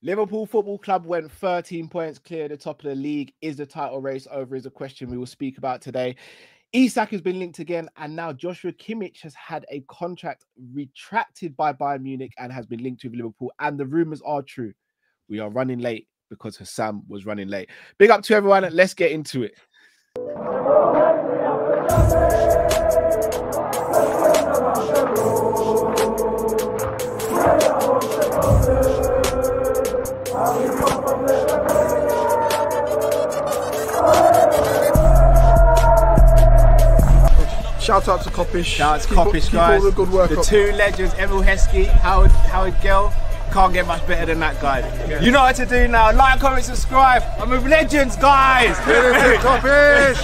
Liverpool Football Club went 13 points clear at the top of the league. Is the title race over? Is a question we will speak about today. Isak has been linked again, and now Joshua Kimmich has had a contract retracted by Bayern Munich and has been linked with Liverpool. And the rumors are true. We are running late because Hassam was running late. Big up to everyone. Let's get into it. Shout out to Kopish. Shout out to Kopish, guys. All the good work. The two legends, Emil Heskey, Howard Gill. Can't get much better than that guy. Yeah. You know what to do now. Like, comment, subscribe. I'm with legends, guys. Kopish.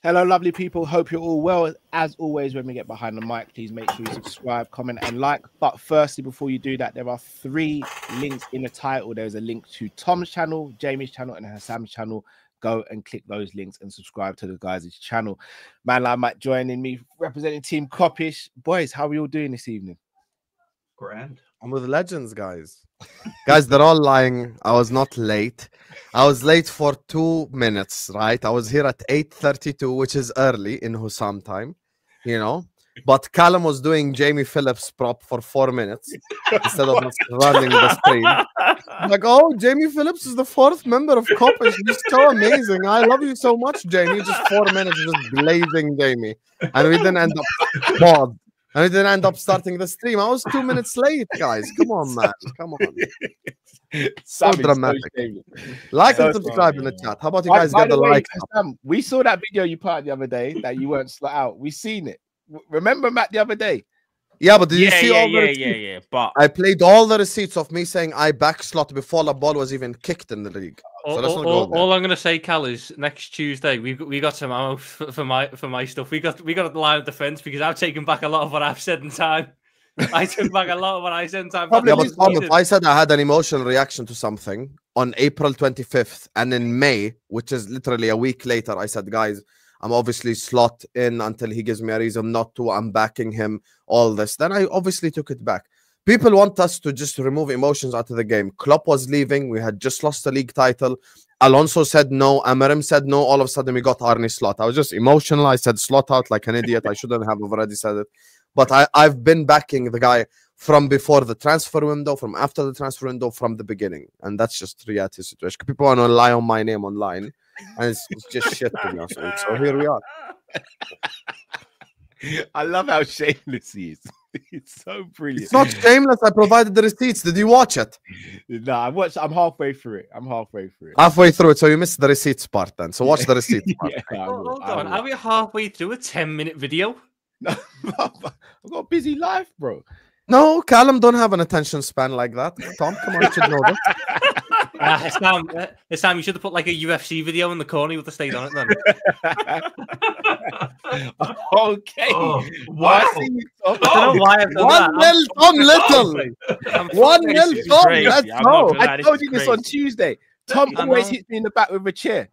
Hello, lovely people. Hope you're all well. As always, when we get behind the mic, please make sure you subscribe, comment, and like. But firstly, before you do that, there are 3 links in the title. There's a link to Tom's channel, Jamie's channel, and Hassam's channel. Go and click those links and subscribe to the guys' channel. Man like Matt joining me, representing Team Kop-Ish. Boys, how are we all doing this evening? Grand. I'm with legends, guys. Guys, they're all lying. I was not late. I was late for 2 minutes, right? I was here at 8:32, which is early in Hussam time, you know. But Callum was doing Jamie Phillips prop for 4 minutes instead of just running the stream. Like, oh, Jamie Phillips is the 4th member of Kopish. He's so amazing. I love you so much, Jamie. Just 4 minutes, just blazing Jamie. And we didn't end up paused. And we didn't end up starting the stream. I was 2 minutes late, guys. Come on, man. Come on. So dramatic. Like and subscribe in the chat. How about you guys get the like? We saw that video you put out the other day that you weren't slot out. We seen it. Remember Matt the other day? Yeah, but did you see all the receipts? Yeah. But I played all the receipts of me saying I backslot before the ball was even kicked in the league. So let's not go there. All I'm gonna say, Cal, is next Tuesday we got some ammo for my stuff. We got the line of defense because I've taken back a lot of what I've said in time. I took back a lot of what I said in time. Yeah, but Tom, if I said I had an emotional reaction to something on April 25th and in May, which is literally a week later, I said, guys, I'm obviously slot in until he gives me a reason not to. I'm backing him, all this. Then I obviously took it back. People want us to just remove emotions out of the game. Klopp was leaving. We had just lost the league title. Alonso said no. Amarim said no. All of a sudden, we got Arnie slot. I was just emotional. I said slot out like an idiot. I shouldn't have already said it. But I've been backing the guy from before the transfer window, from after the transfer window, from the beginning. And that's just reality situation. People want to lie on my name online. And it's just shit to be honest. So here we are. I love how shameless he is. It's so brilliant. It's not shameless. I provided the receipts. Did you watch it? No, I watched. I'm halfway through it. Halfway through it. So you missed the receipts part then. So watch the receipts part. Hold on. Are we halfway through a 10-minute video? No, I've got a busy life, bro. No, Callum don't have an attention span like that. Tom, come on, you should know that. Sam, you should have put like a UFC video in the corner. You would have stayed on it then. Okay. Oh, wow. I don't know why I've done 1-0 Tom Little. 1-0 Tom. Let's go. I told you this on Tuesday. Tom always hits me in the back with a chair.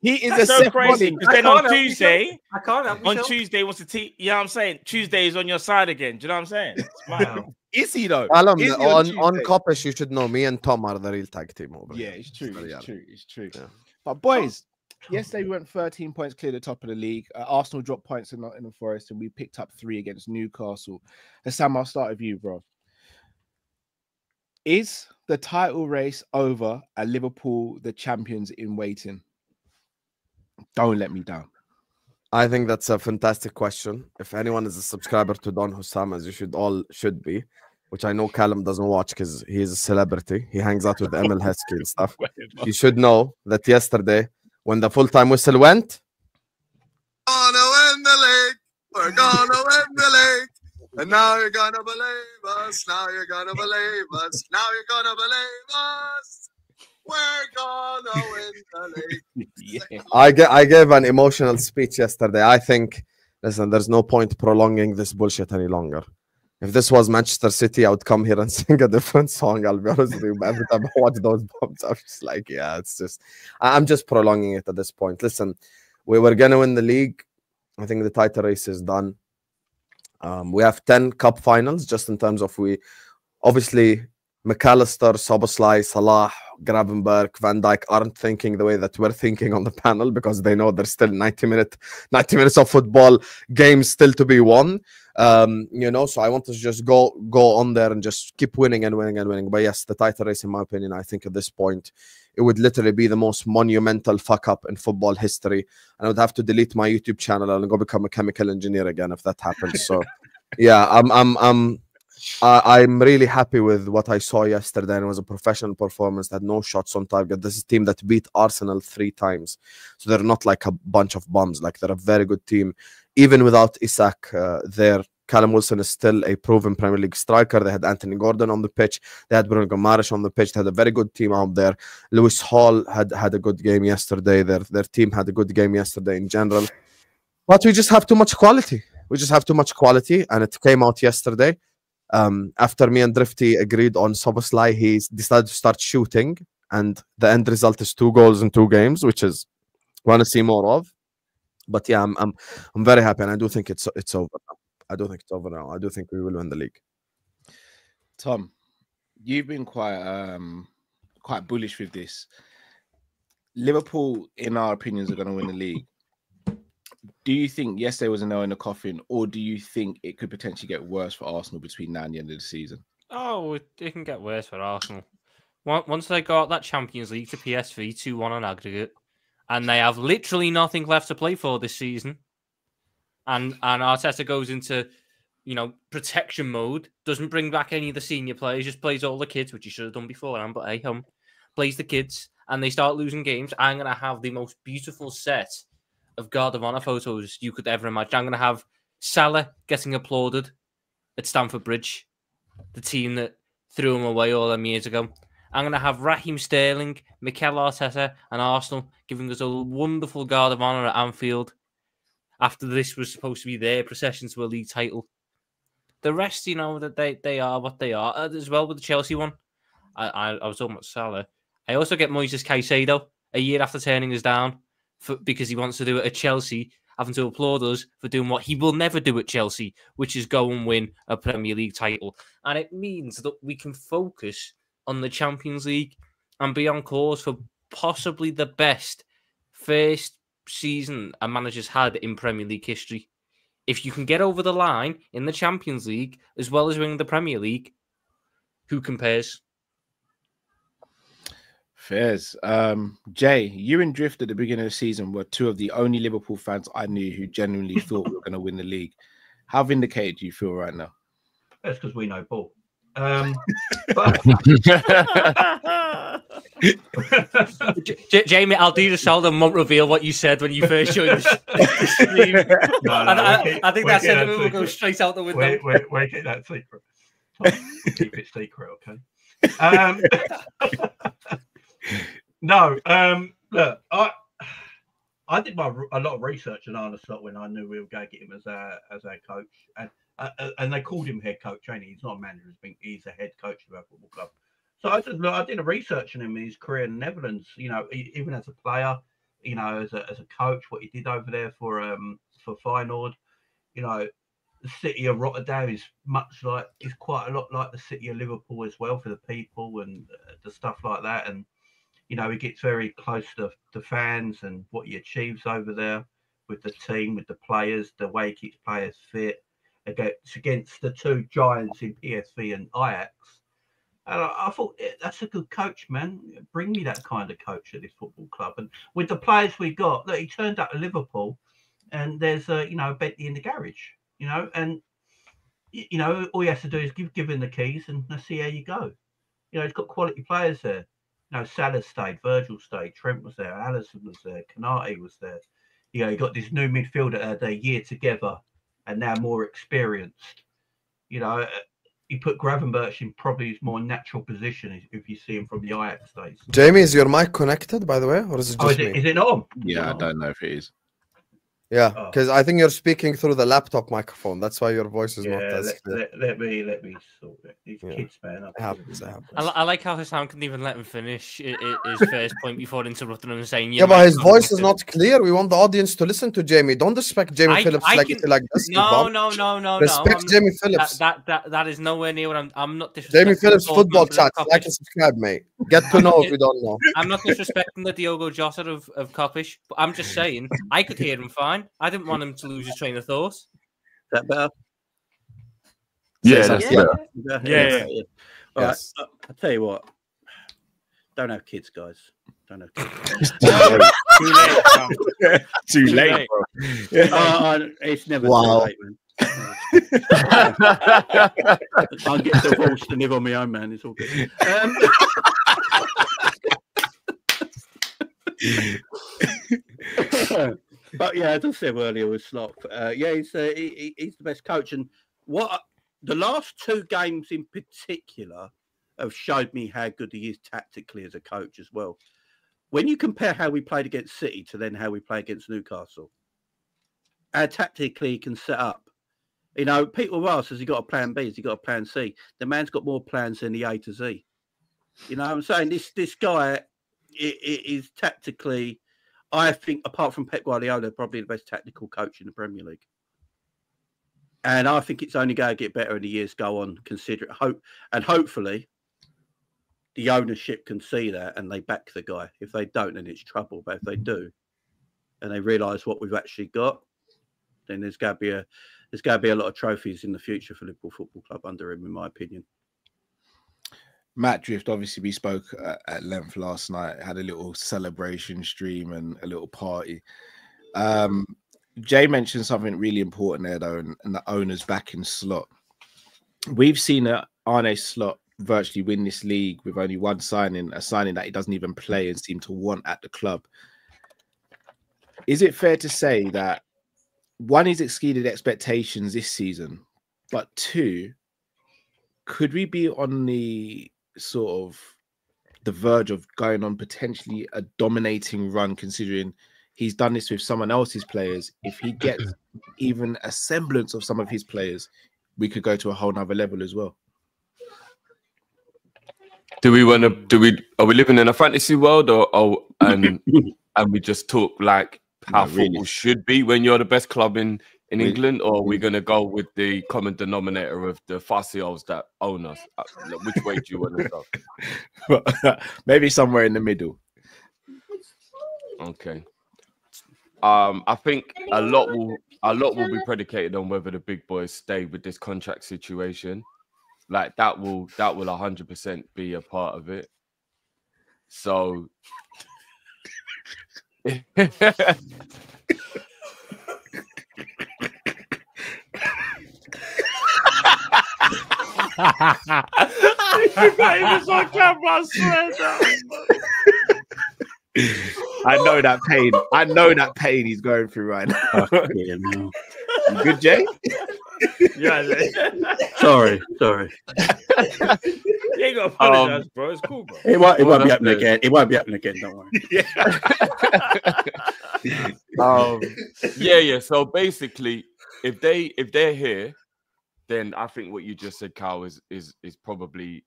He is a so crazy. Because then on Tuesday, I can't help myself. on Tuesday, what's the T? You know what I'm saying? Tuesday is on your side again. Do you know what I'm saying? Wow. Is he though? Callum, on Kopish, you should know me and Tom are the real tag team over here. It's true. It's true. Yeah. But boys, yesterday we went 13 points clear the top of the league. Arsenal dropped points in the Forest, and we picked up 3 against Newcastle. Sam, I'll start with you, bro. Is the title race over at Liverpool the champions in waiting? Don't let me down. I think that's a fantastic question. If anyone is a subscriber to Don Hussam, as you should be, which I know Callum doesn't watch because he's a celebrity. He hangs out with Emil Heskey and stuff. You should know that yesterday, when the full-time whistle went, gonna win the league. We're gonna win the league. And now you're gonna believe us. Now you're gonna believe us. Now you're gonna believe us. We're gonna win the league. Yeah. I gave an emotional speech yesterday. I think, listen, there's no point prolonging this bullshit any longer. If this was Manchester City, I would come here and sing a different song. I'll be honest with you. Every time I watch those bumps, I'm just like, yeah, it's just, I'm just prolonging it at this point. Listen, we were gonna win the league. I think the title race is done. We have 10 cup finals, just in terms of obviously McAllister, Szoboszlai, Salah, Gravenberch, Van Dijk aren't thinking the way that we're thinking on the panel, because they know there's still 90 minutes of football games still to be won. You know, so I want to just go on there and just keep winning and winning and winning. But yes, the title race, in my opinion, I think at this point, it would literally be the most monumental fuck up in football history. And I would have to delete my YouTube channel and go become a chemical engineer again if that happens. So yeah, I'm really happy with what I saw yesterday, and it was a professional performance. That had no shots on target. This is a team that beat Arsenal 3 times, so they're not like a bunch of bums. Like, they're a very good team, even without Isak there. Callum Wilson is still a proven Premier League striker. They had Anthony Gordon on the pitch. They had Bruno Guimaraes on the pitch. They had a very good team out there. Lewis Hall had a good game yesterday. Their team had a good game yesterday in general. But we just have too much quality. We just have too much quality, and it came out yesterday. After me and Drifty agreed on Szoboszlai, he decided to start shooting, and the end result is 2 goals in 2 games, which is want to see more of. But yeah, I'm very happy, and I do think it's over now. I do think it's over now. I do think we will win the league. Tom, you've been quite bullish with this. Liverpool, in our opinions, are going to win the league. Do you think yesterday was a nail in the coffin, or do you think it could potentially get worse for Arsenal between now and the end of the season? Oh, it can get worse for Arsenal. Once they got that Champions League to PSV 2-1 on aggregate, and they have literally nothing left to play for this season, and Arteta goes into, you know, protection mode, doesn't bring back any of the senior players, just plays all the kids, which he should have done beforehand, but hey, plays the kids, and they start losing games. I'm going to have the most beautiful set of Guard of Honor photos you could ever imagine. I'm going to have Salah getting applauded at Stamford Bridge, the team that threw him away all them years ago. I'm going to have Raheem Sterling, Mikel Arteta, and Arsenal giving us a wonderful Guard of Honor at Anfield after this was supposed to be their procession to a league title. The rest, you know, that they are what they are. As well with the Chelsea one, I was talking about Salah. I also get Moises Caicedo a year after turning us down because he wants to do it at Chelsea, having to applaud us for doing what he will never do at Chelsea, which is go and win a Premier League title. And it means that we can focus on the Champions League and be on course for possibly the best first season a manager's had in Premier League history. If you can get over the line in the Champions League as well as winning the Premier League, who compares? Fairs. Jay, you and Drift at the beginning of the season were 2 of the only Liverpool fans I knew who genuinely thought we were going to win the league. How vindicated do you feel right now? That's because we know ball. Jamie, I'll do the seldom won't reveal what you said when you first joined the stream. I think that sentiment will go straight out the window. We're keep that secret. Keep it secret, okay? No, look, I did a lot of research on Arne Slot when I knew we were going to get him as our coach, and they called him head coach. Ain't he? He's not a manager; he's a head coach of our football club. So I did a research on him in his career in the Netherlands. You know, even as a player, you know, as a coach, what he did over there for Feyenoord. You know, the city of Rotterdam is quite a lot like the city of Liverpool as well for the people and the stuff like that. And you know, he gets very close to the fans and what he achieves over there with the team, with the players, the way he keeps players fit against the 2 giants in PSV and Ajax. And I thought, that's a good coach, man. Bring me that kind of coach at this football club. And with the players we got, look, he turned up to Liverpool and there's a Bentley in the garage, you know, and, you know, all he has to do is give him the keys and let's see how you go. You know, he's got quality players there. You know, Salah stayed, Virgil stayed, Trent was there, Alisson was there, Kanate was there. You know, you got this new midfielder had a year together and now more experienced. You know, you put Gravenberch in probably his more natural position if you see him from the Ajax days. Jamie, is your mic connected, by the way, or is it just me? Is it not on? Yeah, I don't know if it is. Yeah, Oh. because I think you're speaking through the laptop microphone. That's why your voice is not Yeah, as clear. let me sort it. These Yeah. kids, man. It happens. It happens. I like how Hassan couldn't even let him finish his first point before interrupting him and saying, Yeah, but his voice is not clear. We want the audience to listen to Jamie. Don't respect Jamie Phillips like this. No. Respect Jamie Phillips. That is nowhere near what I'm not disrespecting. Jamie Phillips the football members of chat. Kopish. Like and subscribe, mate. Get to know if you don't know. I'm not disrespecting the Diogo Jota of Kopish, but I'm just saying I could hear him fine. I didn't want him to lose his train of thought. Is that better? Yeah, that's better. Yeah. All right. Yes. I'll tell you what. Don't have kids, guys. Don't have kids. Too late, bro. It's never Wow. too late, man. I'll get divorced and live on my own, man. It's all good. But yeah, as I said earlier with Slot, yeah, he's the best coach. And what the last two games in particular have showed me how good he is tactically as a coach as well. When you compare how we played against City to then how we play against Newcastle, how tactically he can set up. You know, people ask, has he got a plan B? Has he got a plan C? The man's got more plans than the A to Z. You know what I'm saying? This guy is tactically, I think, apart from Pep Guardiola, probably the best tactical coach in the Premier League. And I think it's only going to get better as the years go on, hopefully the ownership can see that and they back the guy. If they don't, then it's trouble. But if they do, and they realise what we've actually got, then there's going to be a lot of trophies in the future for Liverpool Football Club under him, in my opinion. Matt Drift, obviously, we spoke at length last night, had a little celebration stream and a little party. Jay mentioned something really important there, though, and the owner's backing Slot. We've seen Arne Slot virtually win this league with only one signing, a signing that he doesn't even play and seem to want at the club. Is it fair to say that, one, he's exceeded expectations this season, but two, could we be on the sort of the verge of going on potentially a dominating run, considering he's done this with someone else's players? If he gets even a semblance of some of his players, we could go to a whole nother level as well. Are we living in a fantasy world, and we just talk like how football should be when you're the best club in England, or are we going to go with the common denominator of the fussios that own us? Which way do you want to go? Maybe somewhere in the middle. Okay. I think a lot will be predicated on whether the big boys stay with this contract situation. Like that will 100% be a part of it. So I know that pain. I know that pain he's going through right now. You good, Jay? Yeah. Sorry. You ain't got to apologize, bro. It's cool, bro. It won't be happening again. It won't be happening again. Don't worry. Yeah. So basically, if they're here, then I think what you just said, Kyle, is probably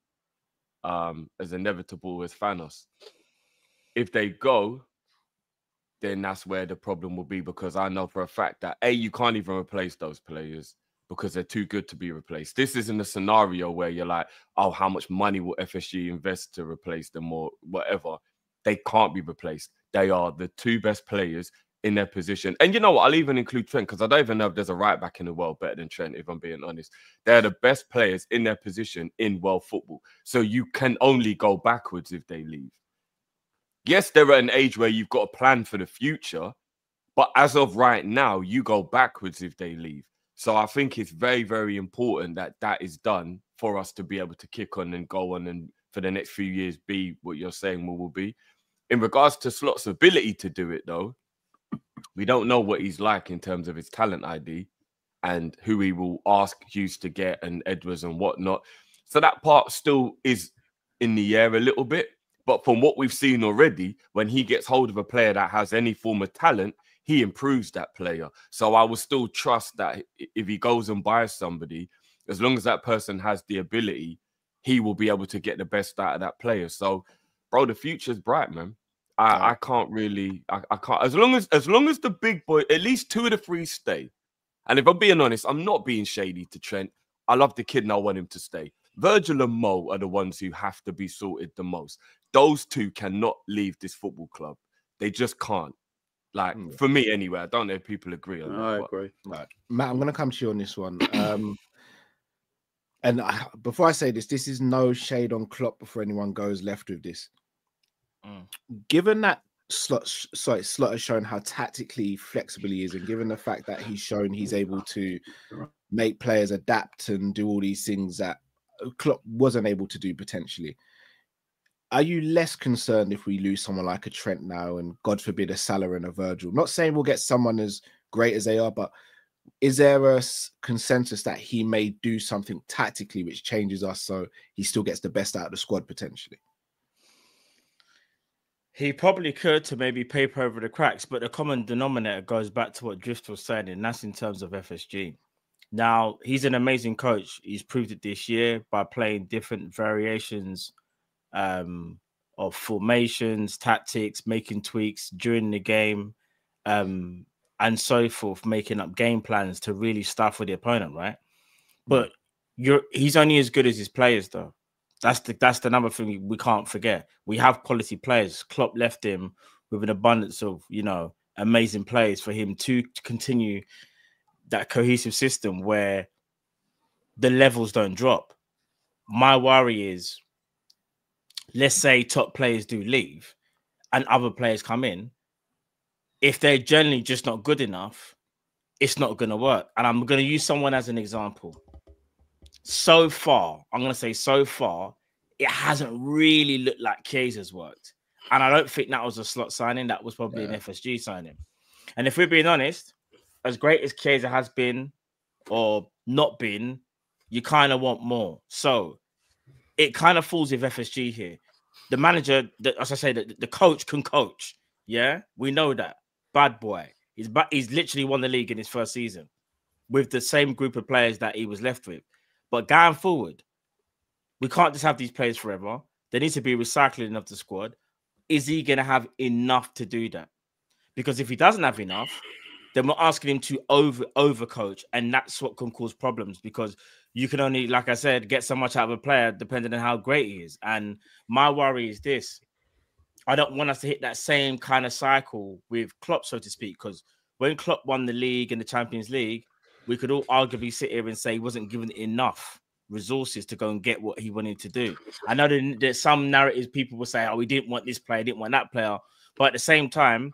as inevitable as Thanos. If they go, then that's where the problem will be, because I know for a fact that you can't even replace those players because they're too good to be replaced. This isn't a scenario where you're like, oh, how much money will FSG invest to replace them or whatever? They can't be replaced. They are the two best players in their position. And you know what? I'll even include Trent, because I don't even know if there's a right back in the world better than Trent, if I'm being honest. They're the best players in their position in world football. So you can only go backwards if they leave. Yes, they're at an age where you've got a plan for the future, but as of right now, you go backwards if they leave. So I think it's very, very important that that is done for us to be able to kick on and go on and for the next few years be what you're saying we will be. In regards to Slot's ability to do it, though, we don't know what he's like in terms of his talent ID and who he will ask Hughes to get and Edwards and whatnot. So that part still is in the air a little bit. But from what we've seen already, when he gets hold of a player that has any form of talent, he improves that player. So I will still trust that if he goes and buys somebody, as long as that person has the ability, he will be able to get the best out of that player. So, bro, the future's bright, man. I can't really, I can't, as long as the big boy, at least 2 of the 3 stay. And if I'm being honest, I'm not being shady to Trent. I love the kid and I want him to stay. Virgil and Mo are the ones who have to be sorted the most. Those 2 cannot leave this football club. They just can't. Like, for me anyway, I don't know if people agree on that. I agree. Right. Matt, I'm going to come to you on this one. And before I say this, this is no shade on Klopp before anyone goes left with this. Given that Slot has shown how tactically flexible he is, and given the fact that he's shown he's able to make players adapt and do all these things that Klopp wasn't able to do potentially, are you less concerned if we lose someone like a Trent now and, God forbid, a Salah and a Virgil? Not saying we'll get someone as great as they are, but is there a consensus that he may do something tactically which changes us so he still gets the best out of the squad potentially? He probably could to maybe paper over the cracks, but the common denominator goes back to what Drift was saying, and that's in terms of FSG. Now, he's an amazing coach. He's proved it this year by playing different variations of formations, tactics, making tweaks during the game, and so forth, making up game plans to really stuff with the opponent, right? But he's only as good as his players, though. That's the number thing we can't forget. We have quality players. Klopp left him with an abundance of, amazing players for him to continue that cohesive system where the levels don't drop. My worry is, let's say top players do leave and other players come in. If they're generally just not good enough, it's not going to work. And I'm going to use someone as an example. So far, it hasn't really looked like Kiesa's worked. And I don't think that was a slot signing. That was probably an FSG signing. And if we're being honest, as great as Chiesa has been or not been, you kind of want more. So it kind of falls with FSG here. The manager, as I say, the coach can coach. Yeah, we know that. Bad boy. He's literally won the league in his first season with the same group of players that he was left with. But going forward, we can't just have these players forever. There needs to be recycling of the squad. Is he going to have enough to do that? Because if he doesn't have enough, then we're asking him to overcoach, and that's what can cause problems, because you can only, like I said, get so much out of a player depending on how great he is. And my worry is this. I don't want us to hit that same kind of cycle with Klopp, so to speak, because when Klopp won the league and the Champions League, we could all arguably sit here and say he wasn't given enough resources to go and get what he wanted to do. I know that there's some narratives people will say, oh, we didn't want this player, didn't want that player. But at the same time,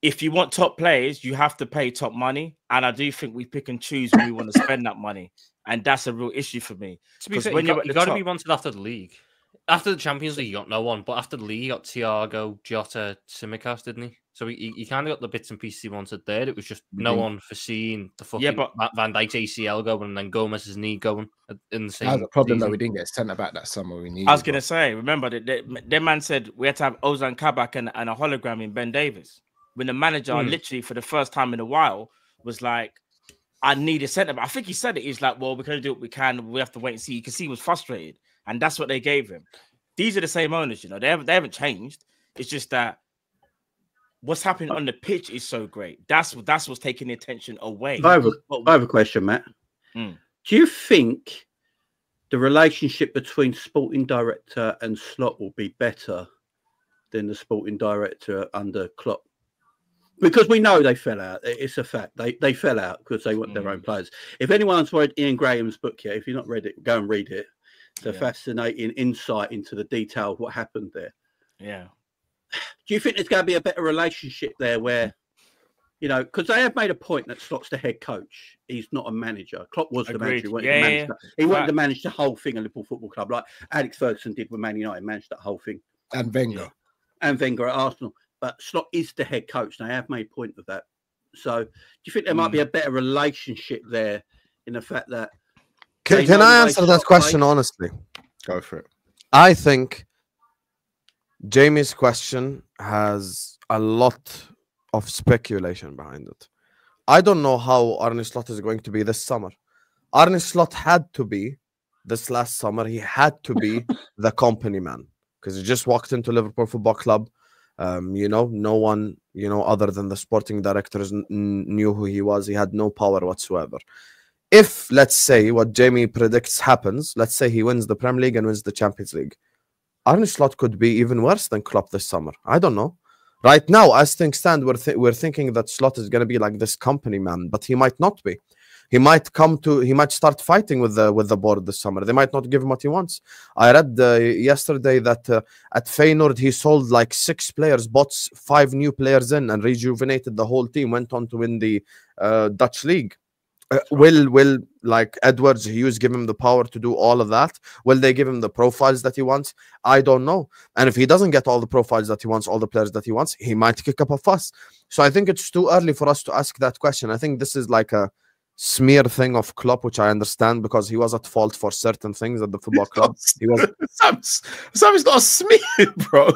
if you want top players, you have to pay top money. And I do think we pick and choose when we want to spend that money. And that's a real issue for me. To be fair, you got to be wanted after the league. After the Champions League, you got no one. But after the league, you got Thiago, Jota, Tsimikas, didn't he? So he kind of got the bits and pieces he wanted there. It was just no one foreseeing the fucking Van Dijk's ACL going and then Gomez's knee going in the same. That was a problem that we didn't get centre back that summer. We needed. I was going to say, remember, their man said we had to have Ozan Kabak and a hologram in Ben Davies. When the manager literally for the first time in a while was like, I need a centre back. I think he said it. He's like, well, we're going to do what we can. We have to wait and see. You can see he was frustrated. And that's what they gave him. These are the same owners, they haven't changed. It's just that what's happening on the pitch is so great. That's what's taking the attention away. I have a question, Matt. Do you think the relationship between sporting director and Slot will be better than the sporting director under Klopp? Because we know they fell out. It's a fact. They fell out because they want their own players. If anyone's read Ian Graham's book yet, if you've not read it, go and read it. It's a fascinating insight into the detail of what happened there. Yeah. Do you think there's going to be a better relationship there where, because they have made a point that Slot's the head coach. He's not a manager. Klopp was the manager. He wanted to manage the whole thing at Liverpool Football Club, like Alex Ferguson did with Man United, managed that whole thing. And Wenger. And Wenger at Arsenal. But Slot is the head coach. They have made point of that. So do you think there might be a better relationship there in the fact that... Can I answer that question honestly? Go for it. I think Jamie's question has a lot of speculation behind it. I don't know how Arne Slot is going to be this summer. Arne Slot had to be this last summer. He had to be the company man because he just walked into Liverpool Football Club. You know, no one, you know, other than the sporting directors knew who he was. He had no power whatsoever. If, let's say, what Jamie predicts happens, let's say he wins the Premier League and wins the Champions League, Arne Slot could be even worse than Klopp this summer. I don't know. Right now, as things stand, we're thinking that Slot is going to be like this company man, but he might not be. He might start fighting with the board this summer. They might not give him what he wants. I read yesterday that at Feyenoord he sold like 6 players, bought 5 new players in, and rejuvenated the whole team. Went on to win the Dutch league. Will like Edwards Hughes give him the power to do all of that? Will they give him the profiles that he wants? I don't know. And if he doesn't get all the profiles that he wants, all the players that he wants, he might kick up a fuss. So I think it's too early for us to ask that question. I think this is like a smear thing of Klopp, which I understand because he was at fault for certain things at the football club. He was. Sam's not a smear, bro.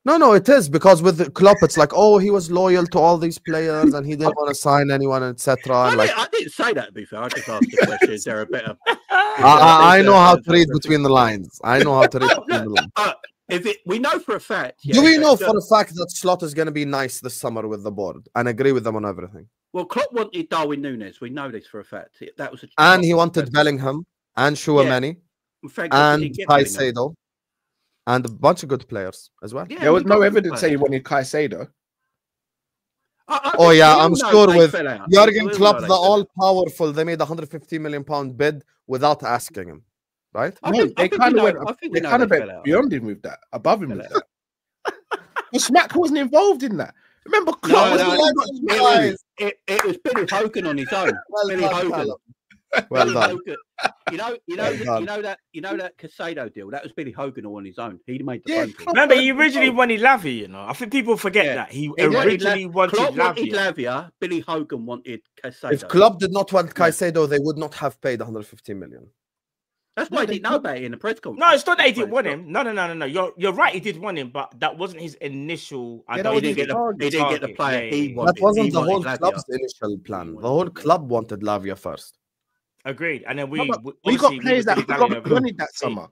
No, it is because with Klopp, it's like, oh, he was loyal to all these players and he didn't want to sign anyone, etc. I didn't say that, to be fair. I just asked the question. Is there a better? I know how to read between the lines. I know how to read between the lines. We know for a fact. Do we know for a fact that Slot is going to be nice this summer with the board and agree with them on everything? Well, Klopp wanted Darwin Núñez. We know this for a fact. That was and he wanted Bellingham and Chouameni and Caicedo. And a bunch of good players as well. Yeah, there was no evidence saying he wanted Caicedo. Oh yeah, I'm sure with Jurgen Klopp, the all-powerful, they made £150 million bid without asking him, right? No, they kind of went beyond him with that, above him with that. Well, Smack wasn't involved in that. Remember, Klopp it was Billy Hogan on his own. Billy Hogan. Well done. You know that Caicedo deal. That was Billy Hogan all on his own. He made the phone call. Remember, he originally wanted Lavia. You know, I think people forget that he originally wanted Lavia. Billy Hogan wanted Caicedo. If Klopp did not want Caicedo, they would not have paid 150 million. That's why they didn't know about it in the press conference. No, it's not that he didn't want him. No. You're right. He did want him, but that wasn't his initial. He didn't get the player he wanted. That wasn't the whole club's initial plan. The whole club wanted Lavia first. Agreed. And then we got players that Klopp wanted that summer.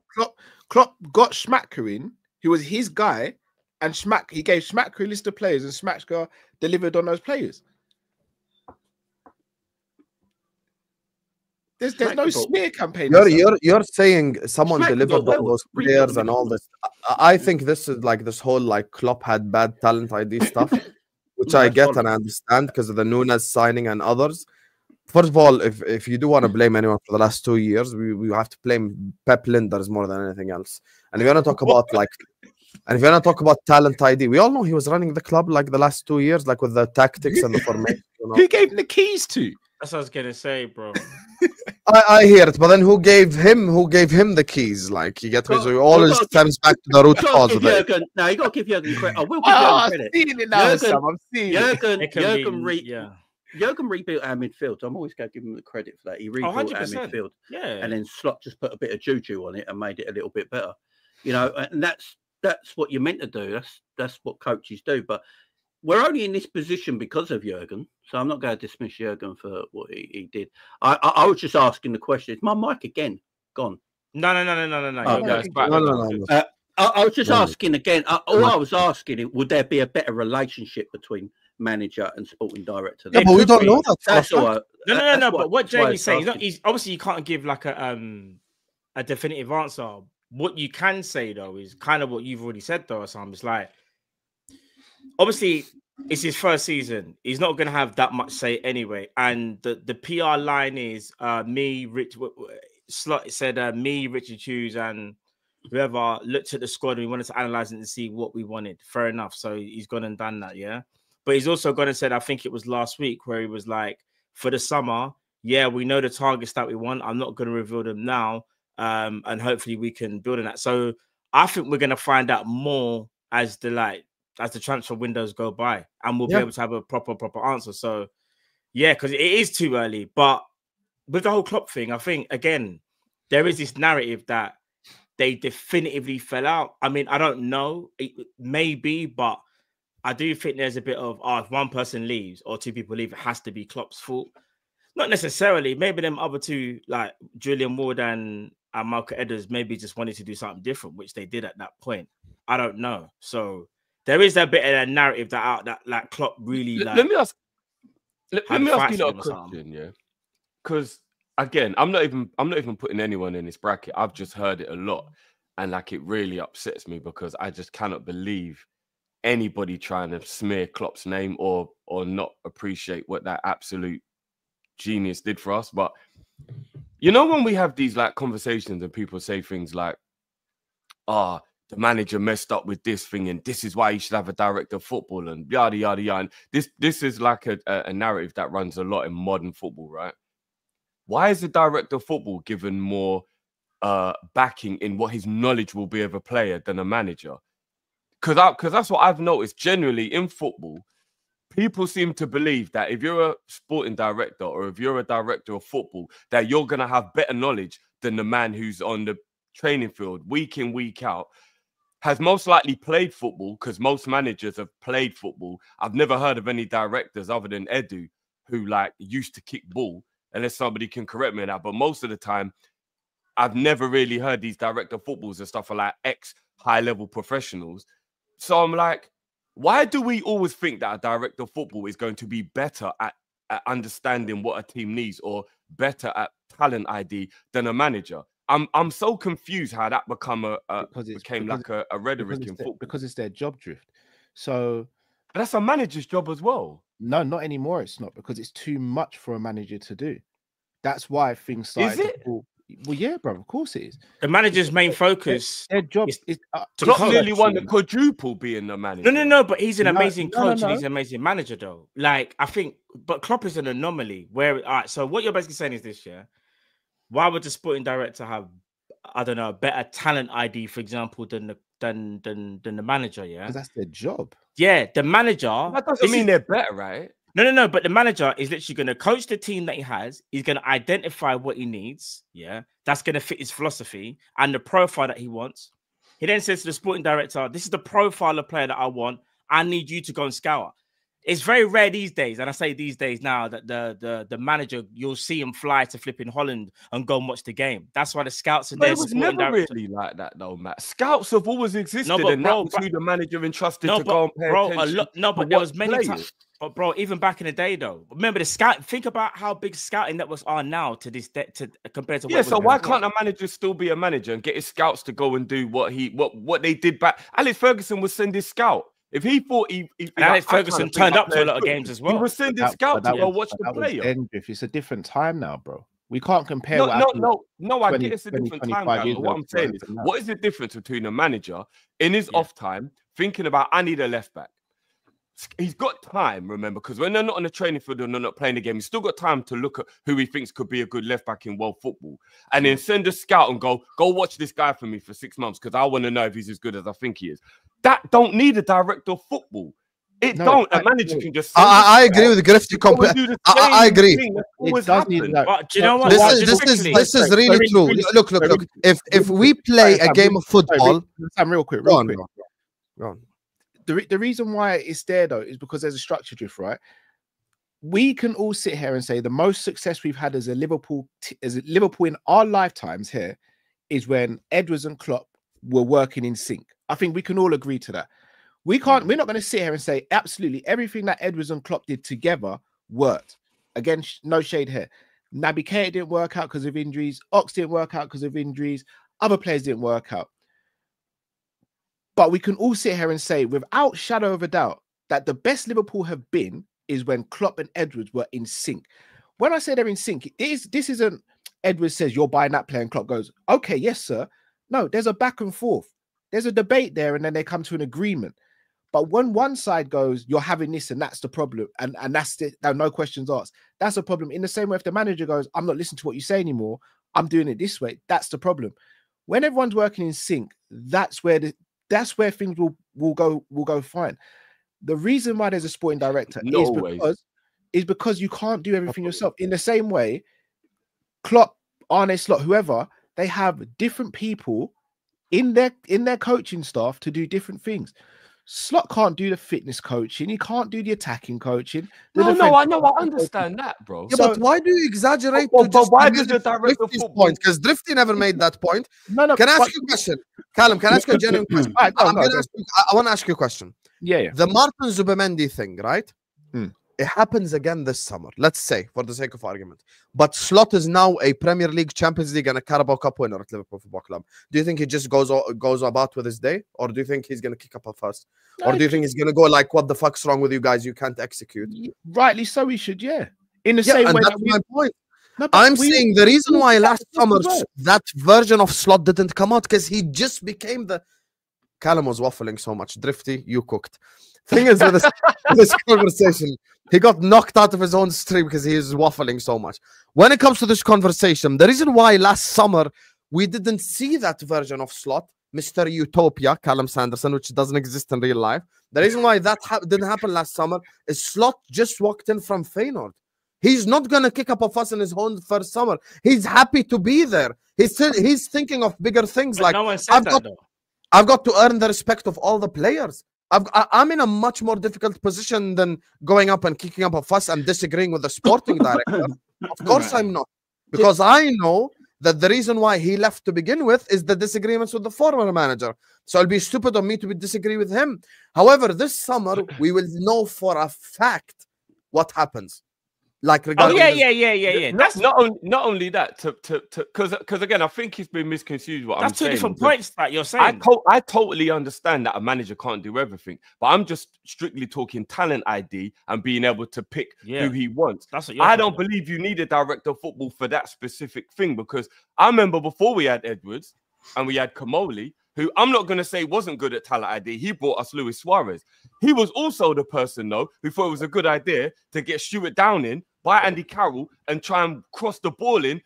Klopp got Schmacker in, who was his guy, and he gave Schmacker a list of players, and Schmacker delivered on those players. There's no smear campaign. You're saying someone delivered on those players and all this. I think this is like this whole like Klopp had bad talent ID stuff, which I get and I understand because of the Núñez signing and others. First of all, if you do want to blame anyone for the last 2 years, we have to blame Pep Linders more than anything else. And if you want to talk about talent ID, we all know he was running the club like the last 2 years, like with the tactics and the formation. You know? Who gave him the keys to? That's what I was gonna say, bro. I hear it, but then who gave him the keys? Like you get me? So always stems back to the root cause of it. No, you got to give Jurgen credit. I will give Jurgen credit. I'm seeing it. Jurgen rebuilt our midfield. I'm always going to give him the credit for that. He rebuilt our midfield, and then Slot just put a bit of juju on it and made it a little bit better. You know, and that's what you're meant to do. That's what coaches do. But we're only in this position because of Jurgen, so I'm not going to dismiss Jurgen for what he did. I was just asking the question. Is my mic again gone? No. I was just asking again. All I was asking, would there be a better relationship between manager and sporting director? Yeah, but we don't know that. That's all. No. But what Jamie's saying, he's obviously you can't give like a definitive answer. What you can say though is kind of what you've already said though, Sam. It's like obviously it's his first season. He's not going to have that much say anyway. And the PR line is Slot said me, Richard Hughes, and whoever looked at the squad and we wanted to analyze it and see what we wanted. Fair enough. So he's gone and done that, yeah. But he's also gone and said, I think it was last week, where he was like, for the summer, yeah, we know the targets that we want. I'm not going to reveal them now. And hopefully we can build on that. So I think we're going to find out more as the transfer windows go by, and we'll be able to have a proper answer. So yeah, because it is too early. But with the whole Klopp thing, I think again, there is this narrative that they definitively fell out. I mean, I don't know, maybe, but I do think there's a bit of, if one person leaves or two people leave, it has to be Klopp's fault. Not necessarily. Maybe them other two, like Julian Ward and Marco Edwards, maybe just wanted to do something different, which they did at that point. I don't know. So there is a bit of a narrative that like Klopp really like. Let me ask you a question, yeah. Because again, I'm not even putting anyone in this bracket. I've just heard it a lot, and like it really upsets me because I just cannot believe anybody trying to smear Klopp's name or not appreciate what that absolute genius did for us. But you know, when we have these like conversations and people say things like, the manager messed up with this thing and this is why you should have a director of football and yada yada yada, and this is like a narrative that runs a lot in modern football, right? Why is the director of football given more backing in what his knowledge will be of a player than a manager? Because that's what I've noticed generally in football. People seem to believe that if you're a sporting director or if you're a director of football, that you're going to have better knowledge than the man who's on the training field week in, week out, has most likely played football, because most managers have played football. I've never heard of any directors other than Edu who like used to kick ball, unless somebody can correct me on that. But most of the time, I've never really heard these director of footballs and stuff are like ex-high-level professionals. So I'm like, why do we always think that a director of football is going to be better at understanding what a team needs or better at talent ID than a manager? I'm so confused how that became a rhetoric in football. Because it's their job drift. So but that's a manager's job as well. No, not anymore. It's not, because it's too much for a manager to do. That's why things started. Is it? Well, yeah, bro. Of course it is. The manager's main focus. Their job is Klopp nearly won the quadruple being the manager. No. But he's an amazing coach and he's an amazing manager, though. Like, I think, but Klopp is an anomaly. Where, all right. So what you're basically saying is this, yeah. Why would the sporting director have, I don't know, a better talent ID, for example, than the manager? Yeah, because that's their job. Yeah, the manager. That doesn't mean they're better, right? No. But the manager is literally going to coach the team that he has. He's going to identify what he needs. Yeah, that's going to fit his philosophy and the profile that he wants. He then says to the sporting director, "This is the profile of player that I want. I need you to go and scout." It's very rare these days, and I say these days now, that the manager, you'll see him fly to flipping Holland and go and watch the game. That's why the scouts are there. It was never really like that, though, Matt. Scouts have always existed, and that was who the manager entrusted to go and pay attention. But there was many times. But bro, even back in the day, though, remember the scout. Think about how big scouting networks are now to this day, compared to so why can't a manager still be a manager and get his scouts to go and do what they did back? Alex Ferguson would send his scout. If he thought he Alex Ferguson turned up to a lot of games as well. He was sending scouts to go watch the player. It's a different time now, bro. We can't compare. No, I get it's a different time. What I'm saying is, what is the difference between a manager in his off time thinking about, I need a left back? He's got time, remember, because when they're not on the training field and they're not playing the game, he's still got time to look at who he thinks could be a good left back in world football, and then send a scout and go watch this guy for me for 6 months because I want to know if he's as good as I think he is. That don't need a director of football. A manager can just. I agree with Griff. I agree. It does need that. But do you know what? This is really true. Look. If we play a game of football, real quick. Go on. The reason why it's there, though, is because there's a structure drift, right? We can all sit here and say the most success we've had as a Liverpool in our lifetimes here is when Edwards and Klopp were working in sync. I think we can all agree to that. We're not going to sit here and say absolutely everything that Edwards and Klopp did together worked. Again, no shade here. Naby Keita didn't work out because of injuries. Ox didn't work out because of injuries. Other players didn't work out. But we can all sit here and say, without shadow of a doubt, that the best Liverpool have been is when Klopp and Edwards were in sync. When I say they're in sync, this isn't Edwards says, you're buying that player, and Klopp goes, okay, yes, sir. No, there's a back and forth. There's a debate there, and then they come to an agreement. But when one side goes, you're having this, and that's the problem, and that's it, no questions asked, that's a problem. In the same way, if the manager goes, I'm not listening to what you say anymore, I'm doing it this way, that's the problem. When everyone's working in sync, that's where things will go fine. The reason why there's a sporting director is because you can't do everything yourself. In the same way, Klopp, Arne Slot, whoever, they have different people in their coaching staff to do different things. Slot can't do the fitness coaching. He can't do the attacking coaching. No, I know. I understand that, bro. Yeah, but why do you exaggerate? But why does the director of football point? Because Drifty never made that point. No. Can I ask you a question? Callum, can I ask you a genuine question? I want to ask you a question. Yeah. The Martin Zubimendi thing, right? It happens again this summer. Let's say, for the sake of argument. But Slot is now a Premier League, Champions League, and a Carabao Cup winner at Liverpool Football Club. Do you think he just goes about with his day? Or do you think he's going to kick up a fuss? Or do you think he's going to go like, what the fuck's wrong with you guys? You can't execute. Rightly so, he should, In the same way. That's my point. No, I'm saying the reason why last summer that version of Slot didn't come out, because he just became the... Callum was waffling so much. Drifty, you cooked. Thing is, with this conversation, he got knocked out of his own stream because he is waffling so much. When it comes to this conversation, the reason why last summer we didn't see that version of Slot, Mr. Utopia, Callum Sanderson, which doesn't exist in real life, the reason why that didn't happen last summer is Slot just walked in from Feyenoord. He's not going to kick up a fuss in his own first summer. He's happy to be there. He's thinking of bigger things. But like, no one said I've got to earn the respect of all the players. I'm in a much more difficult position than going up and kicking up a fuss and disagreeing with the sporting director. Of course I'm not. Because I know that the reason why he left to begin with is the disagreements with the former manager. So it'll be stupid of me to disagree with him. However, this summer, we will know for a fact what happens. Like, yeah. That's not only that, because again, I think he's been misconstrued. That's two different points that you're saying. I totally understand that a manager can't do everything, but I'm just strictly talking talent ID and being able to pick who he wants. That's what I don't believe you need a director of football for that specific thing, because I remember before we had Edwards and we had Kamoli, who I'm not going to say wasn't good at talent ID. He brought us Luis Suarez. He was also the person, though, who thought it was a good idea to get Stuart Downing by Andy Carroll and try and cross the ball in.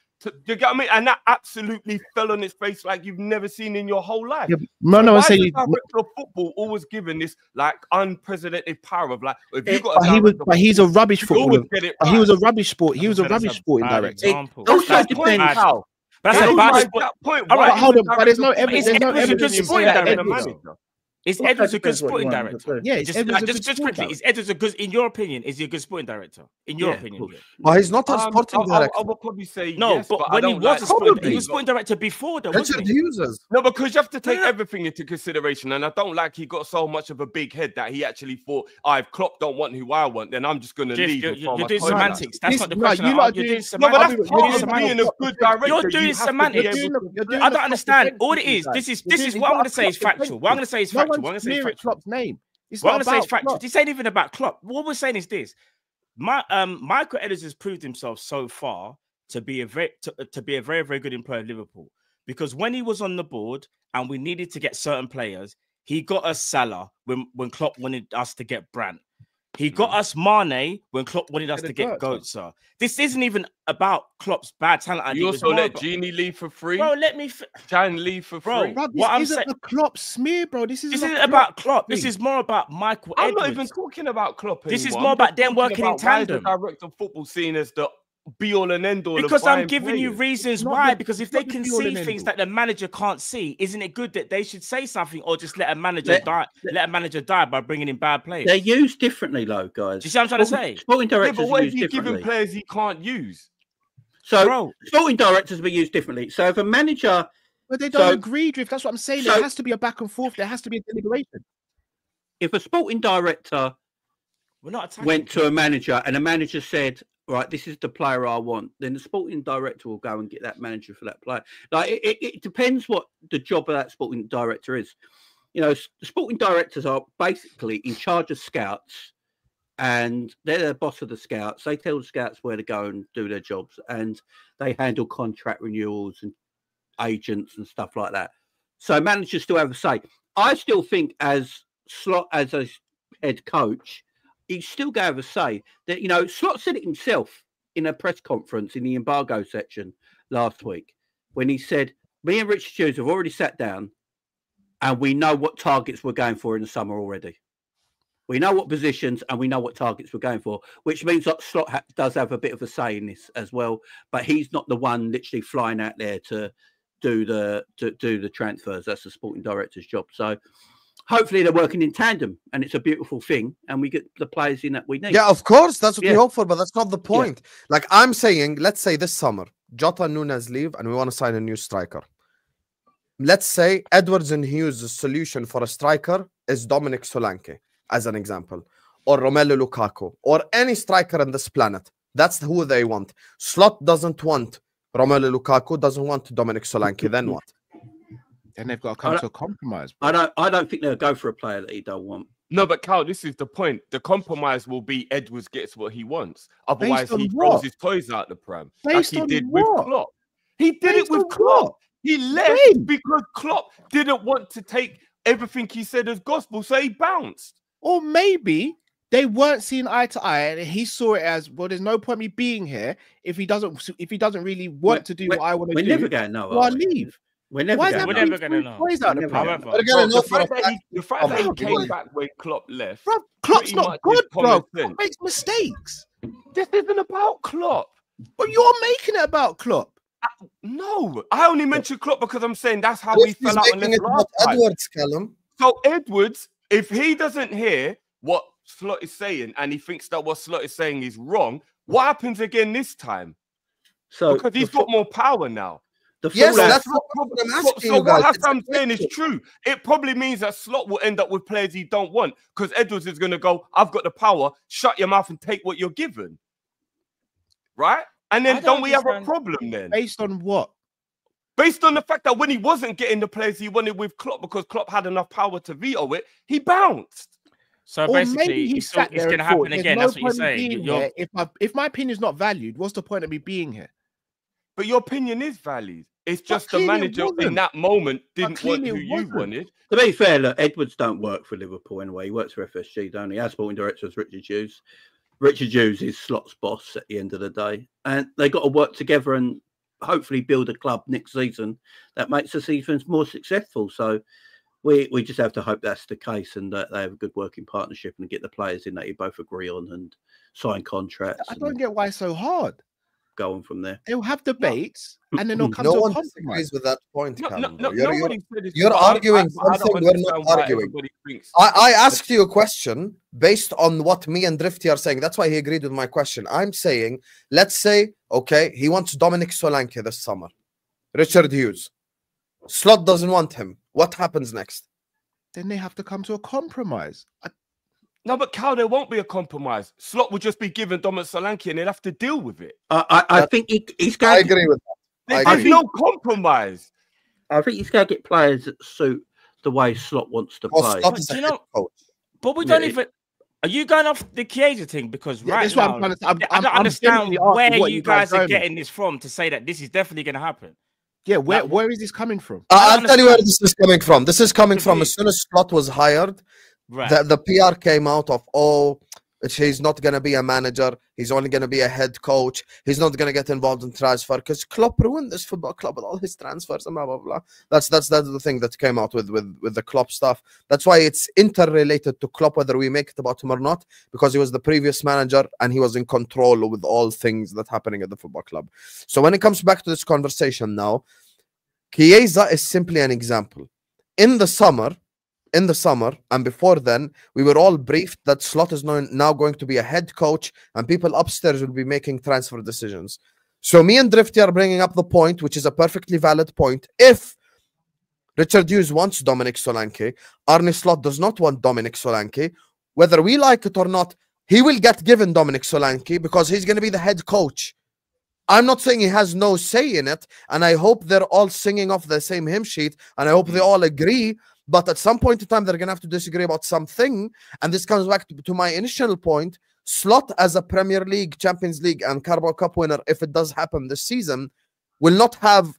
You get what I mean? And that absolutely fell on its face like you've never seen in your whole life. Yeah, why is the director of football always given this like unprecedented power of like? If you got but he's a rubbish footballer. Right. He was a rubbish sport. He was a rubbish sporting director. Also depends how. That's a bad point. All right, hold on. But there's no evidence. There's no evidence. Is Also Edwards a good depends what sporting you want, director? Yeah, is Edwards a good just sporting quickly. Is Edwards a good, in your opinion, is he a good sporting director? In your opinion? Well, he's not a sporting director. I would probably say no, yes, but when he was a sporting director before, though, wasn't he? No, because you have to take everything into consideration, and I don't like he got so much of a big head that he actually thought, if Klopp don't want who I want, then I'm just going to leave. You're doing semantics. That's not the question. You're doing semantics. No, but that's part of being a good director. You're doing semantics. I don't understand. All it is, this is what I'm going to say is factual. What I'm going to say is factual. What I'm going to say is factual. Klopp's name. What I'm going to say is factual. This ain't even about Klopp. What we're saying is this: Michael Edwards has proved himself so far to be a very, very good employer at Liverpool. Because when he was on the board and we needed to get certain players, he got us Salah when Klopp wanted us to get Brandt. He got us Mane when Klopp wanted us to get Götze. This isn't even about Klopp's bad talent. You also let Genie leave for free. Bro, let me... Can leave for free. Bro, this isn't a Klopp smear, bro. This isn't about Klopp. This is more about Michael Edwards. I'm not even talking about Klopp anymore. This is more about them working in tandem. Why is the director of football seen as the be-all and end-all? Because I'm giving you reasons why. Because if they can see things that the manager can't see, isn't it good that they should say something or just let a manager die? Let a manager die by bringing in bad players. They're used differently, though, guys. Do you see what I'm trying to say? Sporting directors but what are if used you differently. giving players he can't use? So sporting directors will be used differently. So if a manager, but they don't agree, Drift. That's what I'm saying. There has to be a back and forth. There has to be a deliberation. If a sporting director went to a manager and a manager said, right, this is the player I want, then the sporting director will go and get that manager for that player. Like it depends what the job of that sporting director is. You know, the sporting directors are basically in charge of scouts, and they're the boss of the scouts. They tell the scouts where to go and do their jobs, and they handle contract renewals and agents and stuff like that. So managers still have a say. I still think as Slot as a head coach, he still gonna have a say. That, you know, Slot said it himself in a press conference in the embargo section last week when he said, me and Richard Hughes have already sat down and we know what targets we're going for in the summer already. We know what positions and we know what targets we're going for, which means that Slot does have a bit of a say in this as well. But he's not the one literally flying out there to do the transfers. That's the sporting director's job. So hopefully they're working in tandem, and it's a beautiful thing, and we get the players in that we need. Yeah, of course, that's what we hope for, but that's not the point. Like I'm saying, let's say this summer, Jota and Nunes leave, and we want to sign a new striker. Let's say Edwards and Hughes' solution for a striker is Dominic Solanke, as an example, or Romelu Lukaku, or any striker on this planet. That's who they want. Slot doesn't want Romelu Lukaku, doesn't want Dominic Solanke. Then what? Then they've got to come to a compromise. Bro. I don't think they'll go for a player that he don't want. No, but Cal, this is the point. The compromise will be Edwards gets what he wants. Otherwise, he throws his toys out the pram. Like he did with Klopp. He did it with Klopp. He left because Klopp didn't want to take everything he said as gospel, so he bounced. Or maybe they weren't seeing eye to eye, and he saw it as, well, there's no point me being here if he doesn't really want to do what I want to do. We're never going to know. I'll leave. We're never going to know. However, the fact that he came back when Klopp left. Bro, Klopp's not good, bro. Klopp makes mistakes. This isn't about Klopp. But you're making it about Klopp. No, I only mentioned Klopp because I'm saying that's how we fell out on this last time. Edwards, Callum. So Edwards, if he doesn't hear what Slot is saying and he thinks that what Slot is saying is wrong, what happens again this time? So because he's got more power now. Yes, that's what I'm asking. So what Hassan's saying is true. It probably means that Slot will end up with players he don't want because Edwards is going to go, I've got the power, shut your mouth and take what you're given. Right? And then don't we have a problem then? Based on what? Based on the fact that when he wasn't getting the players he wanted with Klopp because Klopp had enough power to veto it, he bounced. So basically, it's going to happen again. That's what you're saying. If my opinion is not valued, what's the point of me being here? But your opinion is valued. It's just the manager in that moment didn't want who you wanted. To be fair, look, Edwards don't work for Liverpool anyway. He works for FSG, don't he? Our sporting director is Richard Hughes. Richard Hughes is Slot's boss at the end of the day. And they got to work together and hopefully build a club next season that makes the seasons more successful. So we just have to hope that's the case and that they have a good working partnership and get the players in that you both agree on and sign contracts. I don't get why it's so hard. Go on from there. They'll have debates and then they'll come to a compromise. Disagrees with that point, Callum. You're arguing something we're not arguing. I asked you a question based on what me and Drifty are saying. That's why he agreed with my question. I'm saying, let's say, okay, he wants Dominic Solanke this summer. Richard Hughes. Slot doesn't want him. What happens next? Then they have to come to a compromise. No, but Cal, there won't be a compromise. Slot will just be given Dominic Solanke and they'll have to deal with it. I think he's going I agree with that. There's no compromise. I think he's going to get players that suit the way Slot wants to play. But we don't even... Are you going off the Chiesa thing? Because right now, I don't understand where you guys are getting this from to say that this is definitely going to happen. Yeah, where is this coming from? I'll tell you where this is coming from. This is coming from as soon as Slot was hired. Right. The PR came out of, he's not going to be a manager. He's only going to be a head coach. He's not going to get involved in transfer because Klopp ruined this football club with all his transfers and blah, blah, blah. That's the thing that came out with the Klopp stuff. That's why it's interrelated to Klopp, whether we make it about him or not, because he was the previous manager and he was in control with all things that happening at the football club. So when it comes back to this conversation now, Chiesa is simply an example. In the summer, and before then, we were all briefed that Slot is now going to be a head coach and people upstairs will be making transfer decisions. So me and Drifty are bringing up the point, which is a perfectly valid point. If Richard Hughes wants Dominic Solanke, Arne Slot does not want Dominic Solanke, whether we like it or not, he will get given Dominic Solanke because he's going to be the head coach. I'm not saying he has no say in it, and I hope they're all singing off the same hymn sheet, and I hope they all agree. But at some point in time, they're going to have to disagree about something. And this comes back to my initial point. Slot as a Premier League, Champions League, and Carabao Cup winner, if it does happen this season, will not have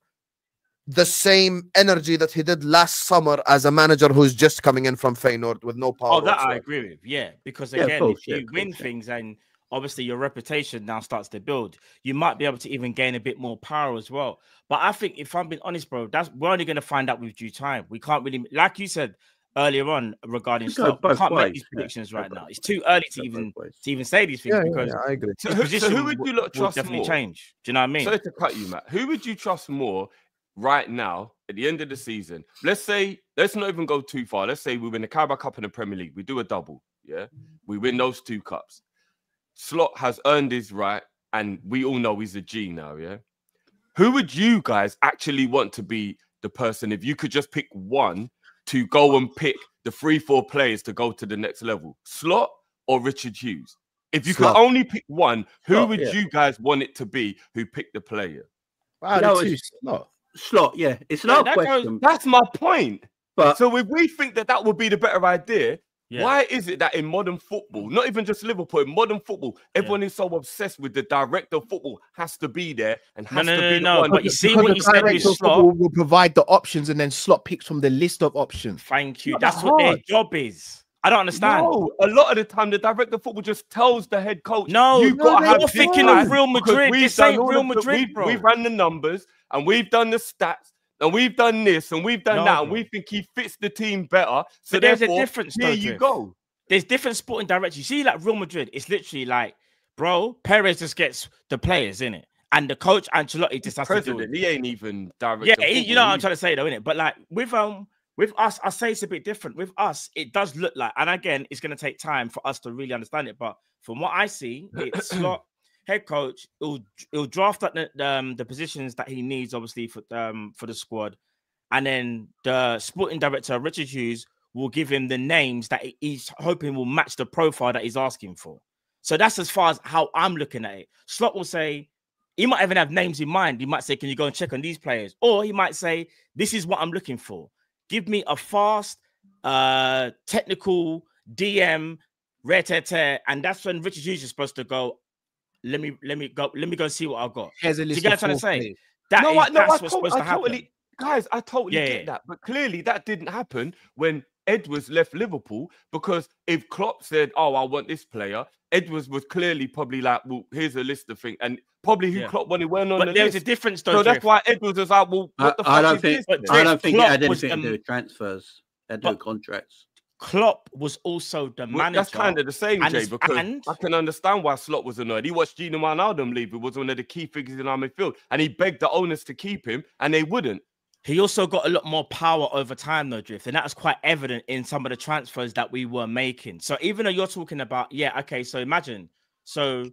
the same energy that he did last summer as a manager who's just coming in from Feyenoord with no power. Oh, that I agree with. Yeah, because again, if you win things and obviously your reputation now starts to build, you might be able to even gain a bit more power as well. But I think, if I'm being honest, bro, we're only going to find out with due time. We can't really, like you said earlier on regarding stuff, we can't make these predictions right now. It's too early to even say these things because I agree. So who would you trust definitely more? Change. Do you know what I mean? Sorry to cut you, Matt. Who would you trust more right now, at the end of the season, let's not even go too far. Let's say we win the Carabao Cup and the Premier League. We do a double. Yeah. We win those 2 cups. Slot has earned his right, and we all know he's a G now. Yeah. Who would you guys actually want to be the person if you could just pick one to go and pick the 3-4 players to go to the next level? Slot or Richard Hughes? If you could only pick one, who would you guys want it to be who picked the player? Wow, Slot, yeah. It's not a question. That's my point. But so if we think that would be the better idea, why is it that in modern football, not even just Liverpool, in modern football, everyone is so obsessed with the director of football has to be there and has to be the one. But you see what you said with Slot will provide the options, and then Slot picks from the list of options. Thank you. That's what their job is. I don't understand. No, a lot of the time the director of football just tells the head coach, you've got to have thinking of Real Madrid. This ain't Real Madrid, bro. We've run the numbers and we've done the stats and we've done this and we've done that, and we think he fits the team better. So there's a difference. Here you go. There's different sporting direction. You see, like Real Madrid, it's literally like, bro, Perez just gets the players in it, and the coach Ancelotti just has to do it. He ain't even director. Yeah, you know what I'm trying to say, though, innit? But like with us, I say it's a bit different. With us, it does look like, and again, it's going to take time for us to really understand it. But from what I see, it's Slot, head coach. He'll draft up the positions that he needs, obviously for the squad, and then the sporting director Richard Hughes will give him the names that he's hoping will match the profile that he's asking for. So that's as far as how I'm looking at it. Slot will say, he might even have names in mind. He might say, can you go and check on these players? Or he might say, this is what I'm looking for. Give me a fast, technical DM, rare-tear, and that's when Richard Hughes is supposed to go. Let me go and see what I've got. Here's a list. You get what I'm trying to say? That's what's supposed to happen. Guys, I totally get that, but clearly that didn't happen when Edwards left Liverpool, because if Klopp said, "Oh, I want this player," Edwards was clearly probably like, "Well, here's a list of things," and probably who Klopp wanted weren't on the list. But there's a difference, though. So that's why Edwards was like, "Well, what the fuck I don't think it had anything to do with transfers. It had to do with contracts. Klopp was also the manager. That's kind of the same, Jay, because I can understand why Slot was annoyed. He watched Gino Wijnaldum leave, who was one of the key figures in our midfield, and he begged the owners to keep him, and they wouldn't. He also got a lot more power over time, though, Drift, and that was quite evident in some of the transfers that we were making. So even though you're talking about, so imagine, so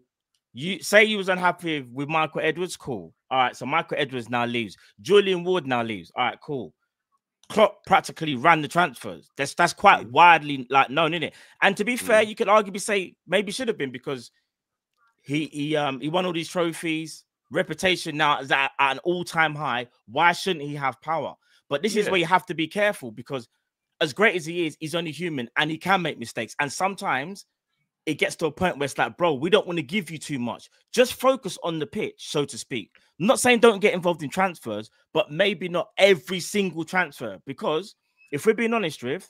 you say you was unhappy with Michael Edwards, cool. All right, so Michael Edwards now leaves. Julian Ward now leaves. All right, cool. Klopp practically ran the transfers. That's quite widely known, isn't it? And to be fair, you could arguably say maybe should have been, because he won all these trophies. Reputation now is at an all-time high. Why shouldn't he have power? But this is where you have to be careful, because as great as he is, he's only human and he can make mistakes. And sometimes it gets to a point where it's like, bro, we don't want to give you too much. Just focus on the pitch, so to speak. I'm not saying don't get involved in transfers, but maybe not every single transfer. Because if we're being honest, Riff,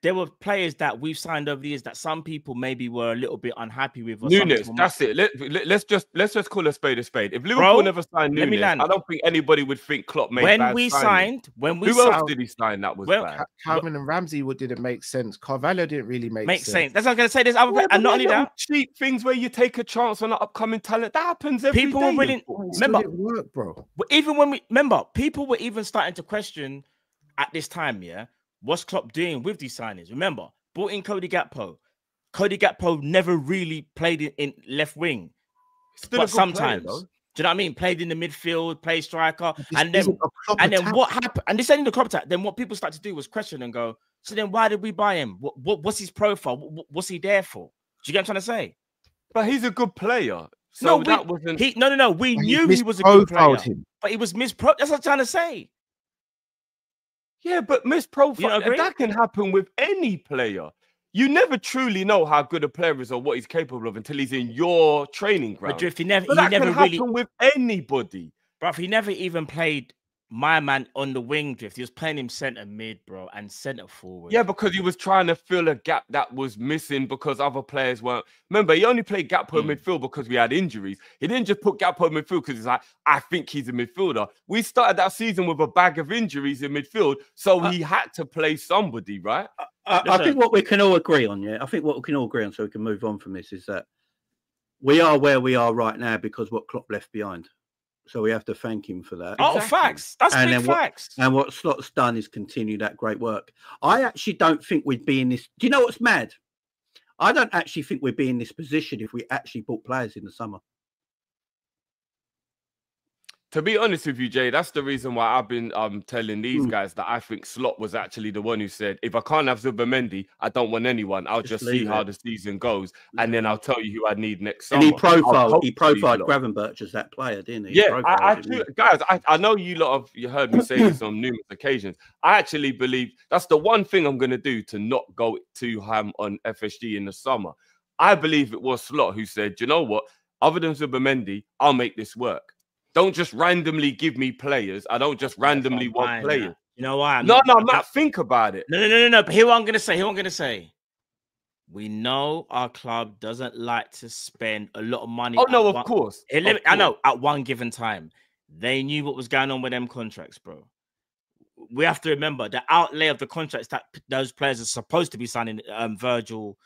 there were players that we've signed over the years that some people maybe were a little bit unhappy with. Nunes, that's it. Let's just call a spade a spade. If Liverpool never signed Nunes, I don't think anybody would think Klopp made bad signings. Who else did he sign that was bad? Calvin and Ramsey didn't make sense. Carvalho didn't really make sense. That's what I'm going to say. There's other players, and not only that, cheap things where you take a chance on an upcoming talent. That happens every day. People were willing. Remember, work, bro. Even people were even starting to question at this time, what's Klopp doing with these signings? Remember, brought in Cody Gakpo. Cody Gakpo never really played in left wing. But sometimes, do you know what I mean? Played in the midfield, played striker. And then what happened? And this ain't the Klopp attack. Then what people start to do was question and go, so then why did we buy him? What's his profile? What's he there for? Do you get what I'm trying to say? But he's a good player. So that wasn't... No. We knew he was a good player. But he was mispro... That's what I'm trying to say. Yeah, but misprofile, that can happen with any player. You never truly know how good a player is or what he's capable of until he's in your training ground. But Drift, he never can really happen with anybody. Bro, he never even played my man on the wing, Drift. He was playing him centre mid, bro, and centre forward. Yeah, because he was trying to fill a gap that was missing because other players weren't. Remember, he only played Gakpo midfield because we had injuries. He didn't just put Gakpo midfield because he's like, I think he's a midfielder. We started that season with a bag of injuries in midfield, so he had to play somebody, right? I think what we can all agree on, so we can move on from this, is that we are where we are right now because what Klopp left behind. So we have to thank him for that. Oh, facts. That's big facts. And what Slot's done is continue that great work. I actually don't think we'd be in this. Do you know what's mad? I don't actually think we'd be in this position if we actually bought players in the summer. To be honest with you, Jay, that's the reason why I've been telling these guys that I think Slot was actually the one who said, if I can't have Zubimendi, I don't want anyone. I'll just see how the season goes, and then I'll tell you who I need next summer. And he profiled Gravenberch as that player, didn't he? Yeah, guys, I know you heard me say this on numerous occasions. I actually believe that's the one thing I'm going to do to not go too ham on FSG in the summer. I believe it was Slot who said, you know what, other than Zubimendi, I'll make this work. Don't just randomly give me players. I don't just randomly want players. You know why? I'm not think about it. No. But here what I'm going to say. We know our club doesn't like to spend a lot of money. Oh, no, of course. I know, at one given time. They knew what was going on with them contracts, bro. We have to remember the outlay of the contracts that those players are supposed to be signing, Virgil,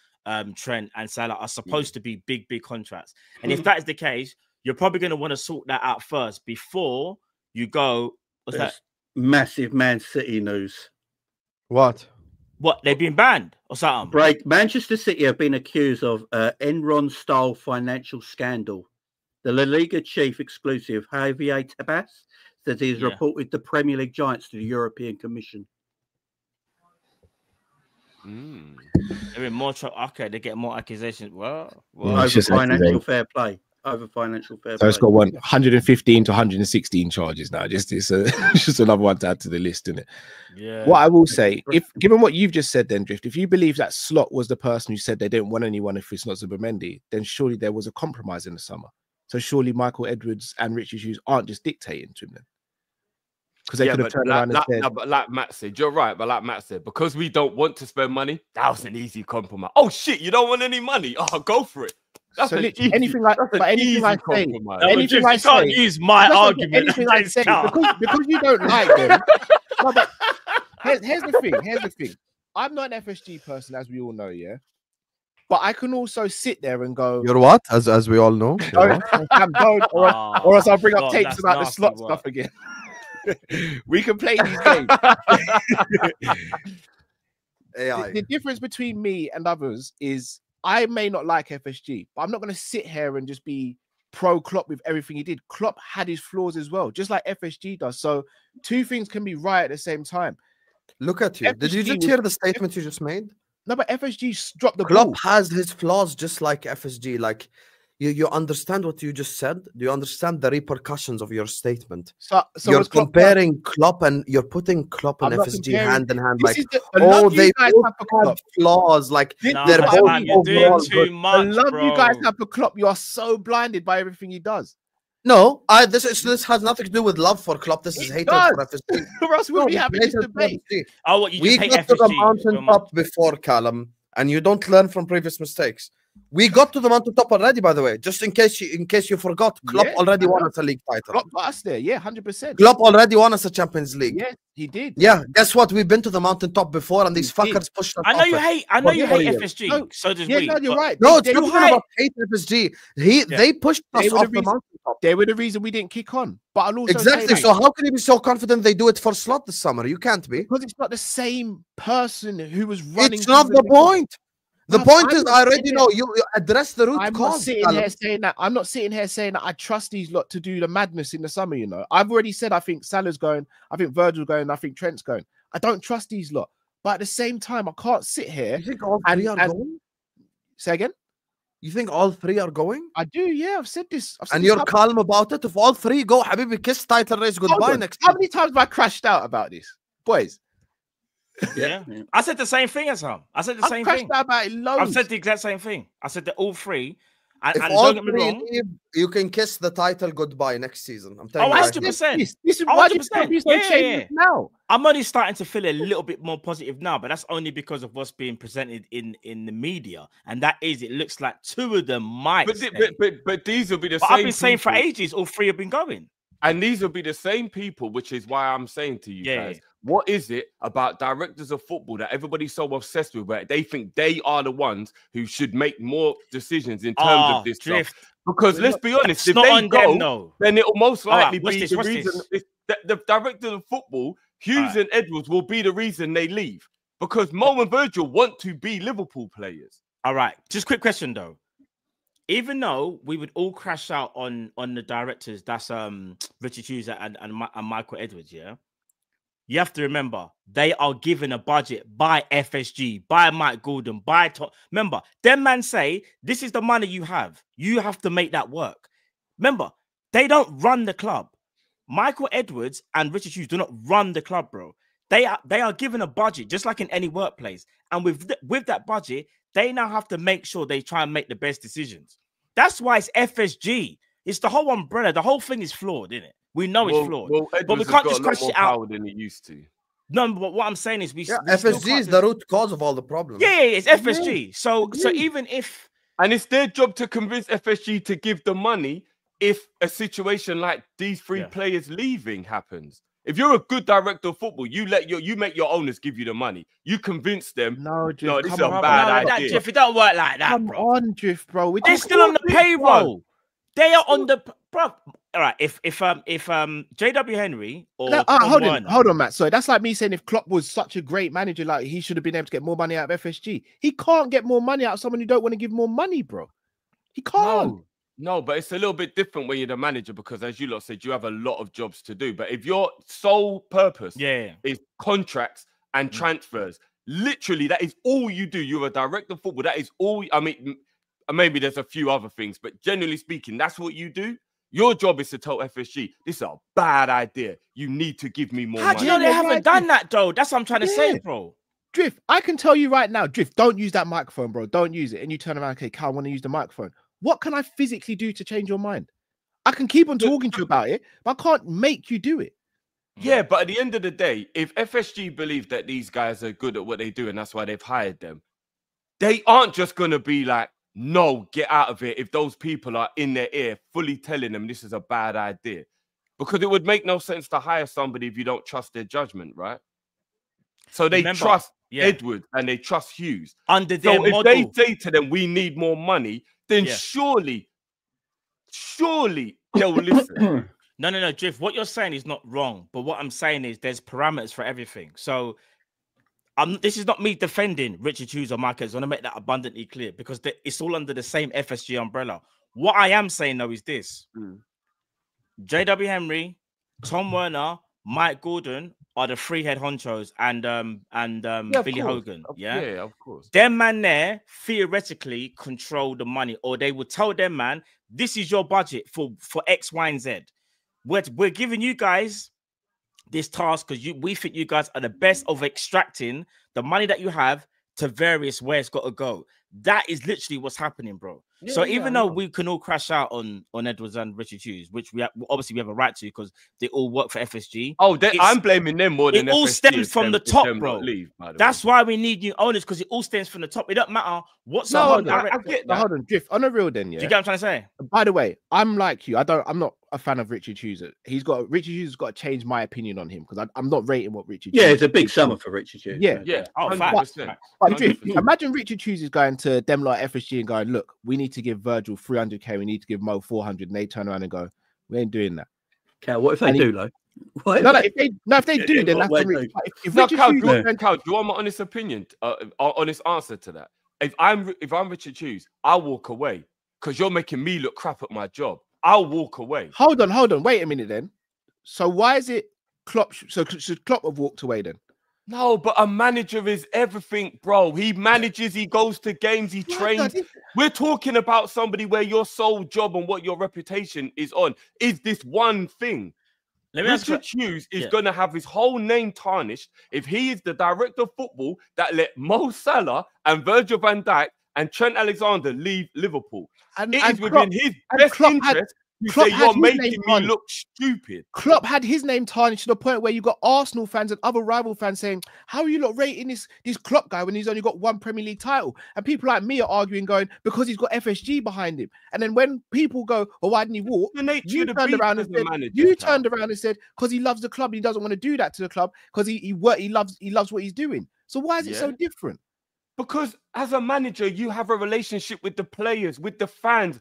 Trent, and Salah, are supposed to be big contracts. And if that is the case, you're probably going to want to sort that out first before you go. What's that? Massive Man City news. What? They've been banned or something? Manchester City have been accused of Enron-style financial scandal. The La Liga chief exclusive, Javier Tebas, says he's reported the Premier League giants to the European Commission. They're in more trouble. Okay, they get more accusations. Well, over financial fair play. Over financial fair play. So it's got 115 to 116 charges now. It's just another one to add to the list, isn't it? Yeah. What I will say, given what you've just said, then Drift, if you believe that Slot was the person who said they didn't want anyone if it's not Zubimendi, then surely there was a compromise in the summer. So surely Michael Edwards and Richard Hughes aren't just dictating to him then. Because they could have turned around and said, but like Matt said, you're right. But like Matt said, because we don't want to spend money, that was an easy compromise. Oh shit, you don't want any money? Oh, go for it. That's so anything I say, can't use my argument. Anything I say, because you don't like them. No, but here's the thing. I'm not an FSG person, as we all know, yeah. But I can also sit there and go, "You're what?" As we all know, or else I'll bring up tapes about the Slot stuff again. We can play these games. The difference between me and others is I may not like FSG, but I'm not going to sit here and just be pro Klopp with everything he did. Klopp had his flaws as well, just like FSG does. So two things can be right at the same time. Look at you. FSG, did you just hear the statement you just made? No, but FSG dropped the ball. Klopp has his flaws just like FSG. Like, you understand what you just said? Do you understand the repercussions of your statement? So you're comparing Klopp and you're putting Klopp and FSG hand in hand. Like, they both have flaws. Like, they're both you're doing too much, the love you guys have for Klopp, you are so blinded by everything he does. No, this has nothing to do with love for Klopp. This is hatred for FSG. Or else we'll be having this debate. We got to the mountaintop before, Callum, and you don't learn from previous mistakes. We got to the mountaintop already, by the way. Just in case you forgot, Klopp already won us a league title. Klopp got us there, 100%. Klopp already won us a Champions League. Yeah, he did. Yeah, guess what? We've been to the mountaintop before, and these fuckers pushed us. I know you hate FSG. No, so does we. No, you're right. No, it's not about hate FSG. They pushed us off the mountaintop. They were the reason we didn't kick on. But I'll also exactly. So how can you be so confident they do it for Slot this summer? You can't be, because it's not the same person who was running. It's not the point. The point is, I already know you address the root cause. I'm not sitting here saying that I trust these lot to do the madness in the summer. You know, I've already said I think Salah's going, I think Virgil's going, I think Trent's going. I don't trust these lot, but at the same time, I can't sit here. You think all three are going? Say again. You think all three are going? I do. Yeah, I've said this. And you're calm about it. If all three go, Habibi, kiss title race goodbye next. How many times have I crashed out about this, boys? Yeah. I said the same thing as him. I said the same thing. About it loads. I've said the exact same thing. I said that all three. And all three leave, you can kiss the title goodbye next season. I'm telling you. 100%. This is why you now. I'm only starting to feel a little bit more positive now, but that's only because of what's being presented in the media, and that is, it looks like two of them might. But these will be the same. I've been saying for ages, all three have been going. And these will be the same people, which is why I'm saying to you guys, what is it about directors of football that everybody's so obsessed with, where they think they are the ones who should make more decisions in terms of this stuff? Because let's be honest, if not they on go, them, no. then it will most likely be the what's reason. The director of football, Hughes and Edwards, will be the reason they leave. Because Mo and Virgil want to be Liverpool players. All right. Just quick question though. Even though we would all crash out on the directors, that's Richard Hughes and Michael Edwards, yeah. You have to remember they are given a budget by FSG, by Mike Gordon, by Tom. Remember, them man say this is the money you have. You have to make that work. Remember, they don't run the club. Michael Edwards and Richard Hughes do not run the club, bro. They are given a budget, just like in any workplace. And with that budget, they now have to make sure they try and make the best decisions. That's why it's FSG. It's the whole umbrella. The whole thing is flawed, isn't it? We know it's flawed. Well, but we can't just crash it out than it used to. No, but what I'm saying is FSG is the root cause of all the problems. Yeah, it's FSG. Yeah. So even if... And it's their job to convince FSG to give the money if a situation like these three players leaving happens. If you're a good director of football, you make your owners give you the money. You convince them. No, Drift, no, this is a bad idea. Drift, it don't work like that, come bro. on, Drift, bro. They're still on the payroll. They are on the bro. All right, if JW Henry or hold on, Matt. Sorry, that's like me saying if Klopp was such a great manager, like he should have been able to get more money out of FSG. He can't get more money out of someone who don't want to give more money, bro. He can't. No, but it's a little bit different when you're the manager because, as you lot said, you have a lot of jobs to do. But if your sole purpose is contracts and transfers, literally that is all you do. You're a director of football. That is all. I mean, maybe there's a few other things, but generally speaking, that's what you do. Your job is to tell FSG, this is a bad idea. You need to give me more money. How do you know they haven't done that, though? That's what I'm trying to say, bro. Drift, I can tell you right now, Drift, don't use that microphone, bro. Don't use it. And you turn around, okay, Cal, I want to use the microphone. What can I physically do to change your mind? I can keep on talking to you about it, but I can't make you do it. Yeah, but at the end of the day, if FSG believe that these guys are good at what they do and that's why they've hired them, they aren't just going to be like, no, get out of it if those people are in their ear fully telling them this is a bad idea. Because it would make no sense to hire somebody if you don't trust their judgment, right? So they trust Edward and they trust Hughes. Under their so if model. they say to them, we need more money, then surely they'll listen. No, Drift, what you're saying is not wrong. But what I'm saying is there's parameters for everything. So this is not me defending Richard Hughes or Marquez. I want to make that abundantly clear because it's all under the same FSG umbrella. What I am saying, though, is this. JW Henry, Tom Werner, Mike Gordon are the three head honchos and Billy Hogan. Yeah, of course. Them man there theoretically control the money, or they would tell them man, this is your budget for X, Y, and Z. We're giving you guys this task because we think you guys are the best of extracting the money that you have to various where it's got to go. That is literally what's happening, bro. Yeah, so even though we can all crash out on Edwards and Richard Hughes, which we obviously have a right to because they all work for FSG. Oh, I'm blaming them more than it all stems from the top, bro. That's why we need new owners because it all stems from the top. It don't matter what's I get that. Hold on, Drift on a real then. Yeah, do you get what I'm trying to say? By the way, I'm like you. I'm not a fan of Richard Hughes. Richard Hughes has got to change my opinion on him because I'm not rating what Richard. Yeah, it's a big summer for Richard Hughes. Yeah. Oh, 100%. But Drift, imagine Richard Hughes is going to them like FSG and going, look, we need to give Virgil 300k, we need to give Mo 400, and they turn around and go, we ain't doing that. Cal, what if they do, though? If they do, then that's Cal, do you want my honest opinion, honest answer to that? If I'm Richard Hughes, I'll walk away because you're making me look crap at my job. I'll walk away. Hold on. Wait a minute then. So why is it Klopp? So should Klopp have walked away then? No, but a manager is everything, bro. He manages, he goes to games, he trains. We're talking about somebody where your sole job and what your reputation is on is this one thing. Richard Hughes is going to have his whole name tarnished if he is the director of football that let Mo Salah and Virgil van Dijk and Trent Alexander leave Liverpool. It is within his best interest to say you're making me look stupid. Klopp had his name tarnished to the point where you got Arsenal fans and other rival fans saying, how are you not rating this Klopp guy when he's only got one Premier League title? And people like me are arguing, going, because he's got FSG behind him. And then when people go, oh, why didn't he walk? You turned around and said, because he loves the club, he doesn't want to do that to the club because he loves what he's doing. So why is it so different? Because as a manager, you have a relationship with the players, with the fans.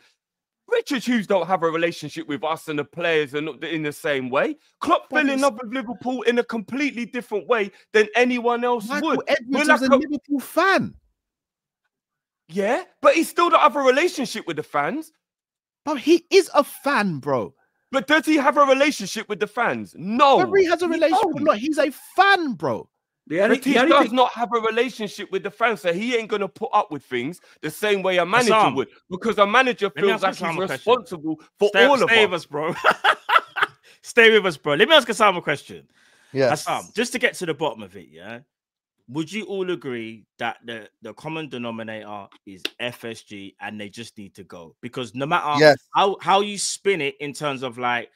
Richard Hughes don't have a relationship with us and the players are not in the same way. Klopp fell in love with Liverpool in a completely different way than anyone else would. Edwards was a Liverpool fan. Yeah, but he still don't have a relationship with the fans. But he is a fan, bro. But does he have a relationship with the fans? No. Whether he has a relationship or not, he's a fan, bro. But he does not have a relationship with the fans, so he ain't going to put up with things the same way a manager would. Because a manager feels like he's responsible for all of us. Stay with us, bro. Stay with us, bro. Let me ask Assam a question. Yes. Assam, just to get to the bottom of it, yeah? Would you all agree that the common denominator is FSG and they just need to go? Because no matter how you spin it in terms of like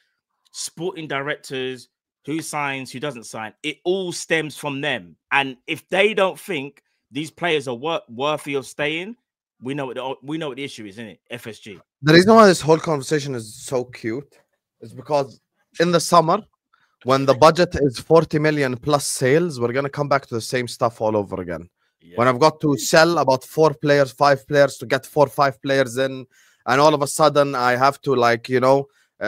sporting directors, who signs, who doesn't sign, it all stems from them. And if they don't think these players are worthy of staying, we know what the issue is, isn't it? FSG. The reason why this whole conversation is so cute is because in the summer, when the budget is 40 million plus sales, we're gonna come back to the same stuff all over again. Yeah. When I've got to sell about 4 players, 5 players to get 4 or 5 players in, and all of a sudden I have to, like, you know,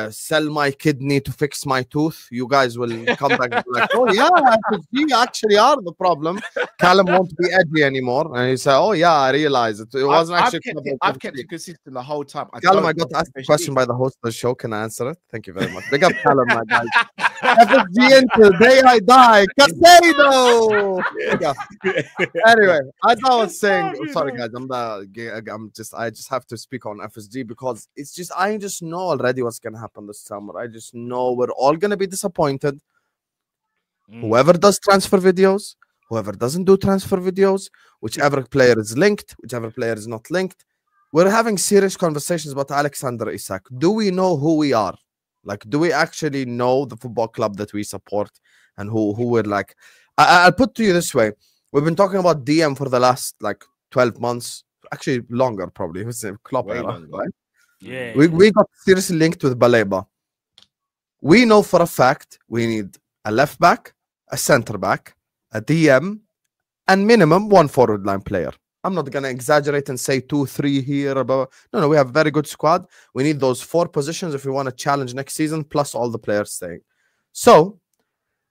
sell my kidney to fix my tooth, you guys will come back and be like, oh yeah, FSG actually are the problem. Callum won't be edgy anymore, and you say, oh yeah, I realize it wasn't actually. I've kept it consistent the whole time. Callum, I got asked a question by the host of the show. Can I answer it? Thank you very much. Big up Callum, my guys. FSG until the day I die. Casado. Anyway, as I was saying, sorry guys, I just have to speak on FSG because it's just, I just know already what's gonna happen this summer. I just know we're all gonna be disappointed. Whoever does transfer videos, whoever doesn't do transfer videos, whichever player is linked, whichever player is not linked, we're having serious conversations about Alexander Isak. Do we know who we are? Like, do we actually know the football club that we support and who we're like? I'll put to you this way: we've been talking about DM for the last like 12 months, actually longer probably. It was a club era, right? Yeah, we got seriously linked with Baleba. We know for a fact we need a left back, a center back, a DM, and minimum 1 forward line player. I'm not gonna exaggerate and say 2, 3 here. No, we have a very good squad. We need those 4 positions if we want to challenge next season, plus all the players staying. So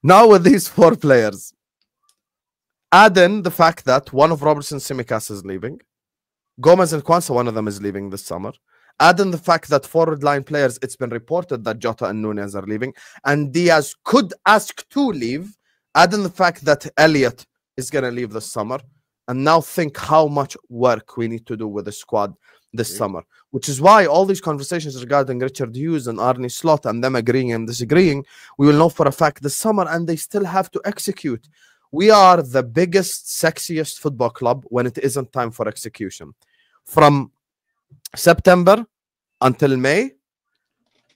now with these 4 players, add in the fact that one of Robertson Tsimikas is leaving, Gomez and Kwanzaa, one of them is leaving this summer. Add in the fact that forward line players, it's been reported that Jota and Nunez are leaving, and Diaz could ask to leave. Add in the fact that Elliott is going to leave this summer. And now think how much work we need to do with the squad this summer, which is why all these conversations regarding Richard Hughes and Arne Slot and them agreeing and disagreeing, we will know for a fact this summer, and they still have to execute. We are the biggest, sexiest football club when it isn't time for execution. From September until May,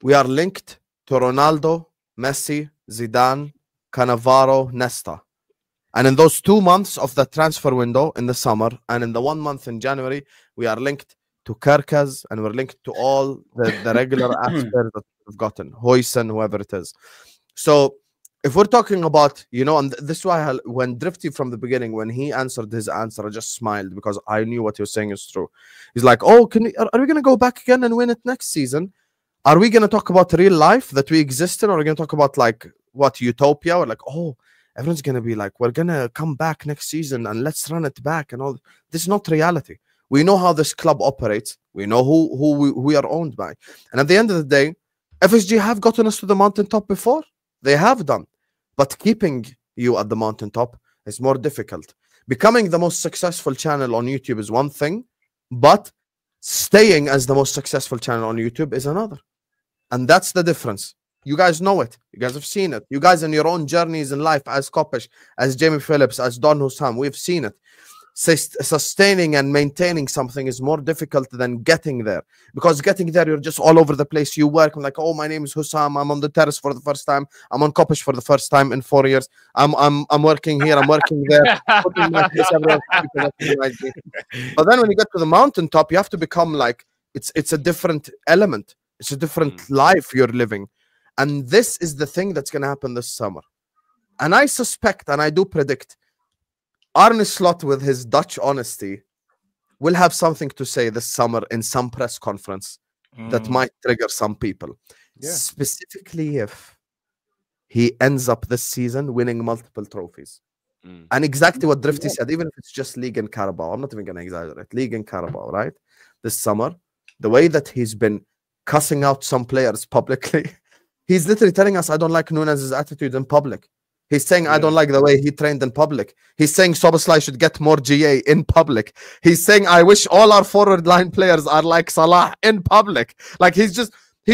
we are linked to Ronaldo, Messi, Zidane, Cannavaro, Nesta. And in those 2 months of the transfer window in the summer, and in the 1 month in January, we are linked to Kerkez, and we're linked to all the regular aspects that we've gotten, Hoysen, whoever it is. So if we're talking about, you know, and this is why when Drifty from the beginning, when he answered his answer, I just smiled because I knew what he was saying is true. He's like, oh, are we going to go back again and win it next season? Are we going to talk about real life that we exist in? Or are we going to talk about like what, utopia? Or like, oh, everyone's going to be like, we're going to come back next season and let's run it back and all. This is not reality. We know how this club operates. We know who we are owned by. And at the end of the day, FSG have gotten us to the mountaintop before. They have done. But keeping you at the mountaintop is more difficult. Becoming the most successful channel on YouTube is one thing, but staying as the most successful channel on YouTube is another. And that's the difference. You guys know it. You guys have seen it. You guys in your own journeys in life as Kopish, as Jamie Phillips, as Don Hussam, we've seen it. Sustaining and maintaining something is more difficult than getting there, because getting there, you're just all over the place. You work, I'm like, oh, my name is Hussam. I'm on the terrace for the first time. I'm on Kopish for the first time in 4 years. I'm working here. I'm working there. Putting my face everywhere. But then when you get to the mountaintop, you have to become like, it's a different element. It's a different life you're living. And this is the thing that's going to happen this summer. And I suspect, and I do predict, Arne Slot, with his Dutch honesty, will have something to say this summer in some press conference that might trigger some people. Specifically if he ends up this season winning multiple trophies. And exactly what Drifty said, even if it's just League and Carabao, I'm not even going to exaggerate. League and Carabao, right? This summer, the way that he's been cussing out some players publicly, he's literally telling us, I don't like Nunez's attitude in public. He's saying, I don't like the way he trained in public. He's saying Szoboszlai should get more GA in public. He's saying, I wish all our forward line players are like Salah in public. Like, he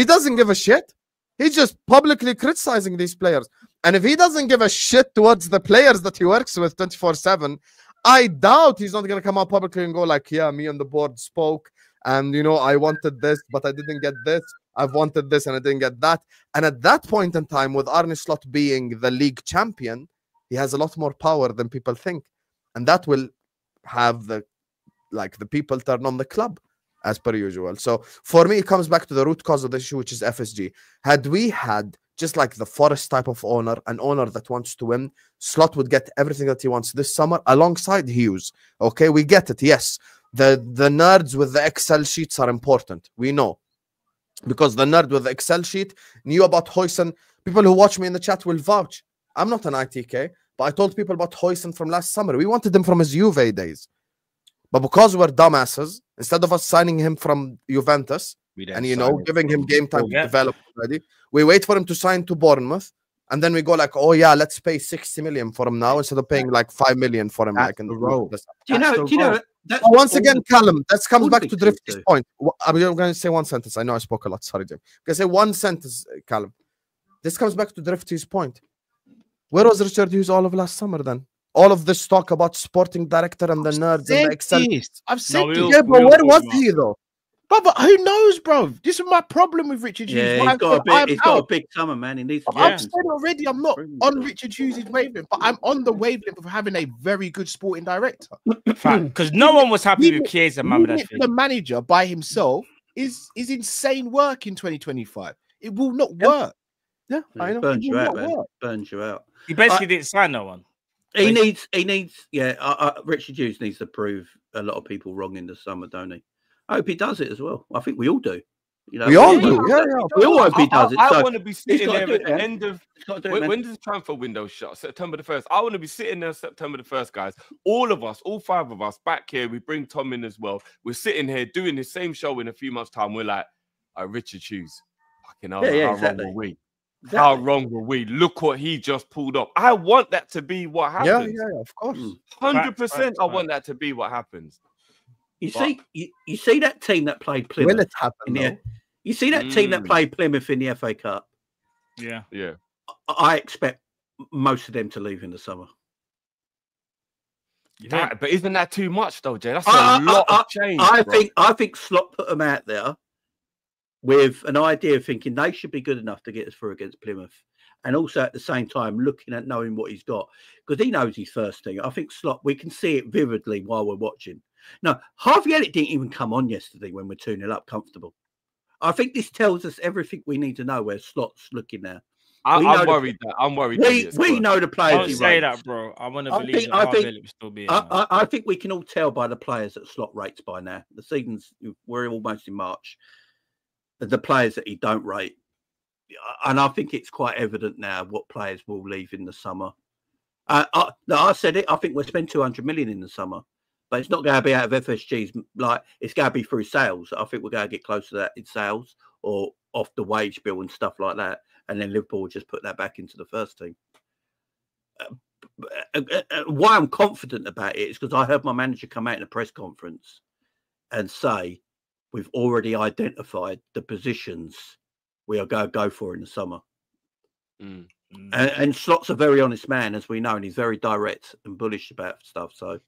doesn't give a shit. He's just publicly criticizing these players. And if he doesn't give a shit towards the players that he works with 24/7, I doubt he's not going to come out publicly and go like, yeah, me and the board spoke. And, you know, I wanted this, but I didn't get this. I've wanted this and I didn't get that. And at that point in time, with Arne Slot being the league champion, he has a lot more power than people think. And that will have the people turn on the club as per usual. So for me, it comes back to the root cause of the issue, which is FSG. Had we had just like the Forest type of owner, an owner that wants to win, Slot would get everything that he wants this summer alongside Hughes. Okay, we get it. Yes, the nerds with the Excel sheets are important. We know. Because the nerd with the Excel sheet knew about Huijsen. People who watch me in the chat will vouch. I'm not an ITK, but I told people about Huijsen from last summer. We wanted him from his Juve days. But because we're dumbasses, instead of us signing him from Juventus and, you know, giving him game time to develop already, we wait for him to sign to Bournemouth. And then we go like, oh, yeah, let's pay 60 million for him now instead of paying like 5 million for him. That's like in the role. Do you know? Once again, Callum, that comes back to Drifty's point. I'm going to say one sentence. I know I spoke a lot. Sorry, Jim. I'm going to say one sentence, Callum. This comes back to Drifty's point. Where was Richard Hughes all of last summer then? All of this talk about sporting director and the nerds and the Excel. I've said this. Yeah, but where was he though? But who knows, bro? This is my problem with Richard Hughes. Yeah, he's got a big summer, man. He needs to I've said already, I'm not on Richard Hughes' wavelength, but I'm on the wavelength of having a very good sporting director. Because no one was happy with Chiesa, man. The manager by himself is insane work in 2025. It will not work. Yeah, I know. Burns you out, man. Burns you out. He basically didn't sign no one. He needs. Richard Hughes needs to prove a lot of people wrong in the summer, don't he? I hope he does it as well. I think we all do. You know, we all do. Yeah. We all hope he does it. I want to be sitting there at the end of when does the transfer window shut? September the 1st. I want to be sitting there September the 1st, guys. All of us, all 5 of us, back here. We bring Tom in as well. We're sitting here doing the same show in a few months' time. We're like, Richard Hughes. Fucking hell, how wrong were we? Exactly. How wrong were we? Look what he just pulled up. I want that to be what happens. Yeah, of course. 100%. I want that to be what happens. You see that team that played Plymouth. Will it happen? You see that team that played Plymouth in the FA Cup. Yeah. I expect most of them to leave in the summer. Yeah, but isn't that too much though, Jay? That's a lot of change. I think Slot put them out there with an idea of thinking they should be good enough to get us through against Plymouth. And also at the same time, looking at knowing what he's got. Because he knows his first thing. I think Slot, we can see it vividly while we're watching. No, Harvey Elliott didn't even come on yesterday when we're 2-0 up comfortable. I think this tells us everything we need to know where Slot's looking now. I'm worried. We know the players. Don't say that, bro. I want to believe that Harvey Elliott will still be. I think we can all tell by the players that Slot rates by now. The season's, we're almost in March. The players that he don't rate. And I think it's quite evident now what players will leave in the summer. I said it. I think we'll spend 200 million in the summer. But it's not going to be out of FSG's, like, it's going to be through sales. I think we're going to get close to that in sales or off the wage bill and stuff like that. And then Liverpool will just put that back into the first team. Why I'm confident about it is because I heard my manager come out in a press conference and say, we've already identified the positions we are going to go for in the summer. And Slot's a very honest man, as we know, and he's very direct and bullish about stuff. So...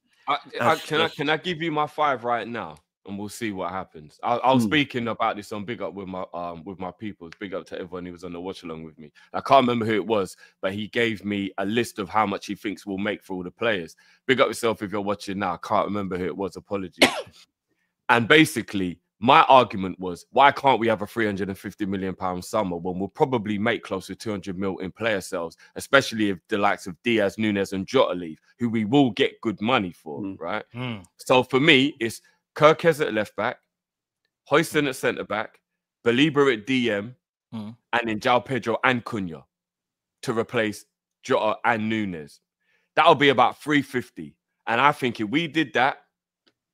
Can I give you my 5 right now, and we'll see what happens. I was speaking about this on Big Up with my people. Big up to everyone who was on the watch along with me. I can't remember who it was, but he gave me a list of how much he thinks we'll make for all the players. Big up yourself if you're watching now. I can't remember who it was. Apologies. And basically, my argument was, why can't we have a £350 million summer when we'll probably make close to 200 mil in player sales, especially if the likes of Diaz, Nunes, and Jota leave, who we will get good money for, right? So for me, it's Kirkes at left back, Huijsen at centre back, Belieber at DM, and then João Pedro and Cunha to replace Jota and Nunes. That'll be about 350. And I think if we did that,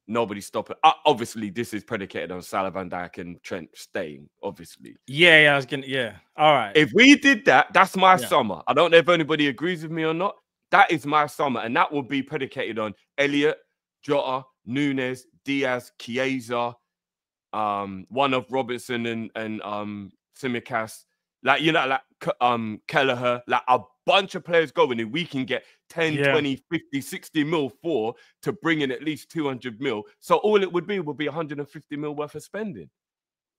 nobody stop it. Obviously, this is predicated on Salah, Van Dijk, and Trent staying. Obviously, yeah. I was gonna, yeah. All right. If we did that, that's my summer. I don't know if anybody agrees with me or not. That is my summer, and that will be predicated on Elliott, Jota, Nunes, Diaz, Chiesa, one of Robertson and Tsimikas, like Kelleher, like a bunch of players going in. We can get 10, 20, 50, 60 mil for to bring in at least 200 mil. So all it would be 150 mil worth of spending.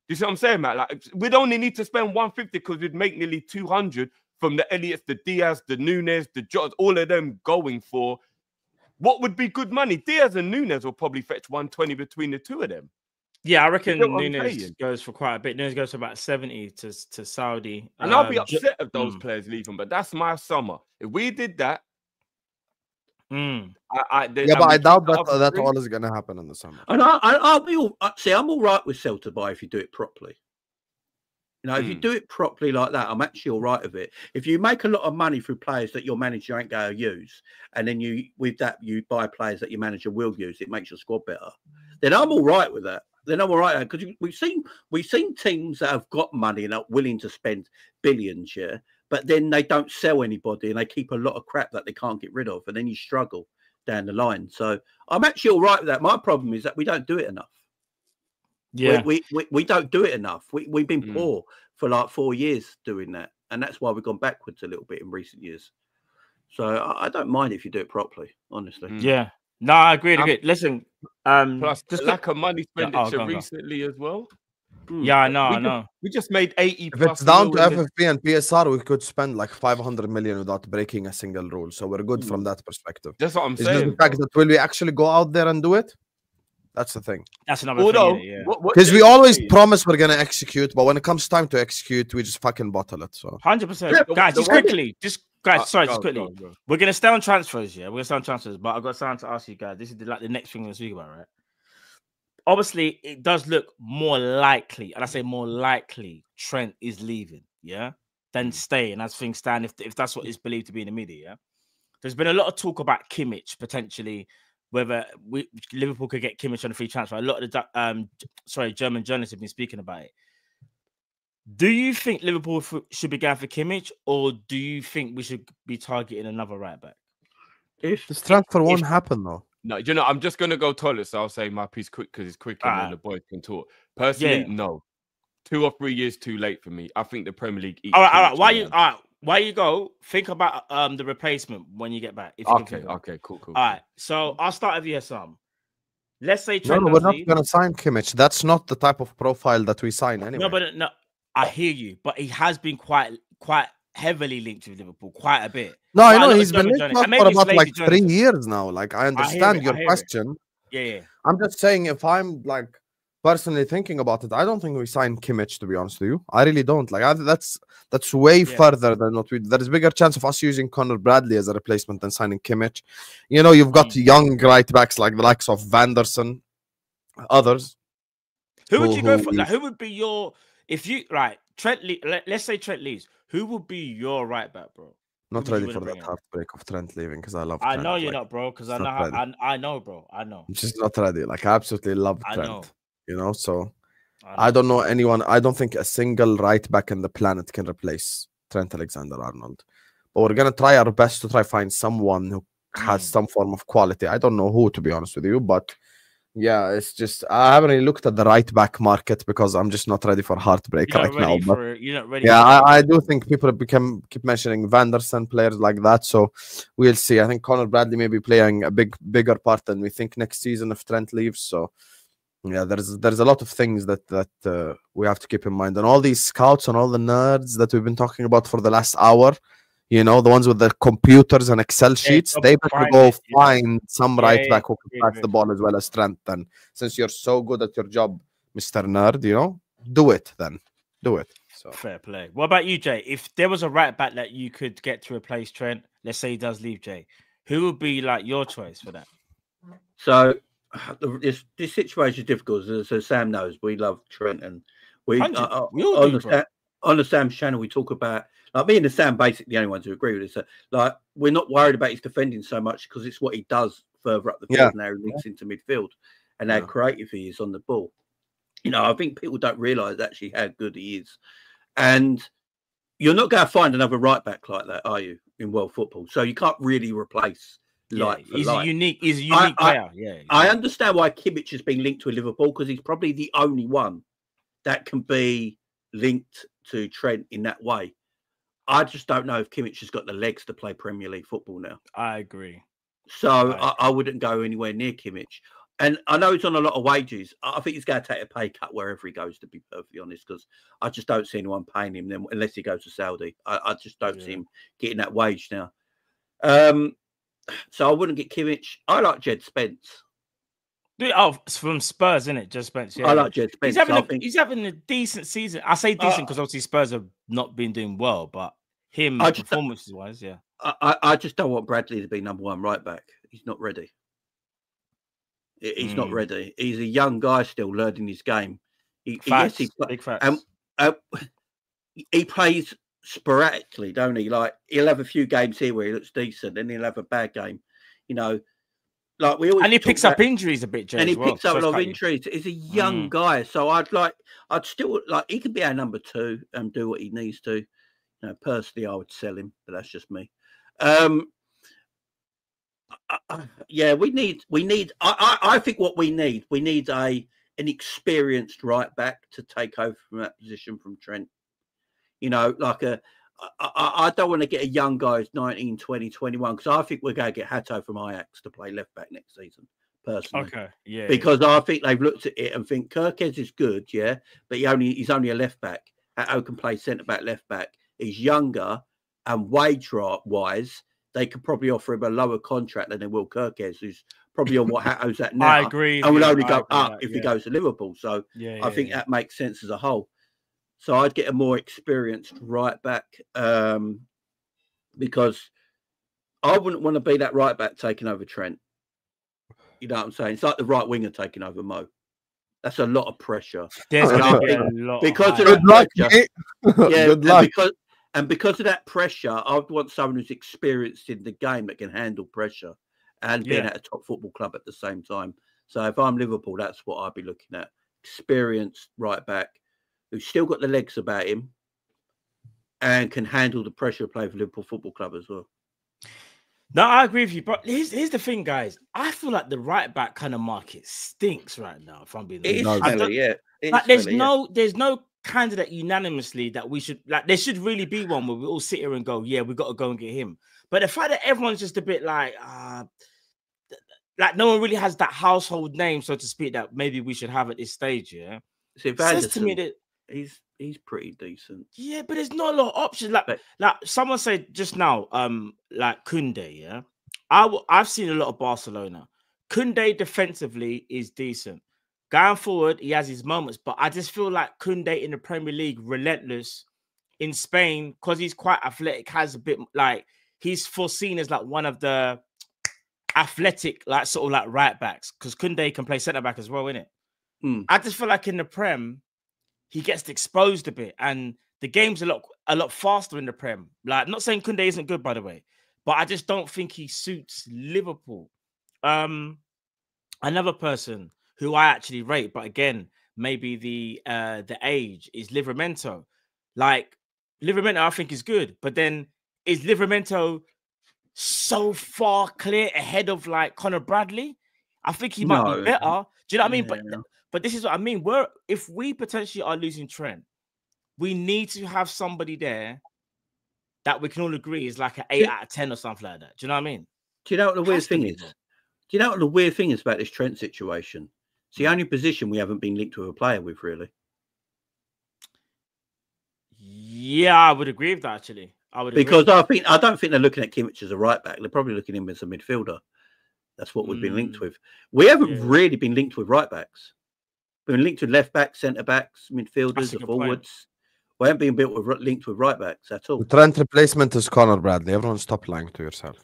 You see what I'm saying, Matt? Like, we'd only need to spend 150 because we'd make nearly 200 from the Elliots, the Diaz, the Nunes, the Jotas, all of them going for what would be good money. Diaz and Nunes will probably fetch 120 between the two of them. Yeah, I reckon Nunes goes for quite a bit. Nunes goes for about 70 to Saudi. And I'll be upset if those players leave him, but that's my summer. If we did that, but I doubt that all is going to happen in the summer. And I'll be all see. I'm all right with sell to buy if you do it properly. You know, if you do it properly like that, I'm actually all right with it. If you make a lot of money through players that your manager ain't going to use, and then you buy players that your manager will use, it makes your squad better. Then I'm all right with that. Then I'm all right because we've seen teams that have got money and are willing to spend billions, but then they don't sell anybody and they keep a lot of crap that they can't get rid of, and then you struggle down the line. So I'm actually all right with that. My problem is that we don't do it enough. Yeah, we don't do it enough. We've been poor for like 4 years doing that, and that's why we've gone backwards a little bit in recent years. So I don't mind if you do it properly, honestly. Yeah, no, I agree. Listen, plus just lack of money expenditure recently as well. Yeah, I know. We just made 80. If it's down to FFP and PSR, we could spend like 500 million without breaking a single rule. So we're good from that perspective. That's what I'm it's saying. Just the fact that will we actually go out there and do it? That's the thing. That's another thing. Because we always promise we're gonna execute, but when it comes time to execute, we just fucking bottle it. So 100%. Guys, just quickly. We're gonna stay on transfers, We're gonna stay on transfers, but I've got something to ask you guys. This is the next thing we're gonna speak about, right? Obviously, it does look more likely, and I say more likely, Trent is leaving, than staying as things stand. If that's what is believed to be in the media, There's been a lot of talk about Kimmich potentially, whether Liverpool could get Kimmich on a free transfer. A lot of the German journalists have been speaking about it. Do you think Liverpool should be going for Kimmich, or do you think we should be targeting another right back? If this transfer won't happen though. No, you know, I'm just gonna go toilet, so I'll say my piece quick because it's quick and then the boys can talk. Personally, no. 2 or 3 years too late for me. I think the Premier League. All right. While you go, think about the replacement when you get back. Okay, cool. All right, so I'll start with you, Sam. Let's say Trent we're not going to sign Kimmich. That's not the type of profile that we sign anyway. No, I hear you, but he has been quite heavily linked with Liverpool, quite a bit. No, I know he's been linked for about like 3 years now. Like I understand your question. Yeah. I'm just saying, if I'm like personally thinking about it, I don't think we sign Kimmich, to be honest with you. I really don't. Like that's way further than what we. There is bigger chance of us using Conor Bradley as a replacement than signing Kimmich. You know, you've got young right backs like the likes of Vanderson, others. Who would you go for? Like, who would be your Trent? Let's say Trent leaves. Who would be your right back, bro? Not ready for that heartbreak of Trent leaving because I love Trent. I know you're not, bro, because I know, bro. I know. I'm just not ready. Like I absolutely love Trent. You know, so I don't know anyone. I don't think a single right back in the planet can replace Trent Alexander-Arnold. But we're gonna try our best to find someone who has some form of quality. I don't know who, to be honest with you, but yeah, it's just I haven't really looked at the right back market because I'm just not ready for heartbreak right now. You're not ready. Yeah, I do think people keep mentioning Vanderson, players like that. So we'll see. I think Conor Bradley may be playing a bigger part than we think next season if Trent leaves. So yeah, there's a lot of things that we have to keep in mind, and all these scouts and all the nerds that we've been talking about for the last hour. You know, the ones with the computers and Excel sheets, they better go find some right back who can pass the ball as well as Trent. Then, since you're so good at your job, Mr. Nerd, you know, do it then. Do it. So fair play. What about you, Jay? If there was a right back that you could get to replace Trent, let's say he does leave, Jay, who would be like your choice for that? So this situation is difficult. So Sam knows we love Trent and On the Sam's channel, we talk about, like, me and the Sam, basically the only ones who agree with this. Like, we're not worried about his defending so much because it's what he does further up the field and how he links into midfield and how creative he is on the ball. You know, I think people don't realise actually how good he is. And you're not going to find another right back like that, are you, in world football? So you can't really replace he's a unique player. I understand why Kimmich has been linked to Liverpool because he's probably the only one that can be linked to Trent in that way. I just don't know if Kimmich has got the legs to play Premier League football now. I agree. So I wouldn't go anywhere near Kimmich. And I know he's on a lot of wages. I think he's going to take a pay cut wherever he goes, to be perfectly honest, because I just don't see anyone paying him then, unless he goes to Saudi. I just don't see him getting that wage now. So I wouldn't get Kimmich. I like Jed Spence. Oh, it's from Spurs, isn't it? Jed Spence. Yeah, I like Jed Spence. He's having a decent season. I say decent because obviously Spurs have not been doing well, but performances wise, I just don't want Bradley to be number one right back. He's not ready. He's not ready. He's a young guy still learning his game. Big facts. He plays sporadically, don't he? Like, he'll have a few games here where he looks decent, then he'll have a bad game. You know, like we always. And he picks up injuries a bit, Jay. And he picks up a lot of injuries. He's a young guy, so I'd still like. He can be our number two and do what he needs to. You know, personally, I would sell him, but that's just me. We need. I think what we need an experienced right back to take over from that position from Trent. You know, like I don't want to get a young guy who's 19, 20, 21, because I think we're going to get Hato from Ajax to play left back next season, personally. Okay, because I think they've looked at it and think Kirkez is good, but he's only a left back. Hato can play centre back, left back. He's younger, and wage wise, they could probably offer him a lower contract than they will Kirkez, who's probably on what Hato's at now. I agree. And will only go up if he goes to Liverpool. So I think that makes sense as a whole. So I'd get a more experienced right back because I wouldn't want to be that right back taking over Trent. You know what I'm saying? It's like the right winger taking over Mo. That's a lot of pressure. There's going to be a lot. Because of that pressure, and because of that pressure, I'd want someone who's experienced in the game that can handle pressure and being at a top football club at the same time. So if I'm Liverpool, that's what I'd be looking at. Experienced right back who's still got the legs about him and can handle the pressure of playing for Liverpool Football Club as well. No, I agree with you. But here's the thing, guys. I feel like the right back kind of market stinks right now, if I'm being honest. There's no candidate unanimously that we should, like, there should really be one where we all sit here and go, yeah, we got to go and get him. But the fact that everyone's just a bit like no one really has that household name, so to speak, that maybe we should have at this stage, says to me that he's pretty decent. Yeah, but there's not a lot of options. Like someone said just now, like Koundé, I've seen a lot of Barcelona. Koundé defensively is decent. Going forward, he has his moments, but I just feel like Koundé in the Premier League, relentless. In Spain, because he's quite athletic, has a bit like he's foreseen as like one of the athletic, like sort of like right backs, because Koundé can play centre back as well, innit? I just feel like in the Prem, he gets exposed a bit, and the game's a lot faster in the Prem. Like, not saying Koundé isn't good, by the way, but I just don't think he suits Liverpool. Another person who I actually rate, but again, maybe the age, is Livramento. Like, Livramento, I think, is good, but then is Livramento so far clear ahead of like Conor Bradley? I think he might be better. Do you know what I mean? But this is what I mean. If we potentially are losing Trent, we need to have somebody there that we can all agree is like an 8 out of 10 or something like that. Do you know what I mean? Do you know what the weird thing is? Do you know what the weird thing is about this Trent situation? It's the only position we haven't been linked to a player with, really. Yeah, I would agree with that, actually. Because I don't think they're looking at Kimmich as a right back. They're probably looking at him as a midfielder. That's what we've been linked with. We haven't really been linked with right backs. We've been linked with left backs, centre backs, midfielders, forwards. We haven't been linked with right backs at all. The Trent replacement is Conor Bradley. Everyone stop lying to yourself.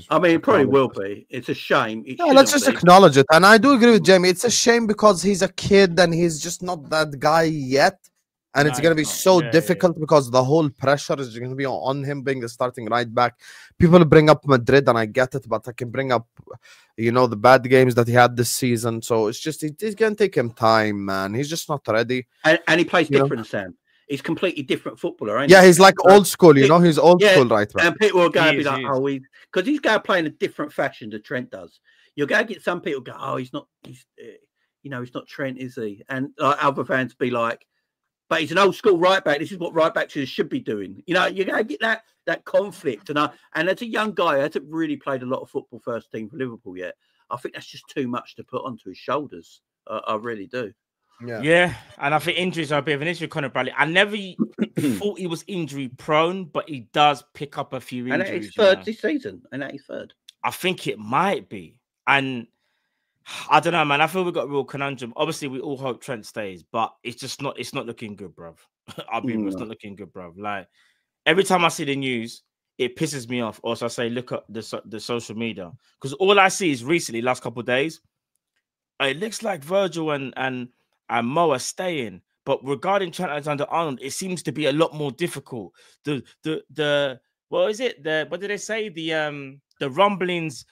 I mean, it probably will be. It's a shame. Let's just acknowledge it. And I do agree with Jamie. It's a shame because he's a kid and he's just not that guy yet. And it's going to be so difficult because the whole pressure is going to be on him being the starting right back. People bring up Madrid, and I get it, but I can bring up, you know, the bad games that he had this season. So it's just, it's going to take him time, man. He's just not ready. And he plays different, Sam. He's completely different footballer, ain't he? He's like old school, you know? He's old school right back. And people are going to be like, because he's going to play in a different fashion than Trent does. You're going to get some people go, oh, he's not Trent, is he? And other fans be like, but he's an old school right back. This is what right backs should be doing. You know, you're going to get that conflict. And as a young guy, who hasn't really played a lot of football first team for Liverpool yet, I think that's just too much to put onto his shoulders. I really do. Yeah, and I think injuries are a bit of an issue, Conor Bradley. I never thought he was injury prone, but he does pick up a few injuries. And he's third this season. And he's third. I think it might be. And I don't know, man. I feel we've got a real conundrum. Obviously, we all hope Trent stays, but it's not looking good, bruv. I'll be real, it's not looking good, bruv. Like, every time I see the news, it pisses me off. Also, I say, look at the social media. Because all I see is recently, last couple of days, it looks like Virgil and Mo are staying. But regarding Trent Alexander-Arnold, it seems to be a lot more difficult. The what is it? What did they say? The rumblings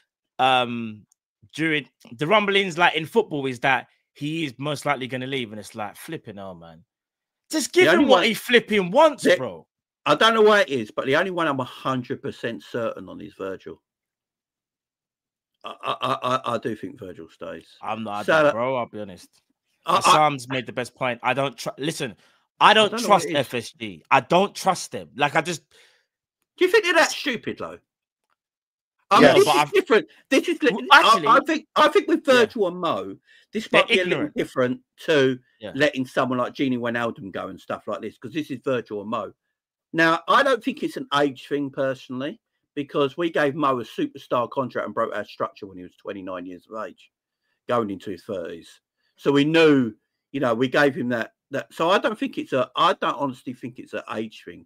during the rumblings, like in football, is that he is most likely going to leave, and it's like flipping hell, man. Just give him what he flipping wants, bro. I don't know why it is, but the only one I'm 100% certain on is Virgil. I do think Virgil stays. I'm not, bro. I'll be honest. Sam's made the best point. I don't listen. I don't trust FSG. I don't trust them. Like, I just. Do you think they're that stupid, though? I mean, this is different. This is actually, I think with Virgil and Mo, this might be a little different to letting someone like Gini Wijnaldum go and stuff like this, because this is Virgil and Mo. Now, I don't think it's an age thing personally, because we gave Mo a superstar contract and broke our structure when he was 29 years of age, going into his 30s. So we knew, you know, we gave him that. So I don't honestly think it's an age thing.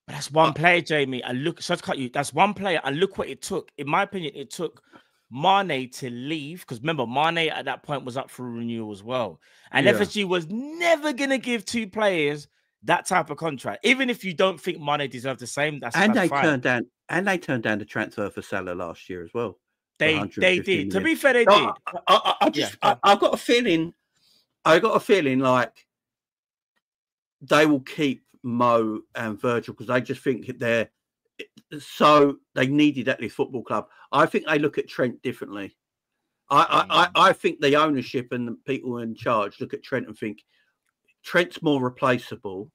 But that's one player, Jamie. And look, so to cut you, that's one player. And look what it took. In my opinion, it took Mane to leave. Because remember, Mane at that point was up for renewal as well. And FSG was never going to give two players that type of contract. Even if you don't think Mane deserved the same, that's fine. They turned down the transfer for Salah last year as well. They did. Million. To be fair, they did. I've got a feeling. Like they will keep Mo and Virgil because they just think they needed at this football club. I think they look at Trent differently. I think the ownership and the people in charge look at Trent and think Trent's more replaceable,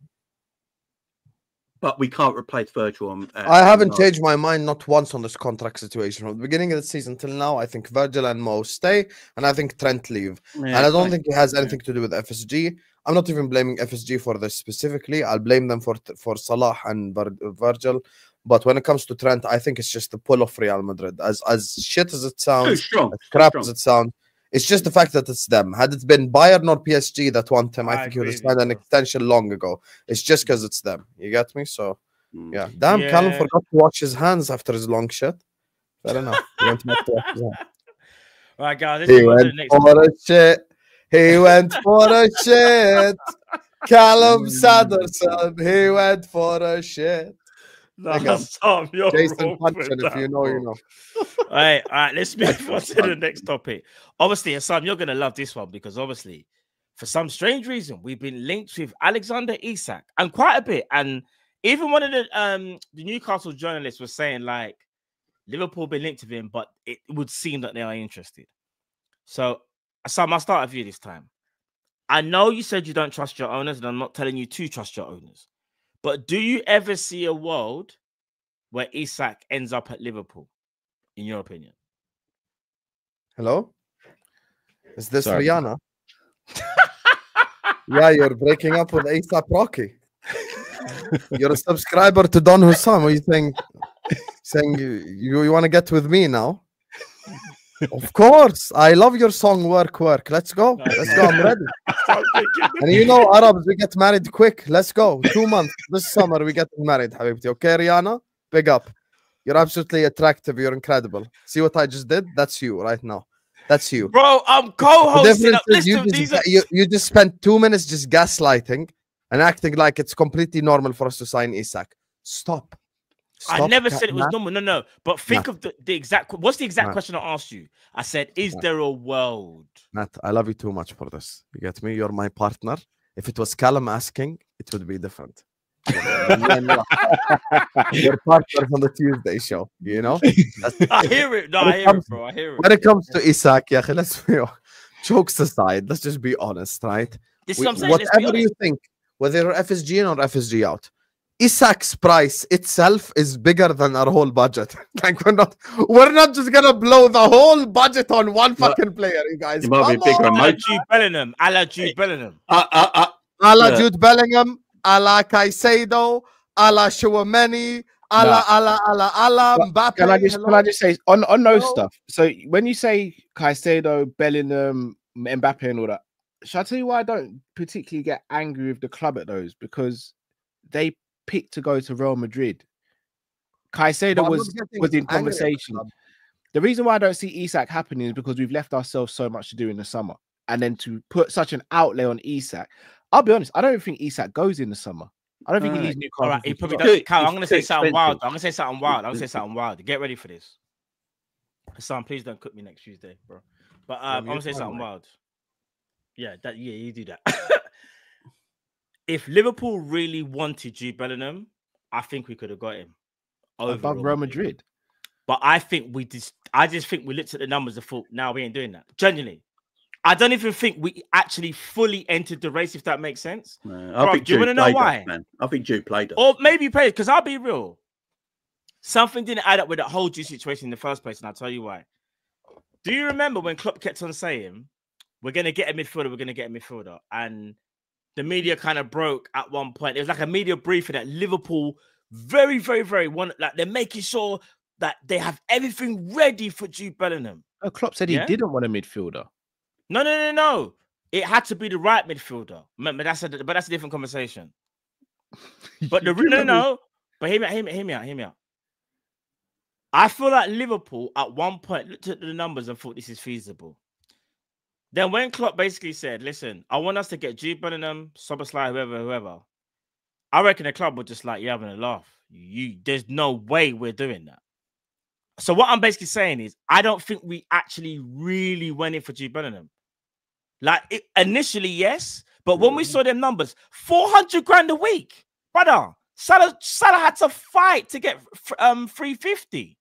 but we can't replace Virgil. I haven't changed my mind not once on this contract situation. From the beginning of the season till now, I think Virgil and Mo stay, and I think Trent leave. And I don't think it has anything to do with FSG. I'm not even blaming FSG for this specifically. I'll blame them for Salah and Virgil. But when it comes to Trent, I think it's just the pull of Real Madrid. As shit as it sounds, as crap as it sounds, it's just the fact that it's them. Had it been Bayern or PSG that want him, I think he would have signed an extension long ago. It's just because it's them. You get me? So, yeah. Damn, Callum forgot to wash his hands after his long shit. Fair enough. He went back to wash his hands. All right, guys. He went for a shit. He went for a shit. Callum Sanderson. He went for a shit. Sam, you're Jason Puncheon, if you know, you know. All right, let's move on to the next topic. Obviously, Sam, you're going to love this one because obviously, for some strange reason, we've been linked with Alexander Isak and quite a bit. And even one of the Newcastle journalists was saying, like, Liverpool been linked with him, but it would seem that they are interested. So, Sam, I'll start with you this time. I know you said you don't trust your owners, and I'm not telling you to trust your owners. But do you ever see a world where Isak ends up at Liverpool, in your opinion? Hello? Is this Rihanna? Yeah, you're breaking up with Isak Rocky. You're a subscriber to Don Hussam. Are you saying you want to get with me now? Of course. I love your song, Work, Work. Let's go. Let's go. I'm ready. And you know, Arabs, we get married quick. Let's go. 2 months. This summer, we get married, Habibti. Okay, Rihanna? Big up. You're absolutely attractive. You're incredible. See what I just did? That's you right now. That's you. Bro, I'm co-hosting. You just spent 2 minutes just gaslighting and acting like it's completely normal for us to sign Isak. Stop. I never said it was normal. No. But think of the exact. What's the exact question I asked you? I said, "Is there a world?" Matt, I love you too much for this. You get me? You're my partner. If it was Callum asking, it would be different. Your partners on the Tuesday show, you know. I hear it. No, I hear it, bro. I hear it. When it comes to Isak, yeah, let's be jokes aside. Let's just be honest, right? This is what I'm saying. Whatever you think, whether you're FSG in or FSG out, Isak's price itself is bigger than our whole budget. Like we're not just gonna blow the whole budget on one fucking player, you guys. It might be bigger. Jude Bellingham, a la Jude Bellingham, a la Jude Bellingham, a la Caicedo, a la Chouameni, a la Mbappe. Can I just say on those stuff? So when you say Caicedo, Bellingham, Mbappe, and all that, shall I tell you why I don't particularly get angry with the club at those? Because they picked to go to Real Madrid. Caicedo was in conversation. The reason why I don't see Isak happening is because we've left ourselves so much to do in the summer, and then to put such an outlay on Isak. I'll be honest, I don't think Isak goes in the summer. I don't think he leaves Newcastle. All right, he probably does. Cal, I'm going to say something wild. I'm going to say something wild. Get ready for this. Hassan, please don't cook me next Tuesday, bro. But I'm going to say something wild. Yeah, you do that. If Liverpool really wanted Jude Bellingham, I think we could have got him above Real Madrid. But I just think we looked at the numbers and thought, no, we ain't doing that. Genuinely. I don't even think we actually fully entered the race, if that makes sense. I think do you want to know why? Man. I think Jude played us. Or maybe he played, because I'll be real. Something didn't add up with that whole Jude situation in the first place, and I'll tell you why. Do you remember when Klopp kept on saying, we're going to get a midfielder, and the media kind of broke at one point. It was like a media briefing that Liverpool very, very, very like they're making sure that they have everything ready for Jude Bellingham. Oh, Klopp said he didn't want a midfielder. No. It had to be the right midfielder. But that's a different conversation. But But hear me out. I feel like Liverpool at one point looked at the numbers and thought this is feasible. Then when Klopp basically said, listen, I want us to get Jude Bellingham, Szoboszlai, whoever, I reckon the club were just like, you're having a laugh. There's no way we're doing that. So what I'm basically saying is, I don't think we actually really went in for Jude Bellingham. Like, initially, yes. But when we saw them numbers, 400 grand a week. Brother, Salah had to fight to get 350.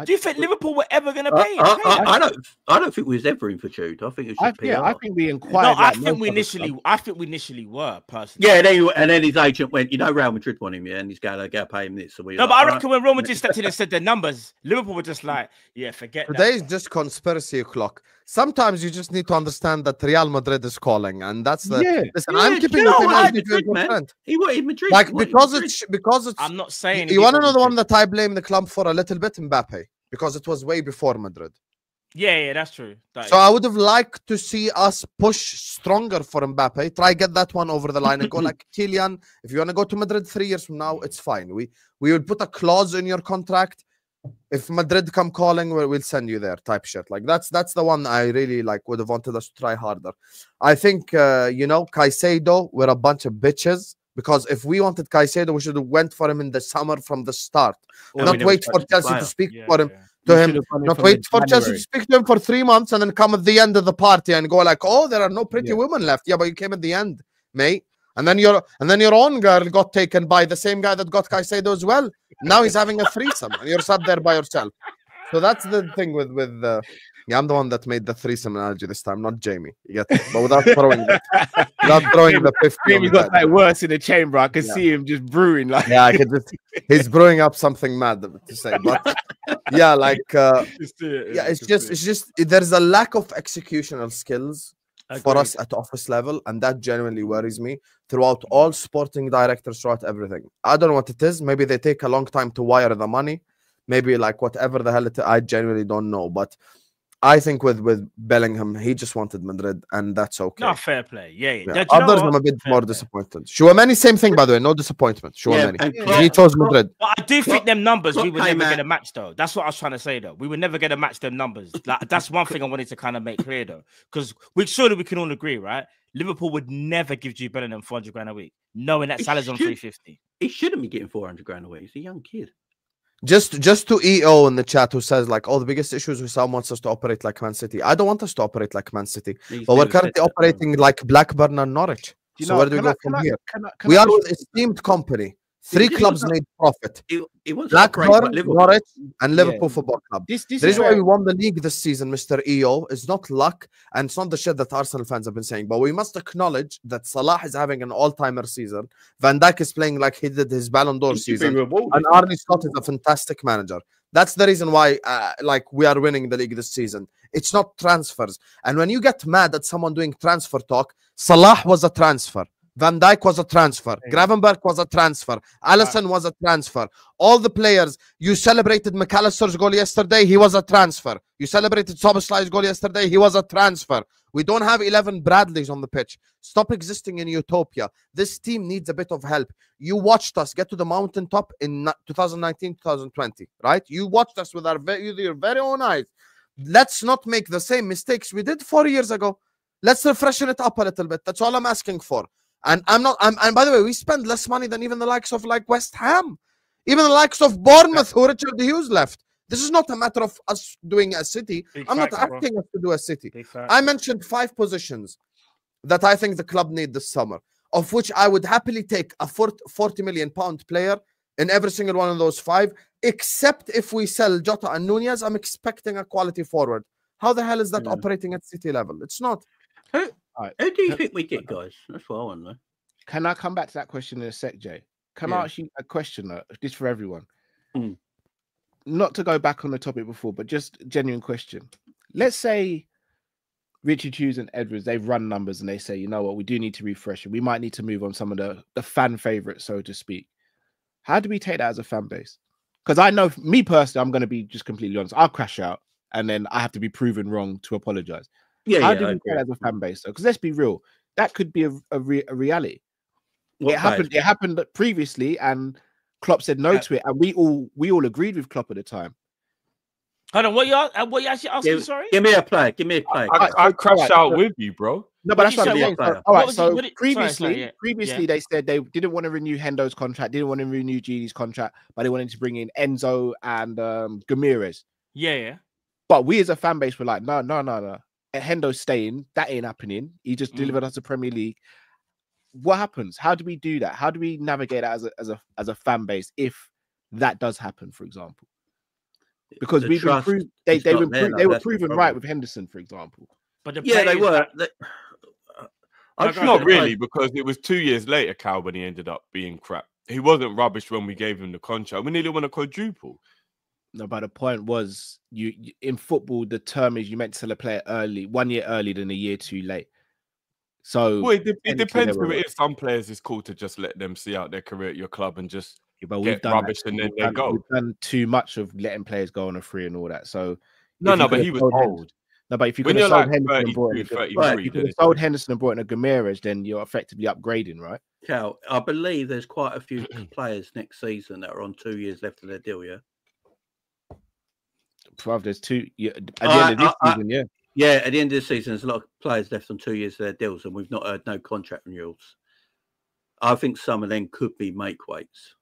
Do you think Liverpool were ever going to pay? I don't think we was ever in for Jude. I think it was just I think we inquired. No, I think we initially were personally. Yeah, and then his agent went, Real Madrid want him, and he's going to pay him this. So but I reckon when Real Madrid stepped in and said their numbers, Liverpool were just like, forget that. Today's just conspiracy o'clock. Sometimes you just need to understand that Real Madrid is calling, and that's the. Listen, I'm keeping man. He wanted Madrid. Like because it's. I'm not saying. You want to know the one that I blame the club for a little bit, Mbappe, because it was way before Madrid. Yeah, that's true. I would have liked to see us push stronger for Mbappe. Try get that one over the line and go like, Kylian, if you want to go to Madrid 3 years from now, it's fine. We would put a clause in your contract. If Madrid come calling, we'll send you there type shit. Like that's the one I really would have wanted us to try harder. I think Caicedo, we're a bunch of bitches, because if we wanted Caicedo, we should have went for him in the summer from the start. Not wait for Chelsea to speak for him. Not wait for Chelsea to speak to him for 3 months and then come at the end of the party and go like, oh, there are no pretty women left. Yeah, but you came at the end, mate. And then your own girl got taken by the same guy that got Caicedo as well. Now he's having a threesome and you're sat there by yourself. So that's the thing with I'm the one that made the threesome analogy this time, not Jamie. You get it? But without throwing the 50. Jamie got like worse in the chamber. I could see him just brewing like. Yeah, I could he's brewing up something mad to say. But yeah, it's just there's a lack of executional skills for us at office level, and that genuinely worries me throughout all sporting directors, throughout everything. I don't know what it is. Maybe they take a long time to wire the money. Maybe whatever the hell I genuinely don't know. But I think with Bellingham, he just wanted Madrid, and that's okay. No, fair play. Yeah. Yeah. Others, I'm a bit more disappointed. Chouameni, same thing, by the way. No disappointment. Chouameni. He chose Madrid. But I do think them numbers we would never get a match, though. That's what I was trying to say, though. We would never get a match them numbers. Like, that's one thing I wanted to kind of make clear, though. Because surely we can all agree, right? Liverpool would never give Jude Bellingham 400 grand a week, knowing that Salah's on 350. He shouldn't be getting 400 grand a week. He's a young kid. Just to EO in the chat who says like, oh, the biggest issue is Wissam wants us to operate like Man City. I don't want us to operate like Man City, but we're currently operating like Blackburn and Norwich. So where do we go from here? We are an esteemed company. 3 clubs made profit. Blackburn, Norwich, and Liverpool Football Club. This is why we won the league this season, Mr. EO. It's not luck, and it's not the shit that Arsenal fans have been saying. But we must acknowledge that Salah is having an all-timer season. Van Dijk is playing like he did his Ballon d'Or season. And Arne Slot is a fantastic manager. That's the reason why like we are winning the league this season. It's not transfers. And when you get mad at someone doing transfer talk, Salah was a transfer. Van Dijk was a transfer. Gravenberch was a transfer. Alisson was a transfer. All the players, you celebrated McAllister's goal yesterday, he was a transfer. You celebrated Szoboszlai's goal yesterday, he was a transfer. We don't have 11 Bradleys on the pitch. Stop existing in utopia. This team needs a bit of help. You watched us get to the mountaintop in 2019, 2020, right? You watched us with your very own eyes. Let's not make the same mistakes we did 4 years ago. Let's refreshen it up a little bit. That's all I'm asking for. And and by the way, we spend less money than even the likes of like West Ham, even the likes of Bournemouth, who Richard Hughes left. This is not a matter of us doing a City. I'm not asking us to do a City. I mentioned 5 positions that I think the club need this summer, of which I would happily take a 40 million pound player in every single one of those 5, except if we sell Jota and Nunez. I'm expecting a quality forward. How the hell is that operating at City level? It's not. Who do you think we get, guys? That's what I want to know. Can I come back to that question in a sec, Jay? Can I ask you a question, this for everyone? Not to go back on the topic before, but just a genuine question. Let's say Richard Hughes and Edwards, they've run numbers and they say, you know what, we do need to refresh it. We might need to move on some of the fan favorites, so to speak. How do we take that as a fan base? Because I know, me personally, I'm going to be just completely honest. I'll crash out and then I have to be proven wrong to apologize. How do we take that as a fan base, though? Because let's be real, that could be a reality. It happened previously, and Klopp said no to it, and we all agreed with Klopp at the time. Hold on, what you actually asking? Sorry, give me a play. I crashed out with you, bro. No, but that's what I'm saying. All right, so previously they said they didn't want to renew Hendo's contract, didn't want to renew Gini's contract, but they wanted to bring in Enzo and Gamirez. Yeah. But we as a fan base were like, no. Hendo's staying. That ain't happening. He just delivered us the Premier League. What happens? How do we do that? How do we navigate that as a fan base if that does happen, for example? Because they were proven right with Henderson, for example. But they were. Not really, because it was 2 years later, Cal, when he ended up being crap. He wasn't rubbish when we gave him the contract. We nearly won a quadruple. No, but the point was, you in football, the term is you meant to sell a player early, 1 year early than a year too late. So it depends who it is. Some players, it's cool to just let them see out their career at your club and just get rubbish and then they go. We've done too much of letting players go on a free and all that. So but he was old. No, but if you could have sold Henderson and brought in a Gamirez, then you're effectively upgrading, right? Cal, I believe there's quite a few players next season that are on 2 years left of their deal, yeah? There's 2 at the end of this season, Yeah, at the end of the season, there's a lot of players left on 2 years of their deals, and we've not heard no contract renewals. I think some of them could be make weights.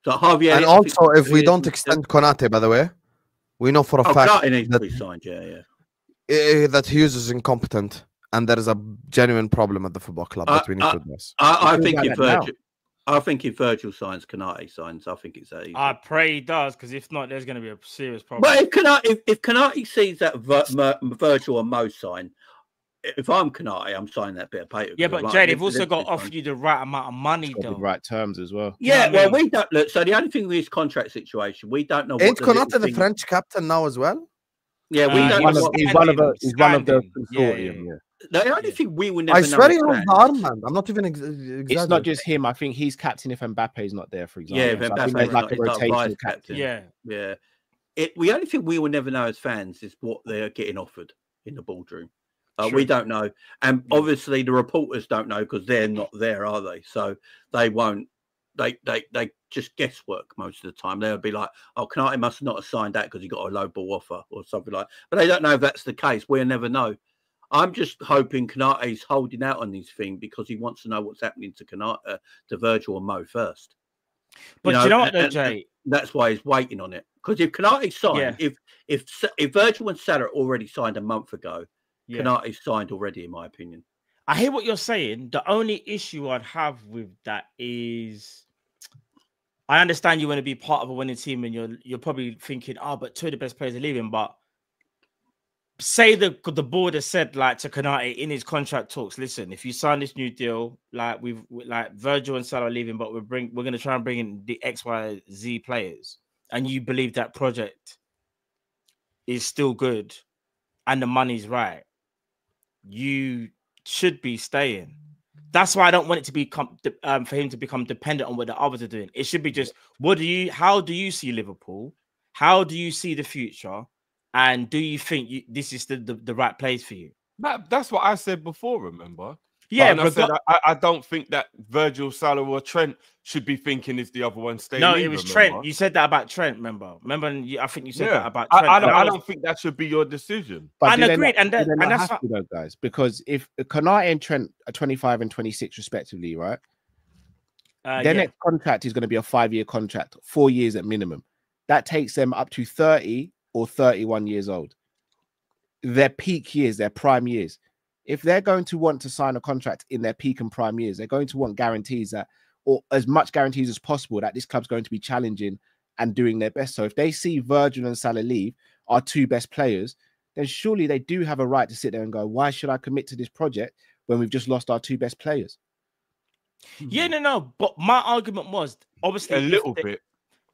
So Javier, and also, if we don't extend Konate, by the way, we know for a fact Konate needs to be signed. That Hughes is incompetent, and there is a genuine problem at the football club that we need to address. I think if Virgil signs, Konate signs. I think it's easy. I pray he does, because if not, there's going to be a serious problem. But if Konate sees that Virgil and Mo sign, if I'm Konate, I'm signing that bit of paper. Yeah, but Jay, they've also got to offer you the right amount of money, though. The right terms as well. Yeah, you know we don't look. So the only thing with his contract situation, we don't know. Ain't Konate the French captain now as well? Yeah, we don't know. He's one of the consortium. Yeah. The only thing we will never I swear he has the armband. I'm not even It's not just him. I think he's captain if Mbappe's not there, for example. Yeah, so Mbappe's like a rotation captain. Yeah. The only thing we will never know as fans is what they're getting offered in the boardroom. We don't know, and obviously the reporters don't know because they're not there, are they? So they won't. They just guesswork most of the time. They'll be like, "Oh, Konate must not have signed that because he got a low ball offer or something like." But they don't know if that's the case. We'll never know. I'm just hoping Konate's holding out on this thing because he wants to know what's happening to Konate, to Virgil and Mo first. But you know what, though, Jay? That's why he's waiting on it. Because if Konate signed, if Virgil and Salah already signed a month ago, Konate's signed already, in my opinion. I hear what you're saying. The only issue I'd have with that is, I understand you want to be part of a winning team, and you're probably thinking, oh, but two of the best players are leaving. But say the board has said, like, to Konate in his contract talks, listen, if you sign this new deal, like Virgil and Salah are leaving, but we're going to try and bring in the XYZ players, and you believe that project is still good and the money's right, you should be staying. That's why I don't want it to be for him to become dependent on what the others are doing. It should be just, how do you see Liverpool? How do you see the future? And do you think this is the right place for you? That's what I said before, remember? Yeah, but I said I don't think that Virgil, Salah, or Trent should be thinking is the other one staying. No, it was Trent. You said that about Trent, remember? I think you said that about Trent. I don't think that should be your decision. But I agreed, and that's have to, though, guys, because if Konate and Trent are 25 and 26 respectively, right? Their next contract is going to be a 5-year contract, 4 years at minimum. That takes them up to 30 or 31 years old. Their peak years, their prime years. If they're going to want to sign a contract in their peak and prime years, they're going to want guarantees that, or as much guarantees as possible, that this club's going to be challenging and doing their best. So if they see Virgil and Salah leave, our two best players, then surely they do have a right to sit there and go, why should I commit to this project when we've just lost our two best players? Yeah, no. But my argument was, obviously, a little bit.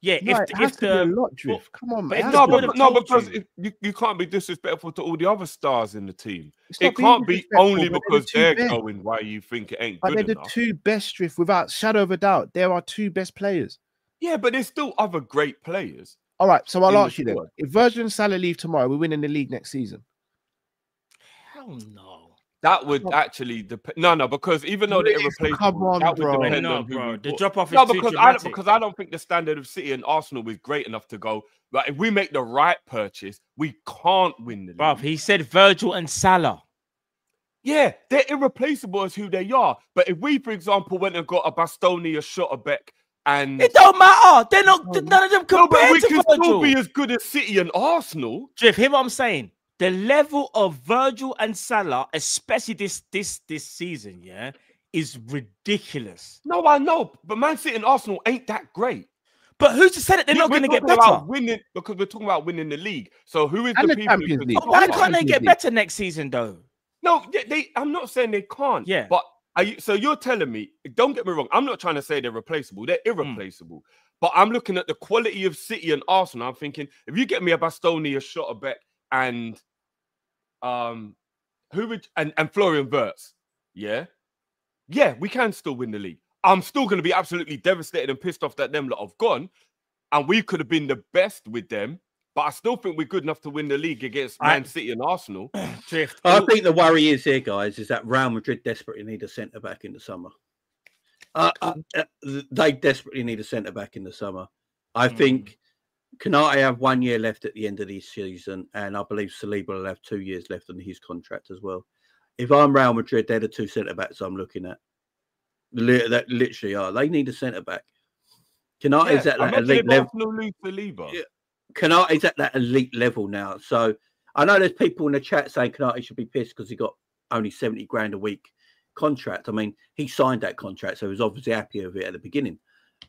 Yeah, no, it has to be a lot, Drift. Come on, man. Because you can't be disrespectful to all the other stars in the team. It can't be only because they're going why you think it ain't good enough. They're the two best, Drift, without shadow of a doubt. They're our two best players. Yeah, but there's still other great players. All right, so I'll ask you then. If Virgil and Salah leave tomorrow, we're winning the league next season. Hell no. That would actually depend. No, because even though they're irreplaceable, that would depend on who. The drop off is too dramatic. Because I don't think the standard of City and Arsenal is great enough to go. Like, if we make the right purchase, we can't win the league. Bruv, he said Virgil and Salah. Yeah, they're irreplaceable as who they are. But if we, for example, went and got a Bastoni, a Schotterbeck, and it don't matter. They're not. None of them compared but we to can Virgil. still be as good as City and Arsenal. Drift, hear what I'm saying? The level of Virgil and Salah, especially this season, is ridiculous. No, I know, but Man City and Arsenal ain't that great. But who's to say that they're not going to get better? Winning, because we're talking about winning the league. So who is and the people? Champions League? Why can't they get better next season, though? No, I'm not saying they can't. Yeah, but so you're telling me? Don't get me wrong. I'm not trying to say they're replaceable. They're irreplaceable. But I'm looking at the quality of City and Arsenal. I'm thinking, if you get me a Bastoni, a Schotterbeck, and who would and Florian Wirtz, yeah, we can still win the league. I'm still going to be absolutely devastated and pissed off that them lot have gone, and we could have been the best with them. But I still think we're good enough to win the league against Man City and Arsenal. Drift. I think the worry is here, guys, is that Real Madrid desperately need a centre back in the summer. They desperately need a centre back in the summer. I think Konate have 1 year left at the end of this season, and I believe Saliba will have 2 years left on his contract as well. If I'm Real Madrid, they're the two centre backs I'm looking at. That literally are. They need a centre back. Konate's at that elite level. Konate's at that elite level now. So I know there's people in the chat saying Konate should be pissed because he got only 70 grand a week contract. I mean, he signed that contract, so he was obviously happy with it at the beginning.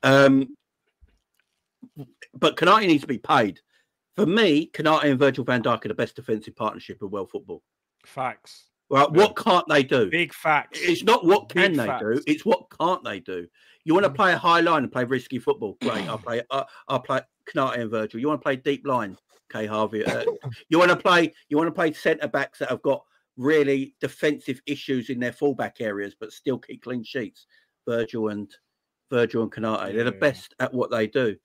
But Konate needs to be paid. For me, Konate and Virgil van Dijk are the best defensive partnership in world football. Facts. Right, what can't they do? Big facts. It's not what can they do, it's what can't they do. You want to play a high line and play risky football? Great, I'll play Konate and Virgil. You want to play deep line? Okay, Harvey. You want to play centre backs that have got really defensive issues in their fullback areas, but still keep clean sheets. Virgil and Konate. They're the best at what they do.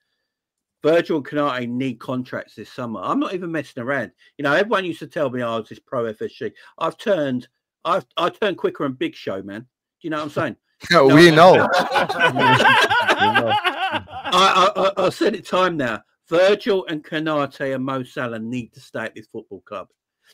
Virgil and Canate need contracts this summer. I'm not even messing around. You know, everyone used to tell me I was this pro FSG. I turned quicker and Big Show, man. Do you know what I'm saying? We know. I said it time now. Virgil and Canate and Mo Salah need to stay at this football club.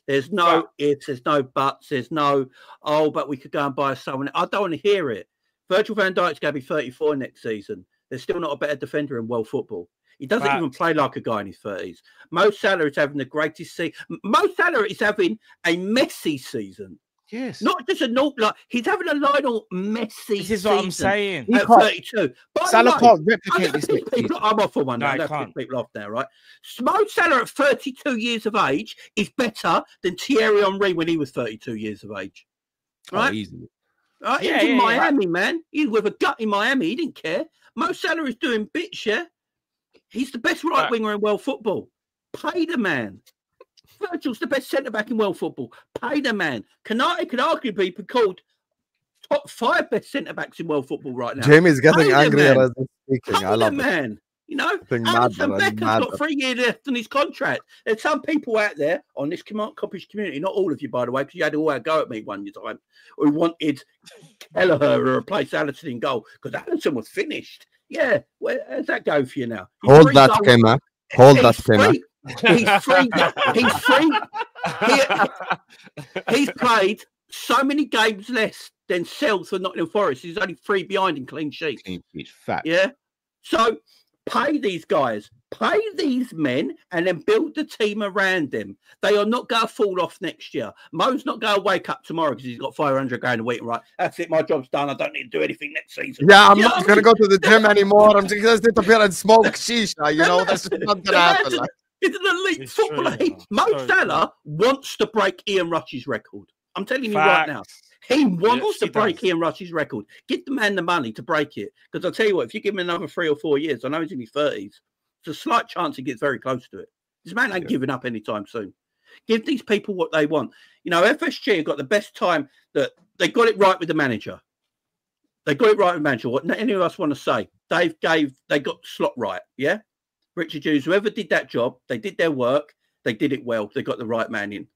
There's no ifs, there's no buts, there's no, but we could go and buy someone. I don't want to hear it. Virgil van Dijk's going to be 34 next season. There's still not a better defender in world football. He doesn't even play like a guy in his 30s. Mo Salah is having the greatest season. Mo Salah is having a Messi season. Yes. Not just a note, like he's having a Lionel Messi. This is what I'm saying. At 32. Salah can't replicate this. I'm off for one. No, I don't piss people off now, right? Mo Salah at 32 years of age is better than Thierry Henry when he was 32 years of age. Right? Oh, easily. Right? He was in Miami, man. He was with a gut in Miami. He didn't care. Mo Salah is doing bits, yeah? He's the best right winger in world football. Pay the man. Virgil's the best centre-back in world football. Pay the man. Canate could arguably be called top 5 best centre-backs in world football right now. Jamie's getting angrier as he's speaking. I love it. Man. You know, Alisson Becker's got 3 years left on his contract. There's some people out there on this Kopish community, not all of you, by the way, because you had all go at me one time, who wanted Kelleher to replace Alisson in goal because Alisson was finished. Yeah, how's that go for you now? Hold that, Kimmer. Hold that, Kimmer. He's played so many games less than Sells for Nottingham Forest. He's only 3 behind in clean sheets. Fact. Yeah. So pay these guys, pay these men, and then build the team around them. They are not going to fall off next year. Mo's not going to wake up tomorrow because he's got 500 grand a week. Right, that's it. My job's done. I don't need to do anything next season. Yeah, I'm not going to go to the gym anymore. I'm just going to sit up here and smoke shisha. You know, that's just not going to happen. Like. It's an elite footballer. Mo Salah wants to break Ian Rush's record. I'm telling you right now. He wants to break Ian Rush's record. Give the man the money to break it. Because I'll tell you what, if you give him another 3 or 4 years, I know he's in his 30s, there's a slight chance he gets very close to it. This man ain't giving up anytime soon. Give these people what they want. You know, FSG have got the best time that they got it right with the manager. They got it right with the manager. What any of us want to say, they got slot right. Yeah. Richard Hughes, whoever did that job, they did their work. They did it well. They got the right man in.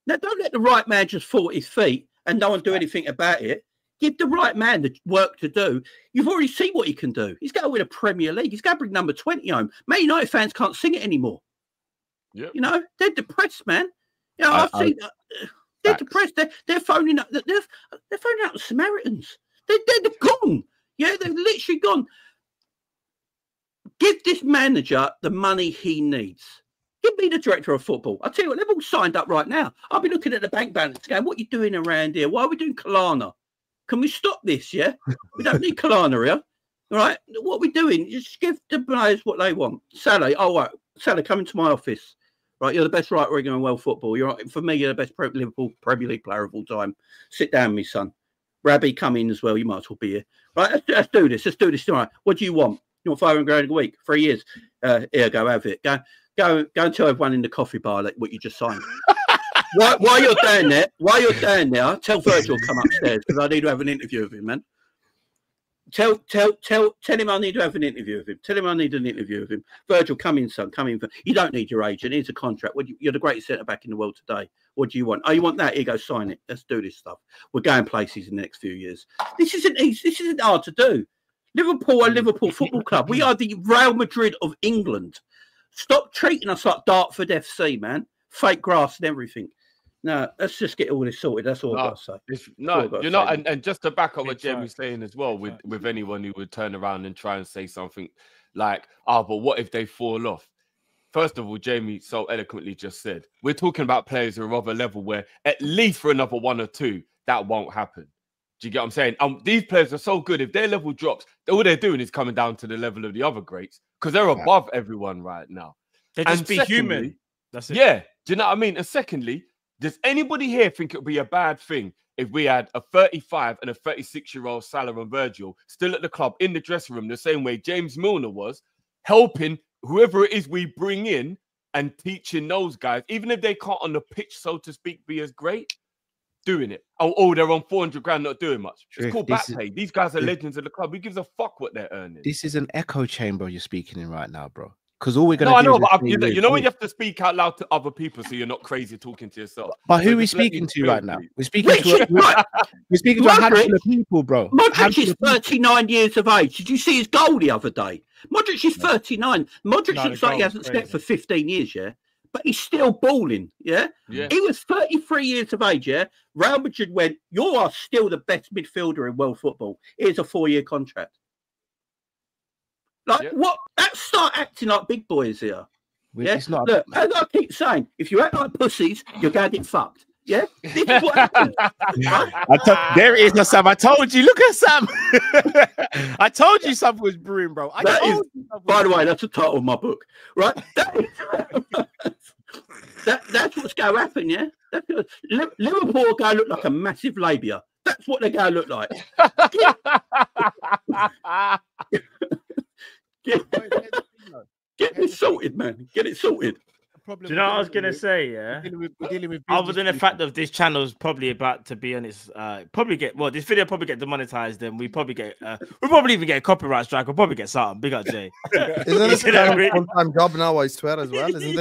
Now, don't let the right man just fall at his feet and no one do anything about it. Give the right man the work to do. You've already seen what he can do. He's going to win a Premier League. He's going to bring number 20 home. Man United fans can't sing it anymore. Yep. You know, they're depressed, man. You know, I've seen they're depressed. They're phoning up. They're phoning up the Samaritans. They're gone. Yeah, they're literally gone. Give this manager the money he needs. Give me the director of football. I'll tell you what, they've all signed up right now. I'll be looking at the bank balance going, what are you doing around here? Why are we doing Kalana? Can we stop this, yeah? We don't need Kalana here. All right? What are we doing? Just give the players what they want. Salah, Salah, come into my office. Right, you're the best right winger in world football. For me, you're the best Liverpool Premier League player of all time. Sit down, my son. Rabbi, come in as well. You might as well be here. Right, let's do this. Let's do this. All right. What do you want? You want 500 grand a week? 3 years. Here, go have it. Go and tell everyone in the coffee bar what you just signed. While you're down there, tell Virgil to come upstairs because I need to have an interview with him, man. Tell him I need to have an interview with him. Tell him I need an interview with him. Virgil, come in, son. Come in. You don't need your agent. Here's a contract. You're the greatest centre back in the world today. What do you want? Oh, you want that? Here you go, sign it. Let's do this stuff. We're going places in the next few years. This isn't hard to do. Liverpool are Liverpool Football Club. We are the Real Madrid of England. Stop treating us like Dartford FC, man. Fake grass and everything. No, let's just get all this sorted. That's all I've got to say. You're not. And just to back up what Jamie's saying as well, with anyone who would turn around and try and say something like, but what if they fall off? First of all, Jamie so eloquently just said, we're talking about players who are of a level where at least for another 1 or 2, that won't happen. Do you get what I'm saying? These players are so good. If their level drops, all they're doing is coming down to the level of the other greats because they're above everyone right now. They just be human. That's it. Yeah. Do you know what I mean? And secondly, does anybody here think it would be a bad thing if we had a 35 and a 36-year-old Salah and Virgil still at the club in the dressing room the same way James Milner was, helping whoever it is we bring in and teaching those guys, even if they can't on the pitch, so to speak, be as great, doing it. They're on 400 grand, not doing much. It's called back pay. These guys are legends of the club. Who gives a fuck what they're earning? This is an echo chamber you're speaking in right now, bro. Because all we're going No, I to do know, is but you know when you have to speak out loud to other people so you're not crazy talking to yourself. But who So are we just let me speaking to feel, right now? please. We're speaking to we're speaking to a handful of people, bro. Modric is 39 years of age. Did you see his goal the other day? Modric is 39. Modric looks like he hasn't slept for 15 years, yeah? But he's still balling, yeah? He was 33 years of age, yeah? Real Madrid went, you are still the best midfielder in world football. Here's a 4-year contract. Like, what? Let's start acting like big boys here. Yeah? It's not. Look, as I keep saying, if you act like pussies, you're going to get fucked. Yeah? This is what happens. There it is, Sam. I told you. Look at Sam. I told you something was brewing, bro. By the way, that's the title of my book, right? That's what's going to happen, yeah? Liverpool are going to look like a massive labia. That's what they're going to look like. Get it sorted, man. Get it sorted. Do you know what I was gonna say? Yeah. We're dealing with other than the fact that this channel is probably about to be on its this video probably get demonetized, and we probably get we'll probably even get a copyright strike. We'll probably get something. Big up, Jay. Isn't this kind of full-time job now? I swear as well. Isn't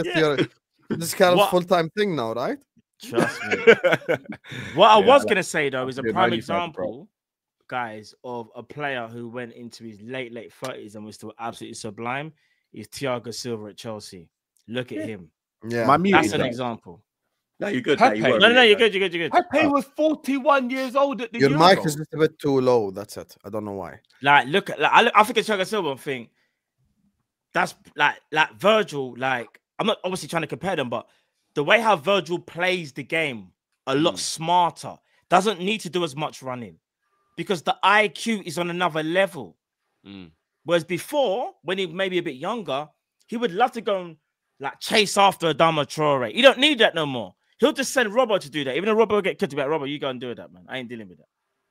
this kind of full-time thing now, right? Trust me. What I was gonna say though is a prime example, guys, of a player who went into his late 30s and was still absolutely sublime. Is Thiago Silva at Chelsea? Look at him. Yeah, that's an example. No, you're good. No, you're good. Pepe was 41 years old at the Your Euro. mic is just a bit too low. That's it. I don't know why. Like, look at I think it's Thiago Silva and think that's like Virgil. Like, I'm not obviously trying to compare them, but the way how Virgil plays the game a lot smarter, doesn't need to do as much running because the IQ is on another level. Whereas before, when he may be a bit younger, he would love to go and like chase after Adama Traore. He don't need that no more. He'll just send Robbo to do that. Even though Robbo will get kicked about, Robbo, you go and do that, man. I ain't dealing with that.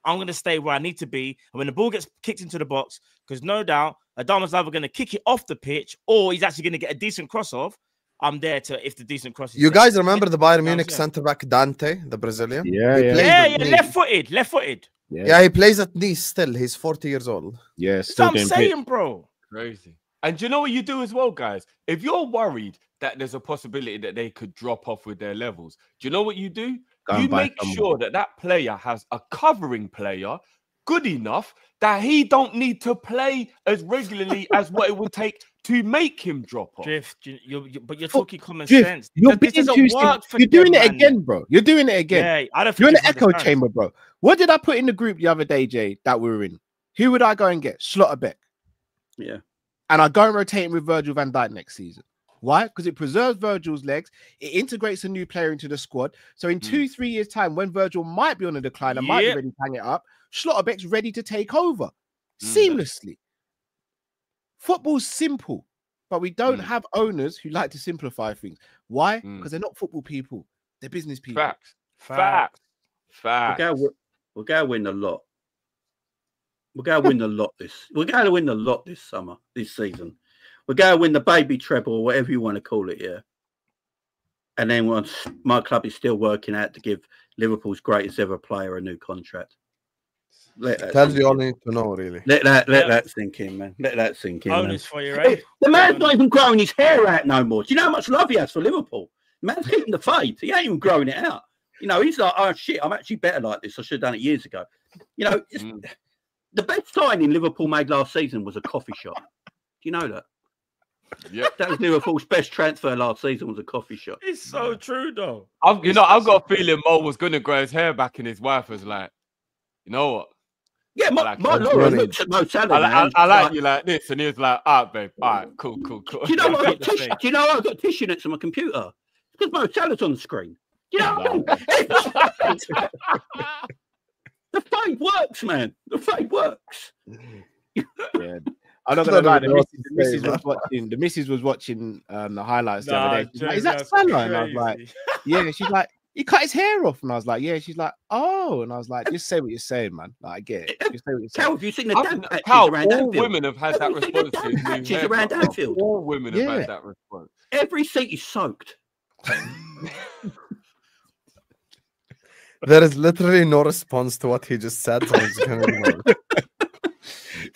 I'm going to stay where I need to be. And when the ball gets kicked into the box, because no doubt Adama's either going to kick it off the pitch or he's actually going to get a decent cross off. I'm there to if the decent cross is You there. guys remember the Bayern Munich centre-back Dante, the Brazilian? Yeah, left-footed. Yeah, he plays at Nice still. He's 40 years old. Yeah, that's what I'm saying, bro. Crazy. And do you know what you do as well, guys? If you're worried that there's a possibility that they could drop off with their levels, do you know what you do? You make sure that that player has a covering player good enough that he don't need to play as regularly as what it would take to make him drop off. Drift, but you're talking common sense. You're doing it again, bro. You're doing it again. Yeah, I don't think you're in the echo chamber, bro. What did I put in the group the other day, Jay, that we were in? Who would I go and get? Slotterbeck. Yeah. And I go and rotate him with Virgil van Dijk next season. Why? Because it preserves Virgil's legs. It integrates a new player into the squad. So in 2-3 years' time, when Virgil might be on a decline and might be ready to hang it up, Schlotterbeck's ready to take over seamlessly. Football's simple, but we don't have owners who like to simplify things. Why? Because they're not football people. They're business people. Facts. We're going to win a lot. We're going to win a lot We're going to win a lot this summer, this season. We're going to win the baby treble, or whatever you want to call it, yeah. And then once my club is still working out to give Liverpool's greatest ever player a new contract. Tells you all you need to know, really. Let that sink in, man. Let that sink in. Bonus for you, right? The man's not even growing his hair out no more. Do you know how much love he has for Liverpool? The man's keeping the fade. He ain't even growing it out. You know, he's like, oh shit, I'm actually better like this. I should have done it years ago. You know, the best signing Liverpool made last season was a coffee shop. Do you know that? Yeah, that was Liverpool's best transfer last season, was a coffee shop. It's so true, though. I've got a feeling Mo was going to grow his hair back, and his wife was like, you know what? Yeah, my Laura looks at Mo Salah. I like you like this, and he was like, all right, babe, all right, cool. Do you know what? Do you know I've got tissue next to my computer? It's because Mo Salah's on the screen. Do you know what I mean? The fade works, man. The fade works. Yeah. I'm not gonna lie. The missus was watching the highlights the other day. She's like, is that Salah? And I was like, yeah. She's like, he cut his hair off, and I was like, yeah. She's like, oh, and I was like, just say what you're saying, man. Like, I get it. Just say what you're saying. Have you seen the damn patches around Anfield? All women have had that response. Patches around Anfield. All women have had that response. Every seat is soaked. There is literally no response to what he just said. So I'm just gonna ignore it.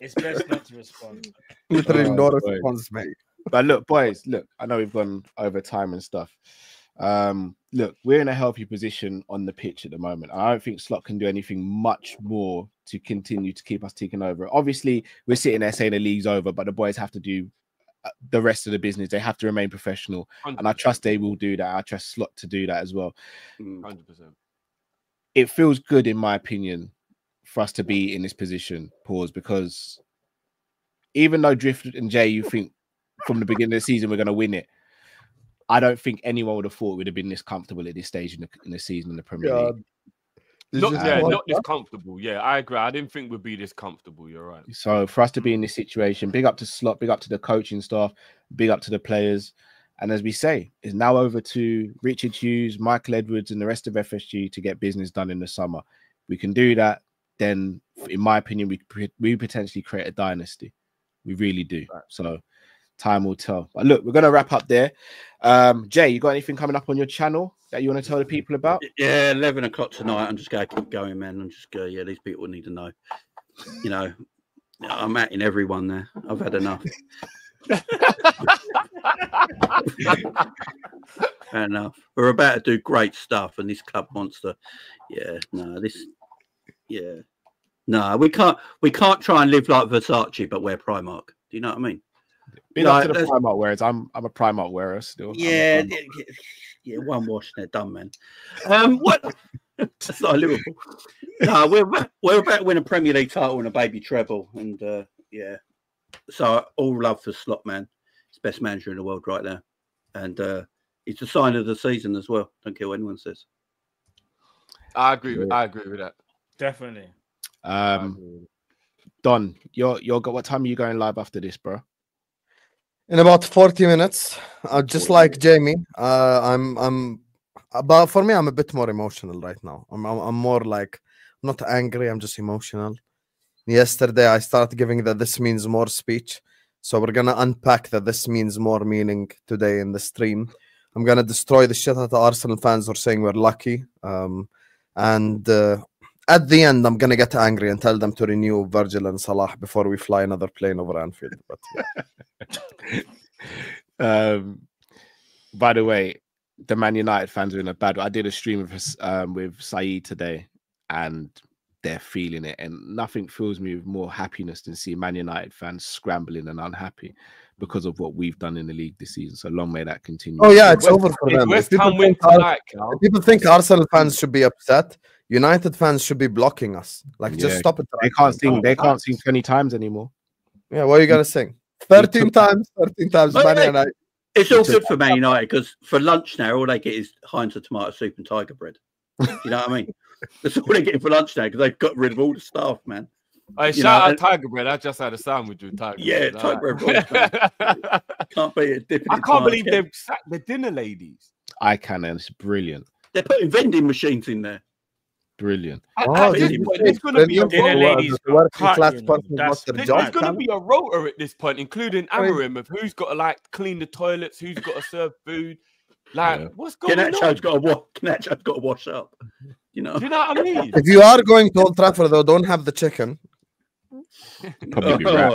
It's best not to respond. Literally no response, mate. But look, boys, look, I know we've gone over time and stuff. Look, we're in a healthy position on the pitch at the moment. I don't think Slot can do anything much more to continue to keep us ticking over. Obviously, we're sitting there saying the league's over, but the boys have to do the rest of the business. They have to remain professional, 100%. And I trust they will do that. I trust Slot to do that as well. 100%. It feels good, in my opinion, for us to be in this position, because even though Drift and Jay, you think from the beginning of the season we're going to win it, I don't think anyone would have thought we'd have been this comfortable at this stage in the season in the Premier League. Not this comfortable. Yeah, I agree. I didn't think we'd be this comfortable. You're right. So for us to be in this situation, big up to Slot, big up to the coaching staff, big up to the players. And as we say, it's now over to Richard Hughes, Michael Edwards, and the rest of FSG to get business done in the summer. We can do that, then, in my opinion, we potentially create a dynasty. We really do. Right. So time will tell. But look, we're going to wrap up there. Jay, you got anything coming up on your channel that you want to tell the people about? Yeah, 11 o'clock tonight. I'm just going to keep going, man. I'm just going, these people need to know. You know, I'm at in everyone there. I've had enough. Enough. We're about to do great stuff, and this club wants to. We can't try and live like Versace, but wear Primark. Do you know what I mean? Be like to the Primark wearers. I'm a Primark wearer still. Yeah, one wash and they're done, man. What? That's not Liverpool. No, we're about to win a Premier League title and a baby treble, and So all love for Slot, man. He's best manager in the world right now, and it's a sign of the season as well. Don't care what anyone says. I agree with that. Definitely. Don, what time are you going live after this, bro? In about 40 minutes. Just like Jamie, but for me, I'm a bit more emotional right now. I'm more like, not angry, I'm just emotional. Yesterday, I started giving the "this means more" speech. So we're going to unpack the "this means more" meaning today in the stream. I'm going to destroy the shit out of the Arsenal fans who are saying we're lucky. And at the end, I'm going to get angry and tell them to renew Virgil and Salah before we fly another plane over Anfield. But by the way, the Man United fans are in a bad way. I did a stream with Saeed today, and they're feeling it. And nothing fills me with more happiness than seeing Man United fans scrambling and unhappy because of what we've done in the league this season. So long may that continue. Oh, yeah, it's over for them. People think Arsenal fans should be upset. United fans should be blocking us. Just stop it. They can't sing 20 times anymore. Yeah, what are you going to sing? 13 times, Man United. It's all good for Man United because for lunch now, all they get is Heinz of tomato soup and tiger bread. You know what I mean? That's all they're getting for lunch now because they've got rid of all the staff, man. Shout out Tiger Bread. I just had a sandwich with Tiger Bread. Yeah, Tiger Bread. Can't beat it. I can't believe they've sacked the dinner ladies. I can, and it's brilliant. They're putting vending machines in there. Brilliant. There's going to be a dinner ladies. There's going to be a rota at this point, including Amarim, of who's got to clean the toilets, who's got to serve food. What's going on? Canacho's got to wash up. You know? Do you know what I mean? If you are going to Old Trafford, though, don't have the chicken. Probably be rat.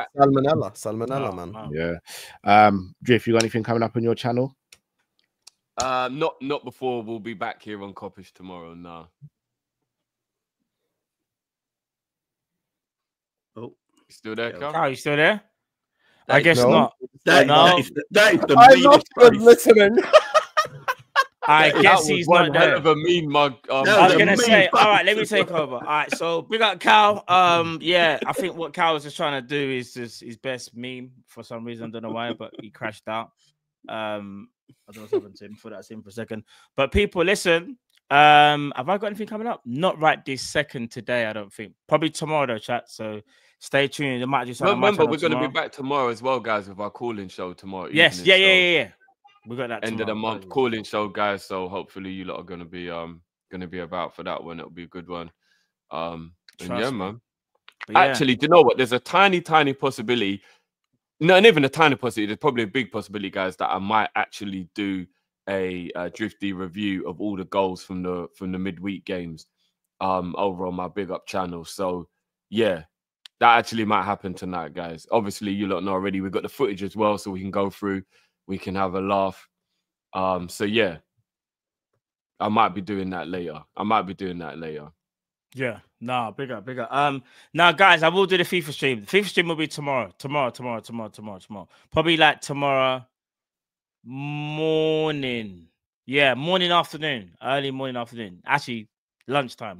Salmonella, man. Yeah. Drift, you got anything coming up on your channel? Not before we'll be back here on Kopish tomorrow. No. Oh, still there, Carl? Oh, you still there? I guess not. That is the I'm not good listening. I guess he's not there. Of a mean mug. I was gonna say, all right, let me take over. All right, so big up Cal. I think what Cal was just trying to do is just his best meme for some reason. I don't know why, but he crashed out. I don't know what's happened to him. For that scene for a second. But people, listen. Have I got anything coming up? Not right this second today, I don't think. Probably tomorrow, though, chat. So stay tuned. There might do something. Remember, we're going to be back tomorrow as well, guys, with our calling show tomorrow. Yes, yeah. We got that end of the month calling show, guys. So hopefully you lot are going to be about for that one. It'll be a good one. And yeah, man. Actually, do you know what? There's a tiny possibility. Not even a tiny possibility. There's probably a big possibility, guys, that I might actually do a Drifty review of all the goals from the midweek games over on my big up channel. So yeah, that actually might happen tonight, guys. Obviously, you lot know already. We've got the footage as well, so we can go through. We can have a laugh. So yeah, I might be doing that later. Yeah, nah, big up. Now, guys, I will do the FIFA stream. The FIFA stream will be tomorrow. Probably like tomorrow morning. Yeah, morning, afternoon, early morning, afternoon. Actually, lunchtime.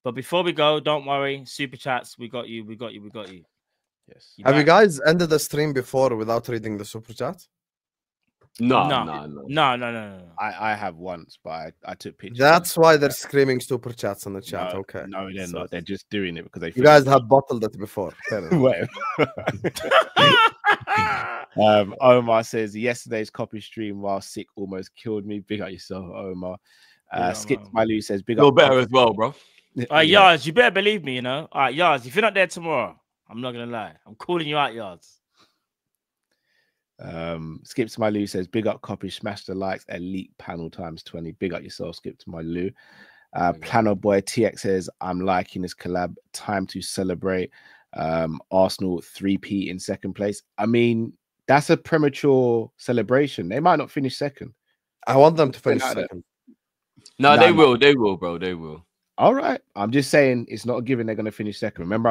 But before we go, don't worry. Super chats, we got you. Yes. Have you guys ended the stream before without reading the super chat? No. I have once, but I took pictures. That's why they're screaming super chats on the chat. No, okay. No, they're not. They're just doing it because they. You guys have bottled it before. Omar says yesterday's Kopish stream while sick almost killed me. Big up yourself, Omar. Skip Malu says big up. You're better as well, bro. All right, Yaz, you better believe me, you know. All right, Yaz, if you're not there tomorrow, I'm not gonna lie. I'm calling you out, Yaz. Skip to my Lou says big up Kopish, smash the likes, elite panel times 20. Big up yourself, Skip to my Lou. Planner Boy TX says I'm liking this collab, time to celebrate. Arsenal 3P in second place. I mean, that's a premature celebration. They might not finish second. I want them to finish second. No, they will, bro. They will. All right. I'm just saying it's not a given they're going to finish second. Remember,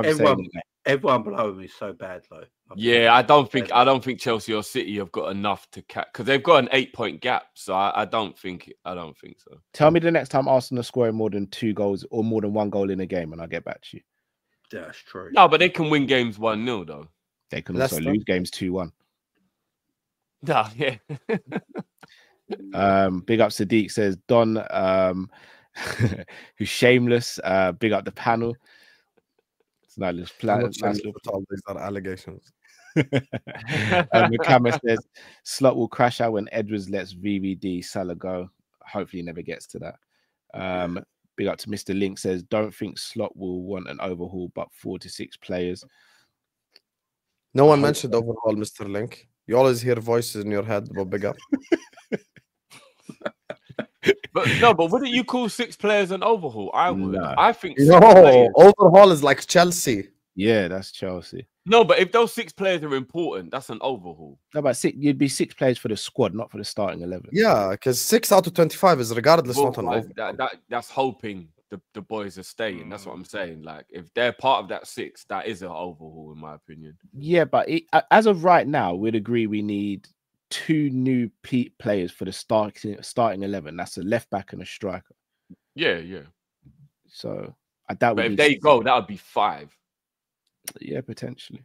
everyone below me is so bad, though. Yeah, I don't think Chelsea or City have got enough to catch because they've got an 8-point gap. So I don't think so. Tell me the next time Arsenal are scoring more than 2 goals or more than 1 goal in a game, and I'll get back to you. That's true. No, but they can win games 1-0 though. They can also lose games 2-1. Nah, yeah. Big up Sadiq says Don, who's shameless. Big up the panel. It's not just these are allegations. Mukama says Slot will crash out when Edwards lets VVD Salah go. Hopefully he never gets to that. Big up to Mr. Link says don't think Slot will want an overhaul, but 4 to 6 players. No one mentioned overhaul, Mr. Link. You always hear voices in your head, but big up. But wouldn't you call 6 players an overhaul? I would. No. I think overhaul is like Chelsea. Yeah, that's Chelsea. No, but if those 6 players are important, that's an overhaul. No, but you'd be 6 players for the squad, not for the starting 11. Yeah, because 6 out of 25 is regardless not an overhaul. That's hoping the boys are staying. That's what I'm saying. Like, if they're part of that 6, that is an overhaul, in my opinion. Yeah, but as of right now, we'd agree we need 2 new players for the starting 11. That's a left back and a striker. Yeah. So I doubt. But if they go, that would be 5. Yeah, potentially.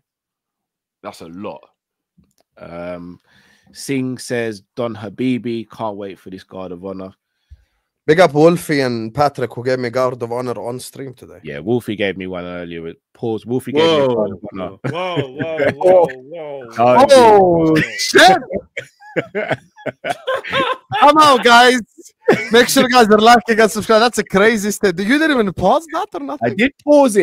That's a lot. Singh says Don Habibi, can't wait for this guard of honor. Big up Wolfie and Patrick who gave me guard of honor on stream today. Yeah, Wolfie gave me one earlier with pause. Wolfie gave me guard of honor. Whoa. Oh shit! Come on, guys. Make sure guys are liking and subscribe. That's a crazy state. You didn't even pause that or nothing? I did pause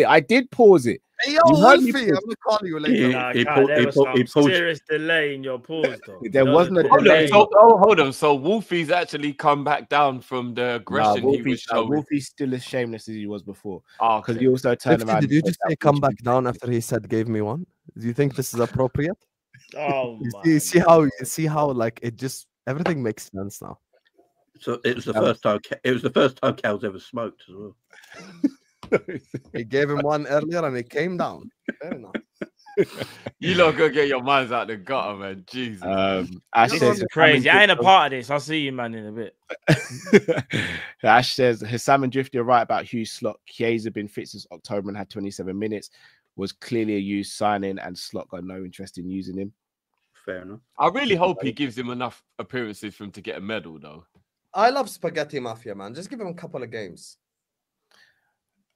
it. Hey, yo, Wolfie, I'm gonna call you later. There was some serious delay in your pause, though. There wasn't a delay. Hold on. So Wolfie's actually come back down from the aggression he was showing. Wolfie's still as shameless as he was before. Because he also turned around. Did you just say come back down after he said gave me one? Do you think this is appropriate? Oh, you see how like it just everything makes sense now. So it was the first time. It was the first time Cal's ever smoked as well. He gave him one earlier and he came down. Fair enough. You lot go get your minds out the gutter, man. Jesus. Ash this says is crazy. I ain't a part of this. I'll see you, man, in a bit. Ash says Hassam and Drifty are right about Hughes Slot. Chiesa been fit since October and had 27 minutes. Was clearly a used signing, and Slot got no interest in using him. Fair enough. I really hope he gives him enough appearances for him to get a medal, though. I love Spaghetti Mafia, man. Just give him a couple of games.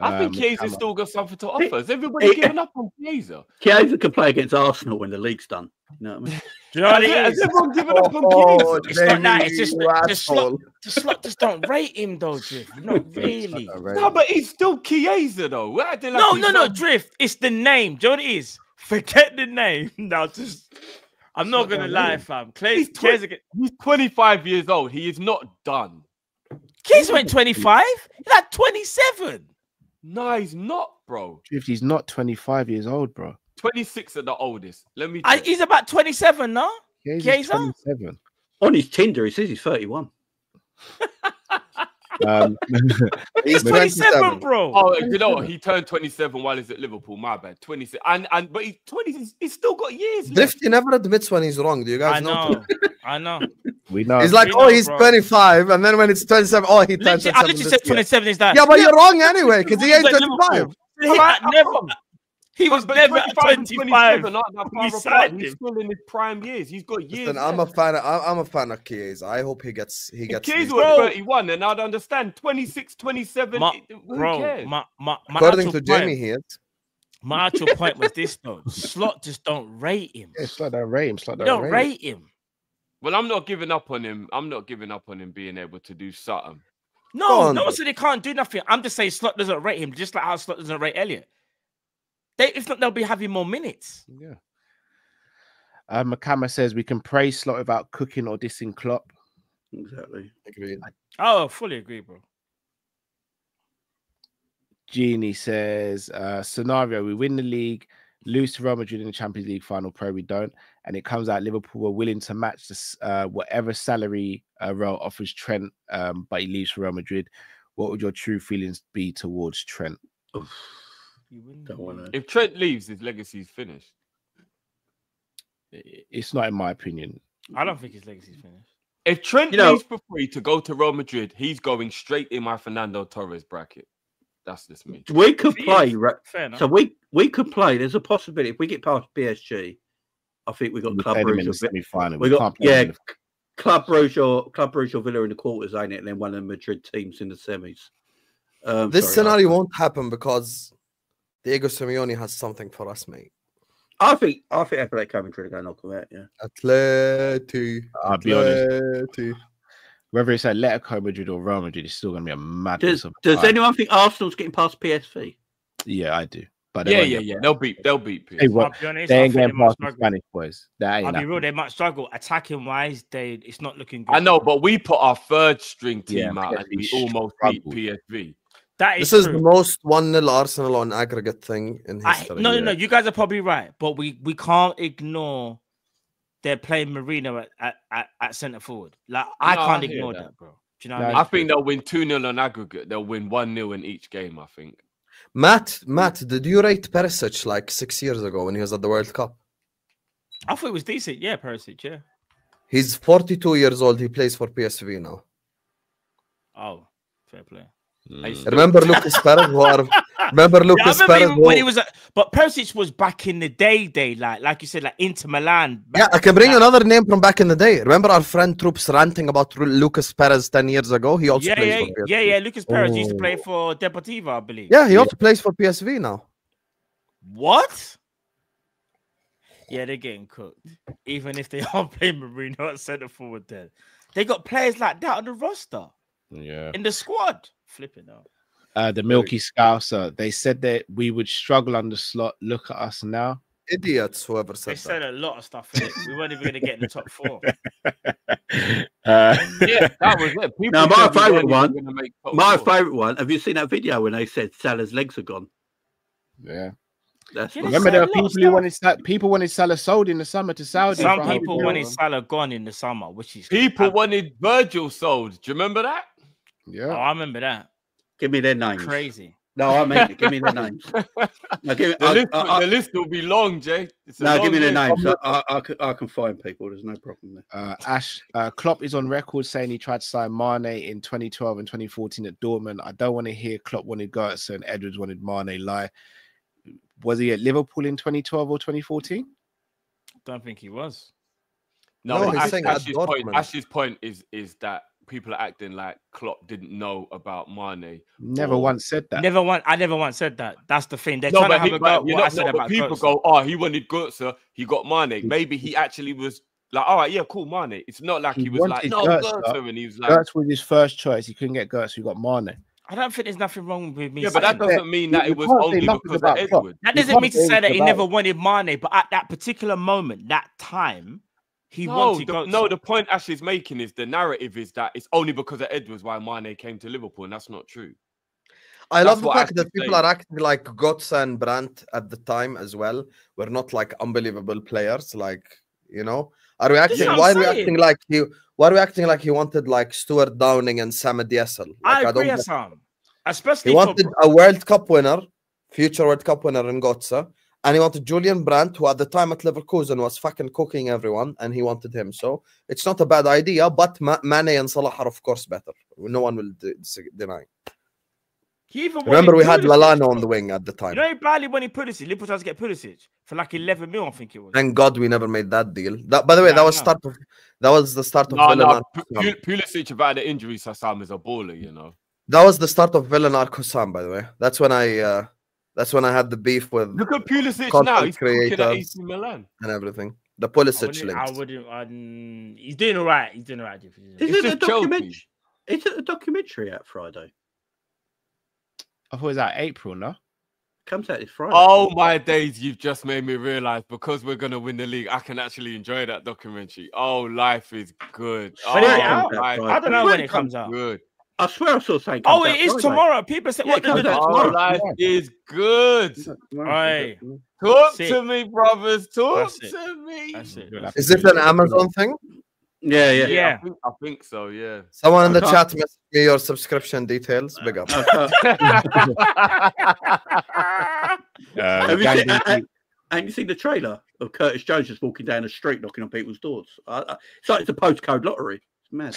I think Chiesa still got something to offer. Has everybody given up on Chiesa? Chiesa can play against Arsenal when the league's done. You know what I mean? Do you know what it is? Has everyone given up on Chiesa? It's not that. It's just the Slot just don't rate him, though, Drift. Not really. No, but he's still Chiesa, though. No, Drift. It's the name. Do you know what it is? Forget the name. Now, I'm not going to lie, fam. He's 25 years old. He is not done. Chiesa went 25? He's like 27. No, he's not. bro. He's not 25 years old, bro. 26 at the oldest. Let me. He's about 27, no? Yeah, he's 27. On his Tinder, he says he's 31. He's 27, bro. Oh, you know what? He turned 27 while he's at Liverpool. My bad. 26, but he's 20. He's still got years. Drifty never admits when he's wrong. Do you guys know? I know. We know. He's like, he's 25, and then when it's 27, he turns 27. I literally said 27 is that. Yeah, but you're wrong anyway, because he ain't 25. He was never 25. He's still in his prime years. He's got years. Listen, I'm a fan of Chiesa. I hope he gets. If Chiesa was 31, then I'd understand. 26, 27. Who cares? According to Jamie, he is. My actual point was this though: Slot just don't rate him. Yeah, Slot don't rate him. Slot don't rate him. Well, I'm not giving up on him. I'm not giving up on him being able to do something. No one said he can't do nothing. I'm just saying Slot doesn't rate him, just like how Slot doesn't rate Elliot. If not, they'll be having more minutes. Yeah. Makama says we can praise Slot without cooking or dissing Klopp. Exactly. Agreed. Fully agree, bro. Jeannie says scenario: we win the league, lose to Real Madrid in the Champions League final. Probably we don't, and it comes out Liverpool were willing to match this whatever salary Real offers Trent, but he leaves for Real Madrid. What would your true feelings be towards Trent? If Trent leaves, his legacy is finished. It's not in my opinion. I don't think his legacy is finished. If Trent leaves for free to go to Real Madrid, he's going straight in my Fernando Torres bracket. That's just me. We could play. So we could play. There's a possibility if we get past PSG. I think we got Club Rouge. We got Club Rouge or Villa in the quarters, ain't it? And then one of the Madrid teams in the semis. This scenario won't happen because Diego Simeone has something for us, mate. I think Atletico Madrid are going to knock them out. Yeah, Atleti. I'll be honest. Whether it's Atletico Madrid or Real Madrid, it's still going to be a madness. Does anyone think Arsenal's getting past PSV? Yeah, I do. But yeah. They'll beat PSV. Hey, well, they ain't getting past the Spanish boys. I'll be real. They might struggle attacking wise. It's not looking good. I know, but we put our third string team out and we almost beat PSV. This is the most 1-0 Arsenal on aggregate thing in history. No. You guys are probably right, but we can't ignore they're playing Marino at centre forward. Like I can't ignore that, bro. Do you know what I mean? I think they'll win 2-0 on aggregate. They'll win 1-0 in each game, I think. Matt, did you rate Perisic like 6 years ago when he was at the World Cup? I thought it was decent. Yeah, Perisic, yeah. He's 42 years old. He plays for PSV now. Oh, fair play. Remember Lucas Perez? Remember Lucas Perez? When he was but Perisic was back in the day, like you said, like Inter Milan. Yeah, I can bring another name from back in the day. Remember our friend Troops ranting about Lucas Perez 10 years ago? He also plays for PSV. Yeah. Lucas Perez used to play for Deportivo, I believe. Yeah, he also plays for PSV now. What? Yeah, they're getting cooked. Even if they are playing Marino at centre forward, then they got players like that on the roster. Yeah, in the squad. Flipping out. The Milky Scouser, they said that we would struggle under Slot. Look at us now. Idiots, whoever said that. They said a lot of stuff. We weren't even going to get in the top 4. Yeah, that was it. Now, my favourite one. My favourite one. Have you seen that video when they said Salah's legs are gone? Yeah. Remember, there were people wanted Salah sold in the summer to Saudi. Some people wanted Salah gone in the summer, which is people wanted Virgil sold. Do you remember that? Yeah, I remember that. Give me their names. Crazy. No, I mean it. Give me their names. Now, the list will be long, Jay. Give me their names. I can find people. There's no problem there. Ash Klopp is on record saying he tried to sign Mane in 2012 and 2014 at Dortmund. I don't want to hear Klopp wanted Götze and Edwards wanted Mane. Lie. Was he at Liverpool in 2012 or 2014? Don't think he was. No, Ash's point is that people are acting like Klopp didn't know about Mane. Never once said that. I never once said that. That's the thing. They're trying to have a go. What I said about people Götze. go, oh, he wanted Götze, he got Mane. Maybe he actually was like, all right, yeah, cool, Mane. It's not like he was like, no, Götze, and he was like, Götze was his first choice. He couldn't get Götze. He got Mane. I don't think there's nothing wrong with me. Yeah, but that doesn't mean that it was only because of Edward. That doesn't mean to say that he never wanted Mane, but at that particular moment, that time, he wanted Götze. No, the point Ash is making is the narrative is that it's only because of Edwards why Mane came to Liverpool, and that's not true. I love the fact that people are acting like Götze and Brandt at the time as well. We're not like unbelievable players, like, you know. Are we acting? Why are we acting like he? Why are we acting like he wanted like Stuart Downing and Sam Diesel? Like, I agree, Sam. Especially he wanted a World Cup winner, future World Cup winner in Götze, and he wanted Julian Brandt, who at the time at Leverkusen was fucking cooking everyone, and he wanted him. So it's not a bad idea, but Mane and Salah are of course better. No one will deny. Remember, we had Lallana on the wing at the time. You know, badly when he Pulisic, Liverpool tried to get Pulisic for like 11 mil, I think it was. Thank God we never made that deal. By the way, that was the start of Villan. Pulisic about the injury, Sam is a baller, you know. That was the start of Villan Arcosam, by the way. That's when I had the beef with. Look at Pulisic now. He's cooking at AC Milan and everything. The Pulisic links. He's doing all right. He's doing all right. Is it a documentary? Is it a documentary out Friday? I thought it was out April, no? Comes out this Friday. Oh my days! You've just made me realize because we're gonna win the league, I can actually enjoy that documentary. Oh, life is good. I don't know when it comes out. Good. I swear I saw something. Oh, it is tomorrow. People say, "What? Oh, life is good." Right. Talk to me, brothers. Talk to me. Is it an Amazon thing? Yeah. I think so. Yeah. Someone in the chat message me your subscription details. Big up. Have you seen the trailer of Curtis Jones just walking down the street knocking on people's doors? It's like it's a postcode lottery. It's mad.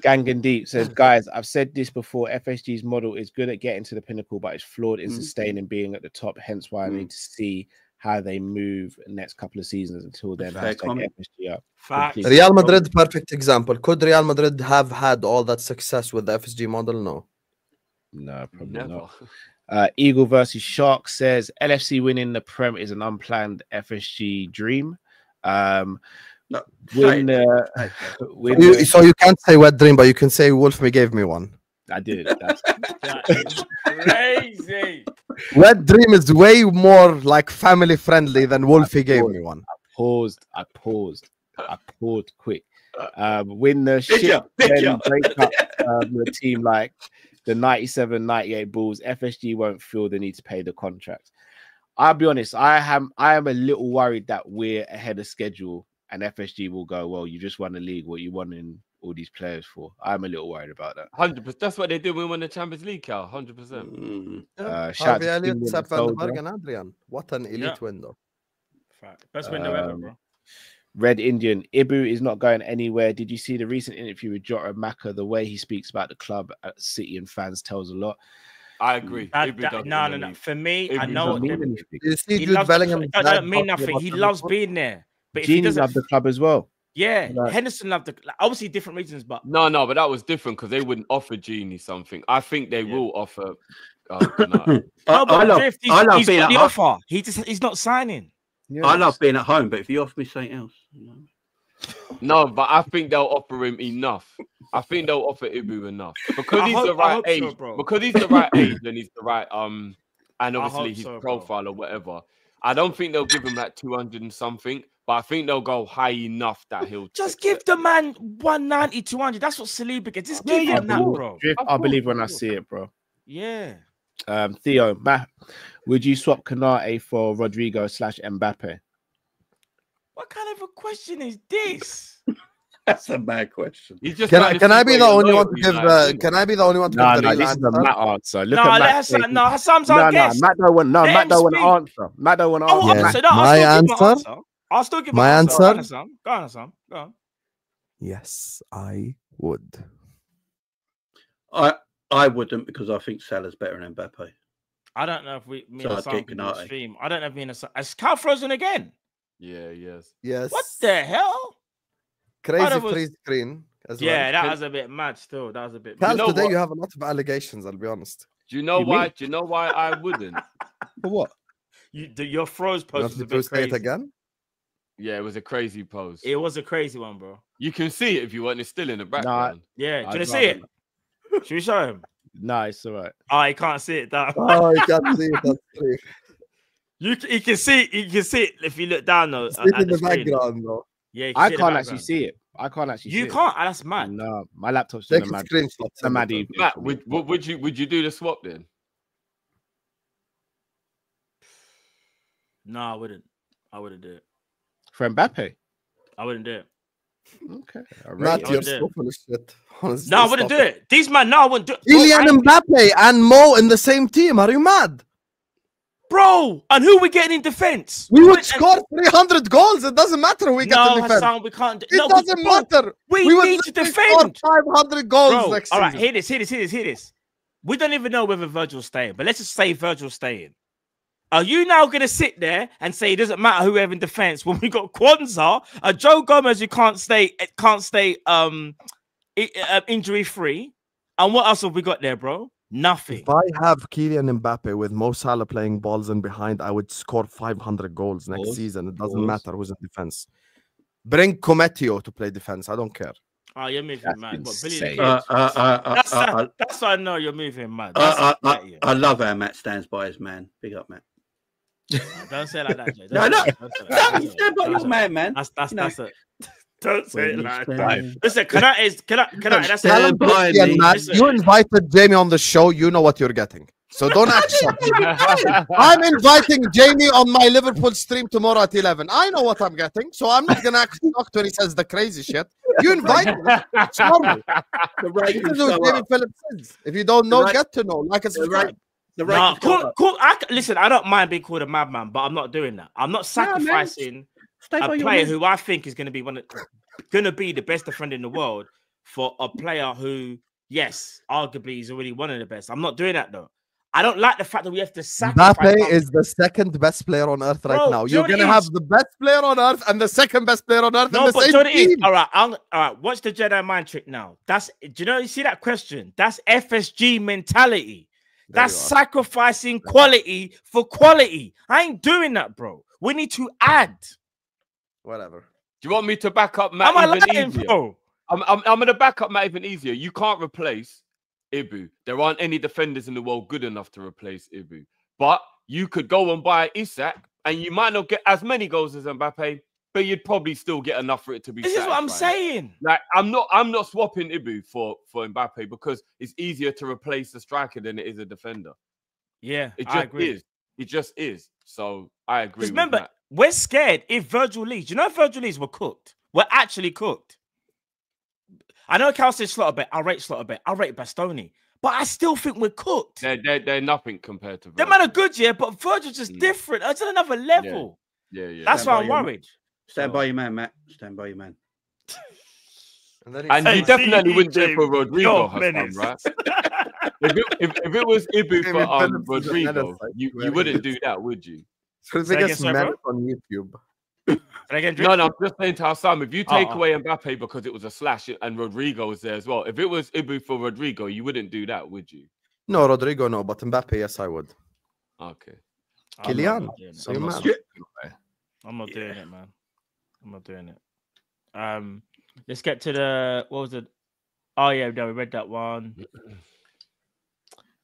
Gang and Deep says, guys, I've said this before. FSG's model is good at getting to the pinnacle, but it's flawed in sustaining being at the top. Hence why I need to see how they move the next couple of seasons. Until then, FSG up. Real Madrid, perfect example. Could Real Madrid have had all that success with the FSG model? No, probably not. Eagle versus Shark says LFC winning the Prem is an unplanned FSG dream. So you can't say wet dream, but you can say Wolf gave me one. I did. That is crazy. Wet dream is way more like family friendly than Wolfie gave me one. I paused quick. Win the shit, then break up the team like the 97-98 Bulls. FSG won't feel the need to pay the contract. I'll be honest, I am a little worried that we're ahead of schedule and FSG will go, well, you just won the league. What you wanting all these players for? I'm a little worried about that. 100%. That's what they did when we won the Champions League, Cal. 100%. Shout out to Sepp van den Berg and Adrian. What an elite window. Best window ever, bro. Red Indian, Ibu is not going anywhere. Did you see the recent interview with Jota Maka? The way he speaks about the club at City and fans tells a lot. I agree. No. For me, I know what you see Jude Bellingham. I don't mean nothing. He loves being there. But Genie loved the club as well. Yeah, Henderson loved the club. Obviously, different reasons, but no, but that was different because they wouldn't offer Genie something. I think they will offer. He's got the offer. He's not signing. Yes. I love being at home, but if you offer me something else, No, but I think they'll offer him enough. I think they'll offer Ibu enough because he's the right age. Because he's the right age and he's the right and obviously his profile or whatever. I don't think they'll give him like 200 and something, but I think they'll go high enough that he'll just give the man 190, 200. That's what Saliba gets. Just give him that, bro. I believe when I see it, bro. Yeah. Theo, Matt, would you swap Konate for Rodrigo / Mbappe? What kind of a question is this? That's a bad question. Can I be the only one to give? Can I be the only one to give the real this is a Matt answer. Look at Matt. Hassan's our guest. Matt don't want answer. Matt don't want to answer. My answer. I'll still give my answer. Go on, Hassan. Go on. Yes, I would. I wouldn't because I think Salah's better than Mbappe. I don't know if me and Hassan can do a stream. I don't know if me and Hassan. Is Cal frozen again? Yeah, yes. What the hell? Crazy freeze screen as well. Yeah, that was a bit mad still. That was a bit mad. Today you have a lot of allegations, I'll be honest. Do you know why? Do you know why I wouldn't? For what? Your froze post was a bit crazy. It again? Yeah, it was a crazy post. It was a crazy one, bro. You can see it if you want. It's still in the background. Yeah, do you want to see it? Should we show him? No, it's all right. Oh, he can't see it. Oh, he can't see it. That's true. You can see it if you look down though. It's in the background though. Yeah, I can't actually see it. I can't actually. You can't. That's mad. No, my laptop's Take a a mad. screenshot. A mad evening. Matt, would you do the swap then? No, I wouldn't. I wouldn't do it. For Mbappe? I wouldn't do it. Okay. Matt, you're so full of shit. Honestly, no, I wouldn't do it. These man, no, I wouldn't do it. Kylian Mbappe and Mo in the same team. Are you mad? Bro, and who we getting in defense? We would score 300 goals. It doesn't matter who we get in defense. Hassan, we can't. It doesn't matter. We need to defend. 500 goals next season. All right, hear this. We don't even know whether Virgil's staying, but let's just say Virgil's staying. Are you now going to sit there and say it doesn't matter who we have in defense when we got Kwanzaa, a Joe Gomez who can't stay injury free, and what else have we got there, bro? Nothing. If I have Kylian Mbappe with Mo Salah playing balls in behind, I would score 500 goals next season. It doesn't matter who's in defense. Bring Cometio to play defense. I don't care. Oh, you're moving mad. That's how I know you're moving mad. I love how Matt stands by his man. Big up, Matt. Don't say it like that, Jay. No. Stand by your man. That's it. Don't say it like that. Listen, can I? That's Callum Christian, man. You invited Jamie on the show. You know what you're getting. So don't act shocked. I'm inviting Jamie on my Liverpool stream tomorrow at 11. I know what I'm getting, so I'm not gonna act shocked when he says the crazy shit. You invite me. It's normal. You can do Jamie Phillips says. If you don't know, get to know. Like it's right. Listen, I don't mind being called a madman, but I'm not doing that. I'm not sacrificing a player who I think is going to be the best defender in the world for a player who, yes, arguably is already one of the best. I'm not doing that though. I don't like the fact that we have to sacrifice. Mbappe is the second best player on earth right now. You're going to have the best player on earth and the second best player on earth in the same team. All right. Watch the Jedi mind trick now. You see that question? That's FSG mentality. That's sacrificing quality for quality. I ain't doing that, bro. We need to add. Whatever. Do you want me to back up Matt even easier? Bro. I'm going to back up Matt even easier. You can't replace Ibu. There aren't any defenders in the world good enough to replace Ibu. But you could go and buy Isak, and you might not get as many goals as Mbappe, but you'd probably still get enough for it to be This is what I'm saying. Like, I'm not swapping Ibu for Mbappe because it's easier to replace a striker than it is a defender. Yeah, I agree. It just is. So I agree. Because remember, we're scared if Virgil leaves. You know, if Virgil leaves, we're cooked. We're actually cooked. I know Cal says Slotterbeck. I rate Slotterbeck. I rate Bastoni. But I still think we're cooked. They're nothing compared to Virgil. They might are good, yeah, but Virgil's just different. It's at another level. Yeah. That's why I'm worried. Stand by your man, Matt. Stand by your man. And you definitely wouldn't do it for Rodrigo, Hassan, right? if it was Ibu for Rodrigo, you wouldn't do that, would you? Because they get meant on YouTube. No, I'm just saying to Hassan, if you take away Mbappe because it was a slash and Rodrigo was there as well, if it was Ibu for Rodrigo, you wouldn't do that, would you? No, Rodrigo, no, but Mbappe, yes, I would. Okay. Kylian, I'm not doing it, man. I'm not doing it. Let's get to the what was it? Oh yeah, no, we read that one.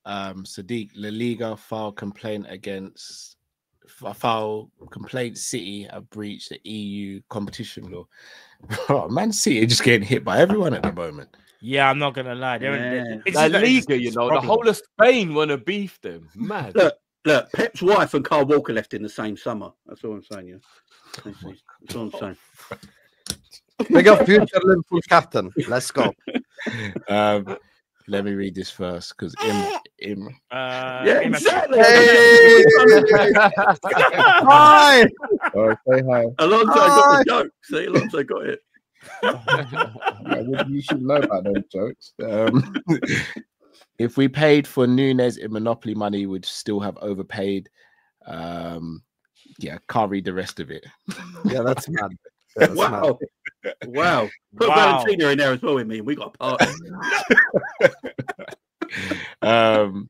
Sadiq, La Liga file complaint City have breached the EU competition law. Oh, Man City just getting hit by everyone at the moment. Yeah, I'm not gonna lie. La Liga, the whole of Spain want to beef them. Mad. Look, Pep's wife and Carl Walker left in the same summer. That's all I'm saying. Yeah, that's all I'm saying. Big up future Liverpool captain. Let's go. Let me read this first because exactly. Hey! Hi. Oh, say hi. Alonso got the joke. See, Alonso got it. You should know about those jokes. If we paid for Nunes in Monopoly money, we'd still have overpaid. Can't read the rest of it. Yeah, that's mad. Yeah, that's wow. mad. Wow. Put Valentina in there as well with me. We got a party. Reform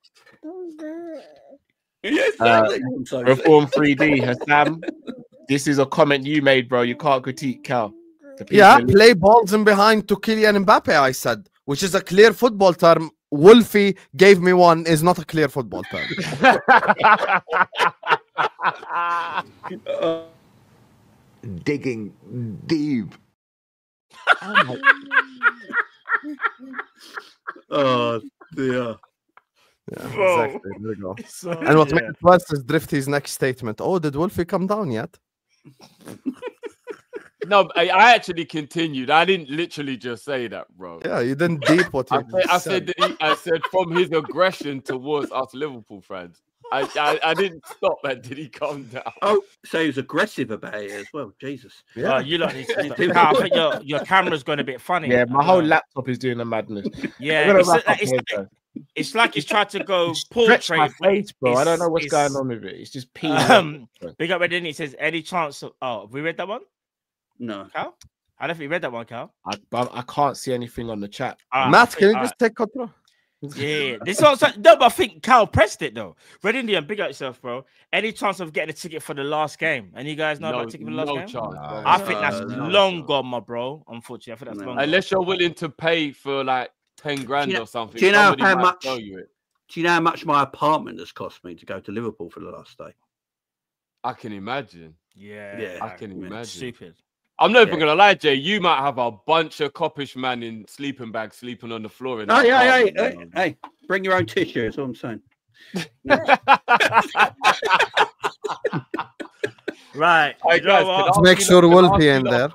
3D, Hassan. This is a comment you made, bro. You can't critique Cal. Yeah, play balls in behind to Kylian Mbappe, I said, which is a clear football term. Wolfie gave me one, is not a clear football term. Digging deep. Oh dear. Yeah, exactly. There we go. And what makes it worse is Drifty's next statement. Oh, did Wolfie come down yet? No, I actually continued. I didn't literally just say that, bro. Yeah, you didn't deep what you said. I said from his aggression towards us Liverpool fans. I didn't stop and did he calm down? Oh, so he was aggressive about it as well. Jesus. Yeah, you lot need to I think your camera's going a bit funny. Yeah, my whole laptop is doing a madness. Yeah, it's like he's tried to go portrait my face, bro. I don't know what's going on with it. It's just peeing. Big up, Reddit. He says, any chance of have we read that one? No. Cal? I don't think we read that one, Cal. I can't see anything on the chat. Matt, can you just take control? Yeah, this one's no, but I think Cal pressed it though. Red Indian, big up yourself, bro. Any chance of getting a ticket for the last game? And you guys know about a ticket for the last game? Chance, I think that's long gone, my bro. Unfortunately, I think that's long gone. Unless you're willing to pay for like 10 grand or something. Do you know how much? Do you know how much my apartment has cost me to go to Liverpool for the last day? I can imagine. Yeah, I can imagine. Stupid. I'm not even gonna lie, Jay. You might have a bunch of Kop-Ish man in sleeping bags sleeping on the floor. Hey, bring your own tissue. That's all I'm saying. Right. Hey, guys, let's make sure Wolfie in there.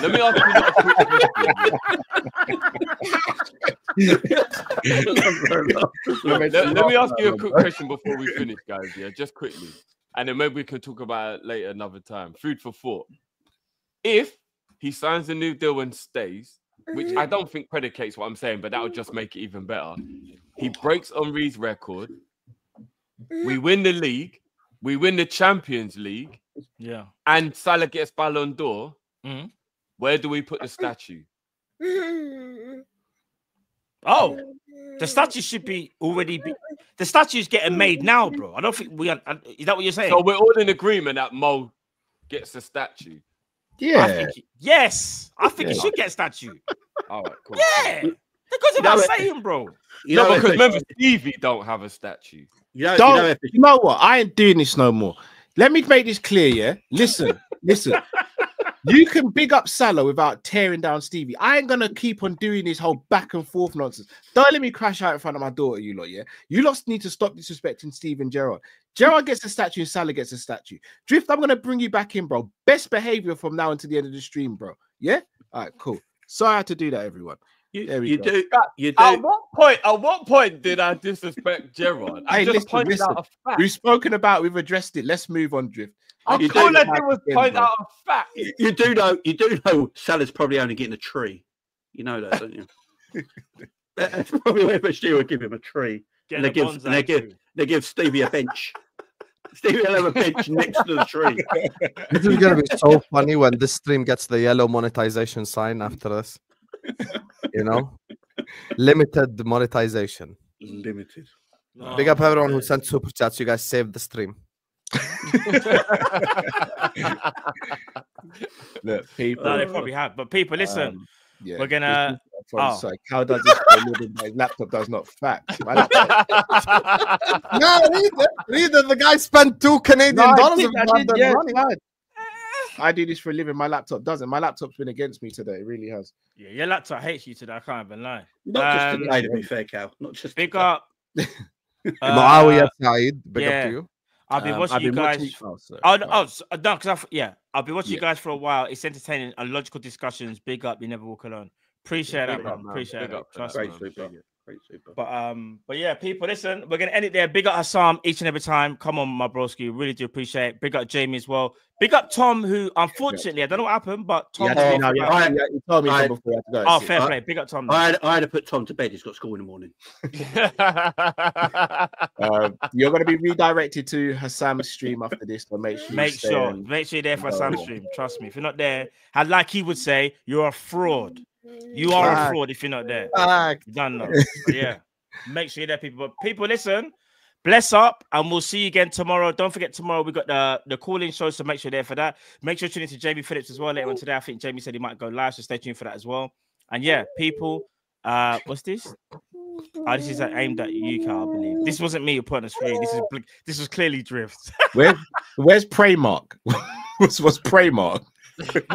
Let me ask you a quick question. Let me ask you a quick question before we finish, guys. Yeah, just quickly, and then maybe we can talk about it later another time. Food for thought. If he signs a new deal and stays, which I don't think predicates what I'm saying, but that would just make it even better. He breaks Henry's record. We win the league. We win the Champions League. Yeah. And Salah gets Ballon d'Or. Where do we put the statue? Oh, the statue should be already. The statue's getting made now, bro. I don't think we. Is that what you're saying? So we're all in agreement that Mo gets a statue. Yeah. I think he should get a statue. All right, cool. Yeah. Because of that saying, bro. Because remember, Stevie don't have a statue. You know what? I ain't doing this no more. Let me make this clear, yeah? Listen. You can big up Salah without tearing down Stevie. I ain't gonna keep on doing this whole back and forth nonsense. Don't let me crash out in front of my daughter, you lot, yeah? You lot need to stop disrespecting Steve and Gerrard. Gerrard gets a statue and Salah gets a statue. Drift, I'm gonna bring you back in, bro. Best behavior from now until the end of the stream, bro. Yeah? All right, cool. Sorry I had to do that, everyone. You do. At what point did I disrespect Gerrard? I just pointed out a fact. We've spoken about, we've addressed it. Let's move on, Drift. All I did was point out a fact. You do know Salah's probably only getting a tree. You know that, don't you? That's probably where FSG would give him a tree. And they give Stevie a bench. Stevie will have a bench next to the tree. This is gonna be so funny when this stream gets the yellow monetization sign after this. You know, limited monetization. Limited. Big up everyone who sent super chats. You guys saved the stream. Look, people. No, they probably have. But people, listen. Yeah, we're gonna. Sorry, Cal does this for a living. My laptop does not fact. My laptop... No, neither. The guy spent $2 Canadian. I do this for a living. My laptop doesn't. My laptop's been against me today. It really has. Yeah, your laptop hates you today. I can't even lie. Not just today, to be fair, Cal. Not just big up. Muawiyah Saeed, big up to you. I've been watching you guys. I've been watching you guys for a while. It's entertaining and logical discussions. Big up, you never walk alone. Appreciate that, man. Appreciate it. Trust me. Great super. But yeah, people, listen, we're gonna end it there. Big up Hassam each and every time. Come on, my broski, really do appreciate it. Big up Jamie as well. Big up Tom, who unfortunately I don't know what happened, but Tom. You told me before I had to go. Oh, fair play. Big up Tom. I had to put Tom to bed. He's got school in the morning. You're gonna be redirected to Hassam's stream after this, so make sure you're there for Hassam's stream. Trust me. If you're not there, like he would say, you're a fraud. You are a fraud if you're not there. You don't know. Yeah. Make sure you're there, people. But people, listen, bless up, and we'll see you again tomorrow. Don't forget, tomorrow we got the call-in show, so make sure you're there for that. Make sure you tune in to Jamie Phillips as well later on today. I think Jamie said he might go live, so stay tuned for that as well. And yeah, people, what's this? Oh, this is aimed at you, Carl, I believe. This wasn't me who put on the screen. This was clearly Drift. Where's Praymark? What's Praymark? But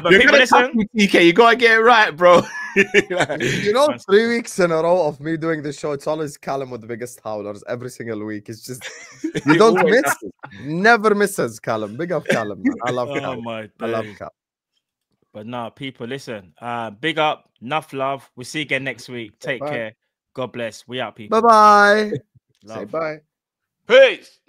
people listen. TK, you gotta get it right, bro. You know, 3 weeks in a row of me doing this show, it's always Callum with the biggest howlers every single week. It's just you don't miss, never misses Callum. Big up Callum, man. I love Callum. My I love Callum. But no, people, listen. Big up, enough love. We'll see you again next week. Take care. God bless. We out, people. Bye bye. Say bye. Peace.